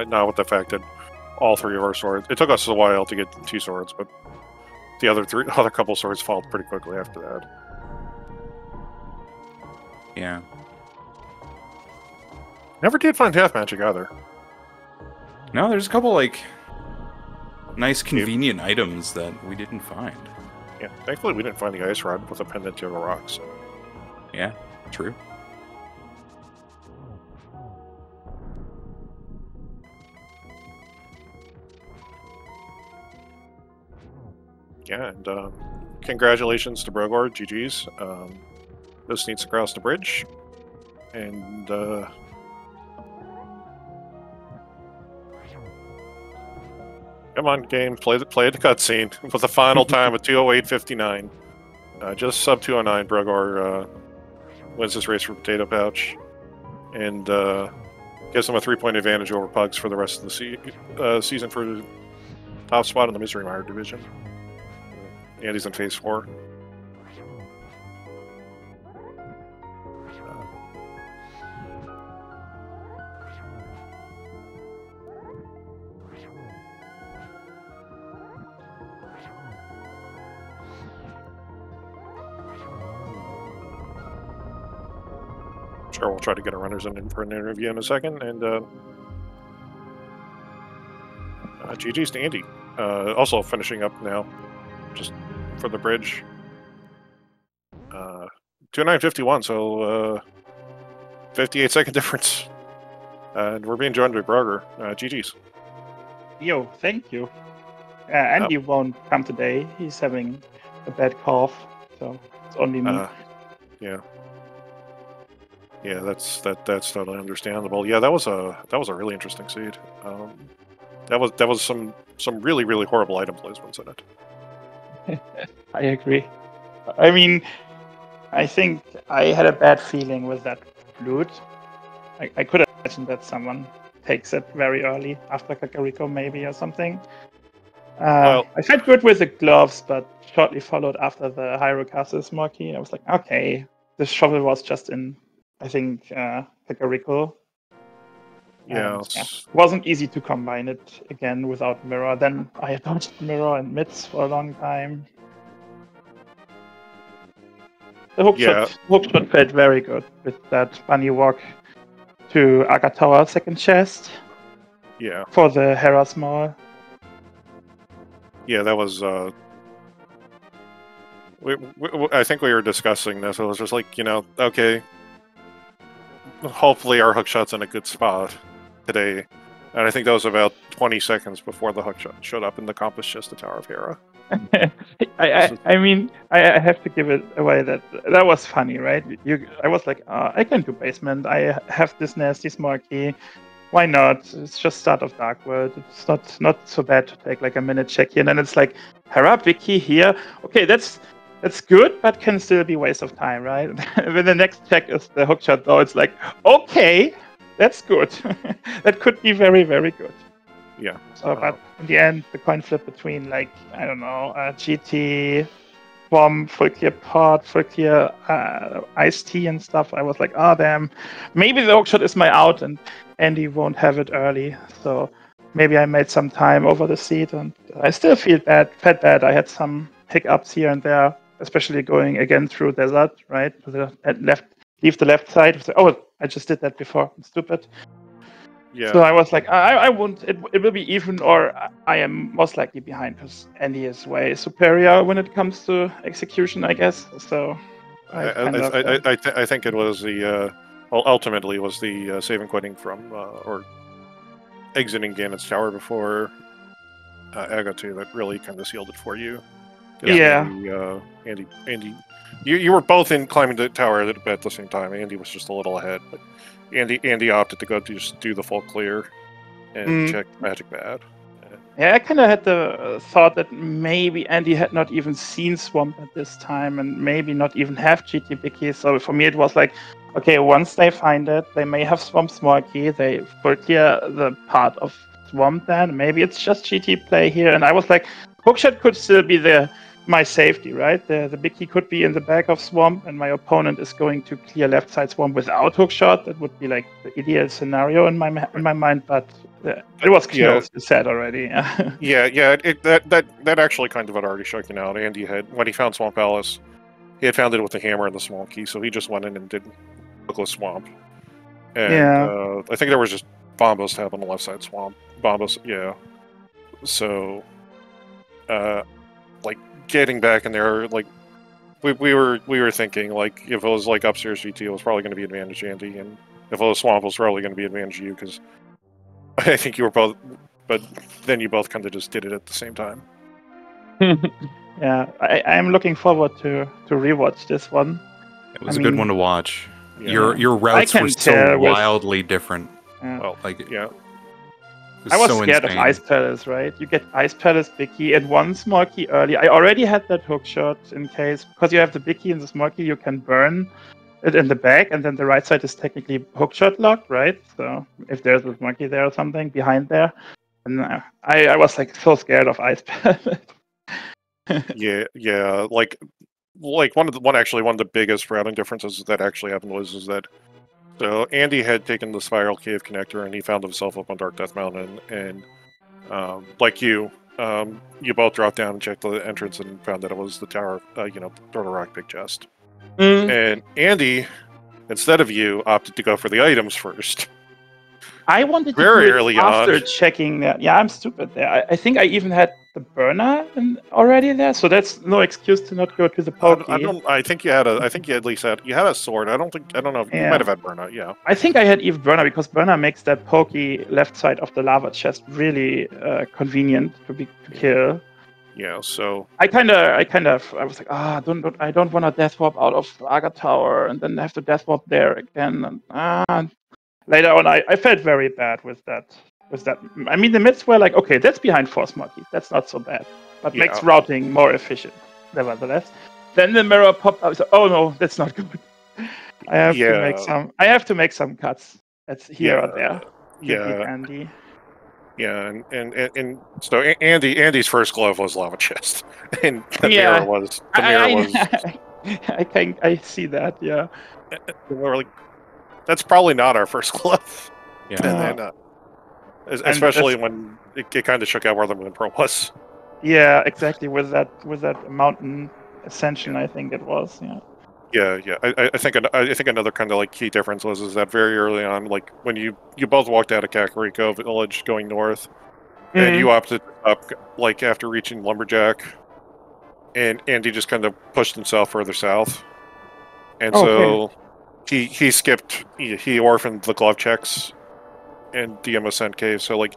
A: Now with the fact that all 3 of our swords, it took us a while to get 2 swords, but the other couple swords followed pretty quickly after that.
B: Yeah.
A: Never did find half magic either.
B: No, there's a couple like nice convenient items that we didn't find.
A: Yeah, thankfully we didn't find the ice rod with a pendant to a rock, so.
B: Yeah, true.
A: Yeah, and congratulations to Brogor, GG's. This needs to cross the bridge. And come on, game, play the cutscene with a final time of 2:08:59. Just sub 2:09, Brogor wins this race for Potatoepouch, and gives them a 3-point advantage over Pugs for the rest of the season for the top spot in the Misery Mire division. And he's in phase 4. Sure, we'll try to get our runners in for an interview in a second, and GG's to Andy. Also finishing up now, just for the bridge. 2951, so 58-second difference. And we're being joined by Brogger. GG's.
C: Yo, thank you. Andy won't come today. He's having a bad cough, so it's only me.
A: Yeah. Yeah, that's totally understandable. Yeah, that was a really interesting seed. That was some really, really horrible item placements in it.
C: I agree. I mean, I think I had a bad feeling with that flute. I could imagine that someone takes it very early after Kakariko maybe or something.
A: Well,
C: I felt good with the gloves, but shortly followed after the Hyrule Marquee. I was like, okay, this shovel was just in, I think, Kakariko.
A: Yeah.
C: It wasn't easy to combine it again without mirror. Then I dodged mirror and mids for a long time. The hook shot felt very good with that bunny walk to Agatawa second chest.
A: Yeah.
C: For the Hera Small.
A: Yeah, that was. I think we were discussing this. It was just like, okay. Hopefully our hookshot's in a good spot today. And I think that was about 20 seconds before the hookshot showed up in the compass chest, the Tower of Hera.
C: I mean, I have to give it away that was funny, right? I was like, I can do basement. I have this nasty Marquee. Why not? It's just start of Dark World. It's not so bad to take like a minute check here. And then it's like, Hera, Vicky here. Okay, that's good, but can still be waste of time, right? When the next check is the hookshot, though, it's like, okay, that's good. That could be very, very good.
A: Yeah.
C: So, but in the end, the coin flip between, like, I don't know, GT, Bomb, full clear pot, full clear iced tea and stuff. I was like, oh, damn. Maybe the hookshot is my out, and Andy won't have it early. So maybe I made some time over the seat, and I still felt bad. I had some hiccups here and there, especially going again through desert, right? Leave the left side. Oh, I just did that before. I'm stupid.
A: Yeah.
C: So I was like, I won't. It will be even, or I am most likely behind because Andy is way superior when it comes to execution, I guess. So
A: I think it was the ultimately it was the save and quitting from or exiting Ganon's tower before Agatu that really kind of sealed it for you.
C: Yeah.
A: Andy, you were both in climbing the tower at the same time. Andy was just a little ahead, but Andy opted to go to just do the full clear and check Magic Bad.
C: Yeah, I kind of had the thought that maybe Andy had not even seen Swamp at this time and maybe not even have GT Vicky. So for me, it was like, okay, once they find it, they may have Swamp Smarky. They full clear the part of Swamp then. Maybe it's just GT play here. And I was like, hookshot could still be my safety, right? The Vicky could be in the back of Swamp, and my opponent is going to clear left side Swamp without hookshot. That would be like the ideal scenario in my mind, but it was close. You said already.
A: That actually kind of had already shaken out. Andy when he found Swamp Palace, he had found it with the hammer and the Swamp Key, so he just went in and did Bookless Swamp. And I think there was just Bombos tab on the left side Swamp. Bombos, yeah. So, like getting back in there, like we were thinking, like if it was like upstairs GT, it was probably going to be advantage Andy, and if it was Swamp, it was probably going to be advantage you because I think you were both, but then you both kind of just did it at the same time.
C: Yeah, I'm looking forward to rewatch this one.
B: It was a good one to watch.
A: Yeah.
B: Your routes were so wildly different.
C: Well,
B: I
C: was scared of Ice Palace, right? You get Ice Palace, big key, and one small key early. I already had that hook shot in case, because you have the big key and the small key, you can burn it in the back, and then the right side is technically hook shot locked, right? So if there's a monkey there or something behind there, and I was like so scared of Ice Palace.
A: yeah, like one of the biggest routing differences that actually happened was that. So Andy had taken the Spiral Cave connector, and he found himself up on Dark Death Mountain. And like you both dropped down and checked the entrance and found that it was the tower, Turtle Rock Big Chest. And Andy instead of you, opted to go for the items first.
C: I wanted to
A: Very
C: do it
A: early
C: after
A: on.
C: checking that. Yeah, I'm stupid there. I think I even had the burner already there, so that's no excuse to not go to the pokey.
A: I don't. I think you had a. I think you at least had. You had a sword. I don't think. I don't know. You
C: Yeah.
A: might have had burnout. Yeah.
C: I think I had even burner because burner makes that pokey left side of the lava chest really convenient to kill.
A: Yeah. So
C: I was like, I don't want to death warp out of Lager Tower and then have to death warp there again. And later on, I felt very bad with that. I mean, the myths were like, okay, that's behind Force Monkeys. That's not so bad, but makes routing more efficient, nevertheless. Then the mirror popped up. So, oh no, that's not good. I have to make some cuts. That's here or there.
A: Yeah.
C: Andy.
A: Yeah, and so Andy's first glove was lava chest, and the mirror was.
C: I see that. Yeah.
A: We're like, that's probably not our first glove.
B: Yeah.
A: Especially when it kind of shook out where the moon pearl was.
C: Yeah, exactly. With that mountain ascension, I think it was. Yeah.
A: Yeah. I think another kind of like key difference is that very early on, like when you both walked out of Kakariko Village going north, and you opted up like after reaching Lumberjack, and Andy just kind of pushed himself further south, and so he skipped. He orphaned the glove checks and DM Ascent Cave, so like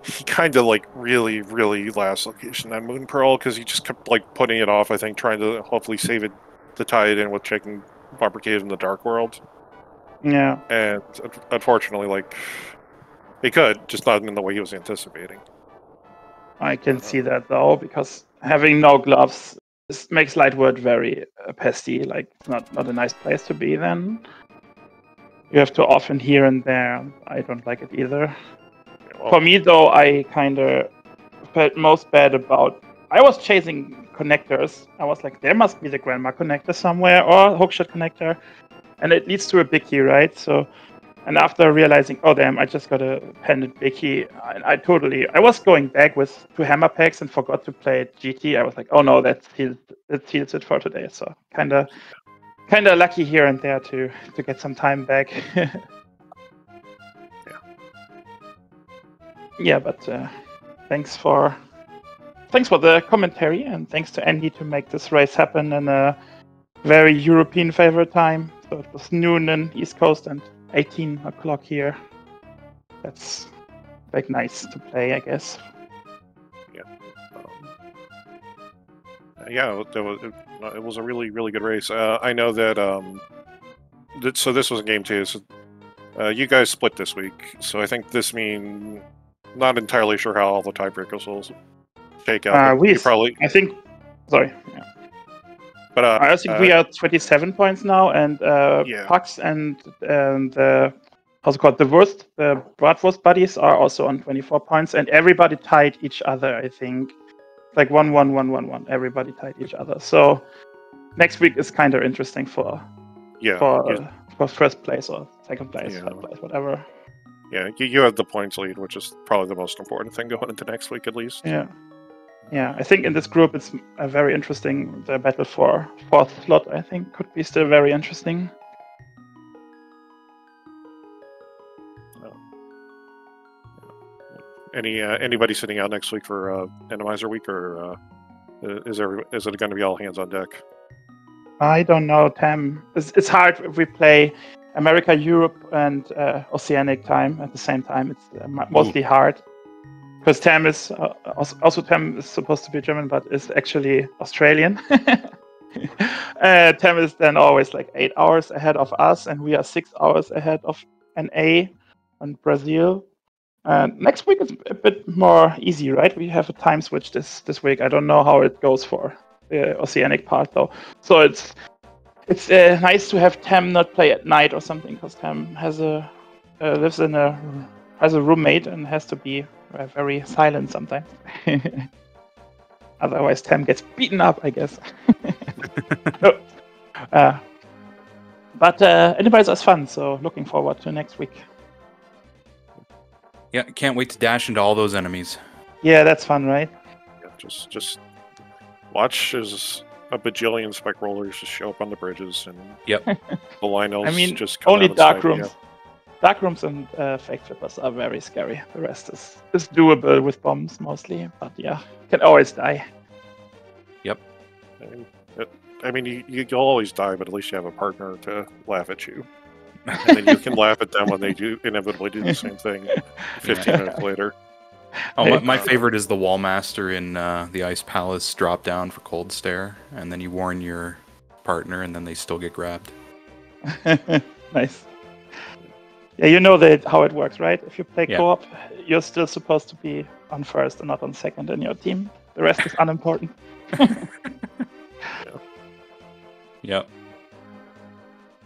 A: he kind of like really last location on Moon Pearl because he just kept like putting it off. I think trying to hopefully save it to tie it in with checking Bumper Cave in the Dark World.
C: Yeah,
A: and unfortunately, like he could just not in the way he was anticipating.
C: I can see that though because having no gloves makes Lightwood very pesty. Like it's not a nice place to be. Then you have to often here and there. I don't like it either. For me, though, I kind of felt most bad about... I was chasing connectors. I was like, there must be the Grandma connector somewhere, or hookshot connector. And it leads to a big key, right? So, and after realizing, oh damn, I just got a pendant big key, I was going back to hammer packs and forgot to play GT. I was like, oh no, that heals it for today. So kind of lucky here and there to get some time back. Yeah, but thanks for the commentary, and thanks to Andy to make this race happen in a very European favorite time. So it was noon in East Coast and 18 o'clock here. That's like nice to play, I guess.
A: Yeah. It was a really good race. I know that so this was a game too. So you guys split this week, so I think this means. Not entirely sure how all the tiebreakers will shake out.
C: Sorry. Yeah.
A: But
C: I think we are 27 points now, and Pucks and how's it called? The Bratwurst buddies are also on 24 points, and everybody tied each other. I think like 1-1-1-1-1. Everybody tied each other. So next week is kind of interesting for first place or second place, third place, whatever.
A: Yeah, you have the points lead, which is probably the most important thing going into next week, at least.
C: Yeah. I think in this group it's a very interesting. The battle for fourth slot, I think, could be still very interesting.
A: Anybody sitting out next week for Randomizer week, or is it going to be all hands on deck?
C: I don't know, Tam. It's hard if we play America, Europe, and Oceanic time at the same time. It's mostly hard because Tam is supposed to be German, but is actually Australian. Tam is then always like 8 hours ahead of us, and we are 6 hours ahead of NA and Brazil. Next week is a bit more easy, right? We have a time switch this week. I don't know how it goes for the Oceanic part though. So it's nice to have Tam not play at night or something, because Tam has a roommate and has to be very silent sometimes. Otherwise, Tam gets beaten up, I guess. But anyways, it's fun. So looking forward to next week.
B: Yeah, can't wait to dash into all those enemies.
C: Yeah, that's fun, right?
A: Yeah, just watch as a bajillion spec rollers just show up on the bridges, and
B: Yep.
A: the Lionels
C: I mean,
A: just come
C: only
A: out and
C: dark
A: snipe
C: rooms.
A: you.
C: Dark rooms and fake flippers are very scary. The rest is doable with bombs mostly, but yeah, can always die.
A: I mean, you'll always die, but at least you have a partner to laugh at you. And then you can laugh at them when they do inevitably do the same thing 15 minutes later.
B: Oh, my favorite is the Wallmaster in the Ice Palace drop down for Cold Stare, and then you warn your partner, and then they still get grabbed.
C: Nice. Yeah, you know how it works, right? If you play
B: Yeah.
C: co-op, you're still supposed to be on first and not on second in your team. The rest is unimportant.
B: Yep.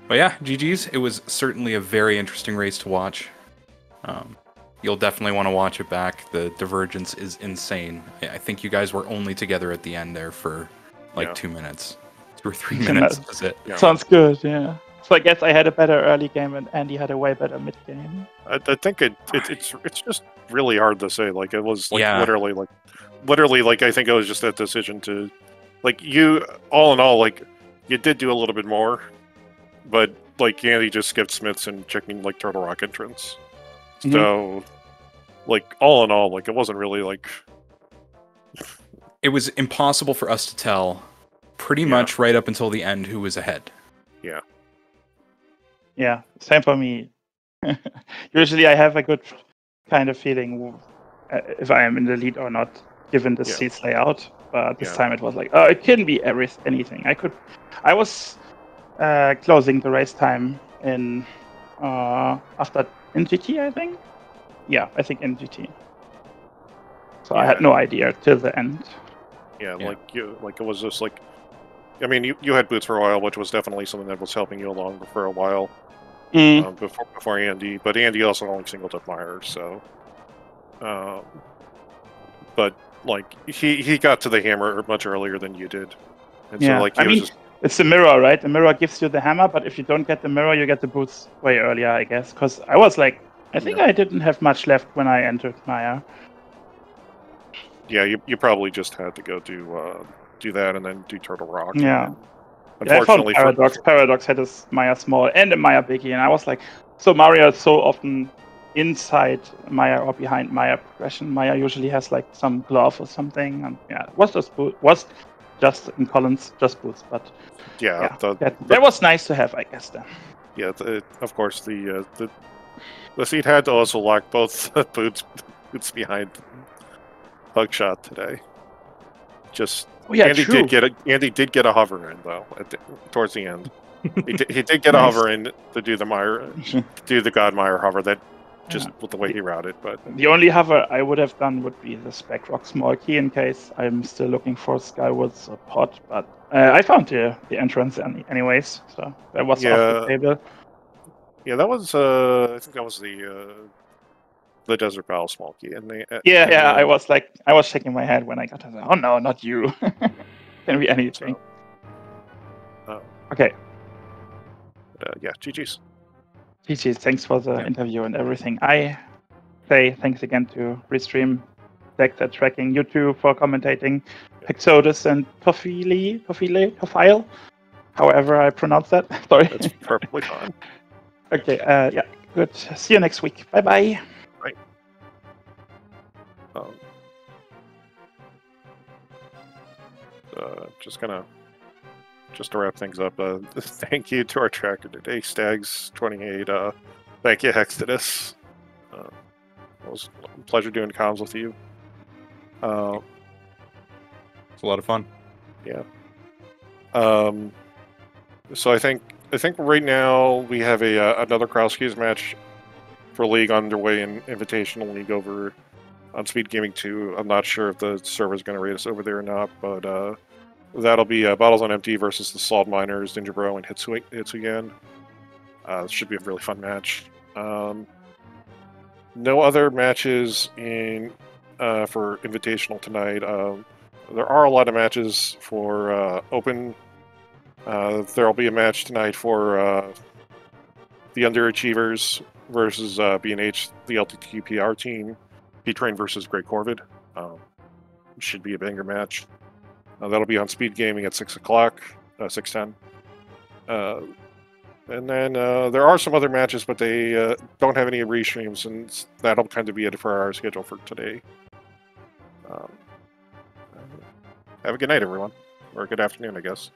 B: But yeah, GG's. It was certainly a very interesting race to watch. You'll definitely want to watch it back. The divergence is insane. I think you guys were only together at the end there for like 2 minutes. 2 or 3 minutes. That's it.
A: Yeah.
C: Sounds good, yeah. So I guess I had a better early game and Andy had a way better mid game.
A: I think it's just really hard to say. Like, it was like
B: Yeah.
A: literally like I think it was just that decision to, like, you all in all, like, you did do a little bit more, but like Andy just skipped Smiths and checking like Turtle Rock entrance. So like all in all, like it wasn't really like
B: It was impossible for us to tell pretty much right up until the end who was ahead.
C: Yeah, same for me. Usually I have a good kind of feeling if I am in the lead or not, given the seats layout. But this time it was like, oh, it can be anything. I was closing the race time in after NGT, I think. Yeah, I think NGT. So I had no idea till the end.
A: Yeah, like it was just like, I mean, you had boots for a while, which was definitely something that was helping you along for a while before Andy. But Andy also only singled up Meyer, so. But like he got to the hammer much earlier than you did, and so like
C: I mean, it's the mirror, right? The mirror gives you the hammer, but if you don't get the mirror, you get the boots way earlier, I guess. Because I was like, I think I didn't have much left when I entered Maya.
A: Yeah, you probably just had to go do that and then do Turtle Rock.
C: Yeah.
A: Unfortunately,
C: I found Paradox had a Maya Small and a Maya Biggie, and I was like, so Mario is so often inside Maya or behind Maya progression. Maya usually has like some glove or something, and it was just in Collins, just boots, but that was nice to have, I guess. Then.
A: Yeah, of course the seat had to also lock both boots behind Bugshot today. Just Andy did get a hover in though towards the end. he did get a hover in to do the God Meyer hover that just with the way he routed. But
C: the only hover I would have done would be the Spec Rock small key in case I'm still looking for Skyward's or Pot. But I found the entrance anyways, so that was off the table.
A: Yeah, that was I think that was the Desert Battle small key, and
C: I was shaking my head when I got to that. Oh no, not you! Can be anything. Okay.
A: GG's.
C: GG's. Thanks for the interview and everything. I say thanks again to Restream, Dexter Tracking, you two for commentating, Pexodus and Tofile, however I pronounce that. Sorry.
A: That's perfectly fine.
C: Okay. Good. See you next week. Bye bye.
A: Right. Just to wrap things up, thank you to our tracker today, Stags28. Thank you, Hexodus. It was a pleasure doing comms with you.
B: It's a lot of fun.
A: Yeah. So I think right now we have another Krauski's match for League underway in Invitational League over on SpeedGaming 2. I'm not sure if the server's going to rate us over there or not, but that'll be Bottles on Empty versus the Salt Miners, Ninja Bro, and Hitsugan. It should be a really fun match. No other matches for Invitational tonight. There are a lot of matches for Open. There'll be a match tonight for the Underachievers versus B&H, the ALTTPR team. P-Train versus Grey Corvid. Should be a banger match. That'll be on SpeedGaming at 6 o'clock, 6:10. And then there are some other matches, but they don't have any restreams, and that'll kind of be it for our schedule for today. Have a good night, everyone. Or a good afternoon, I guess.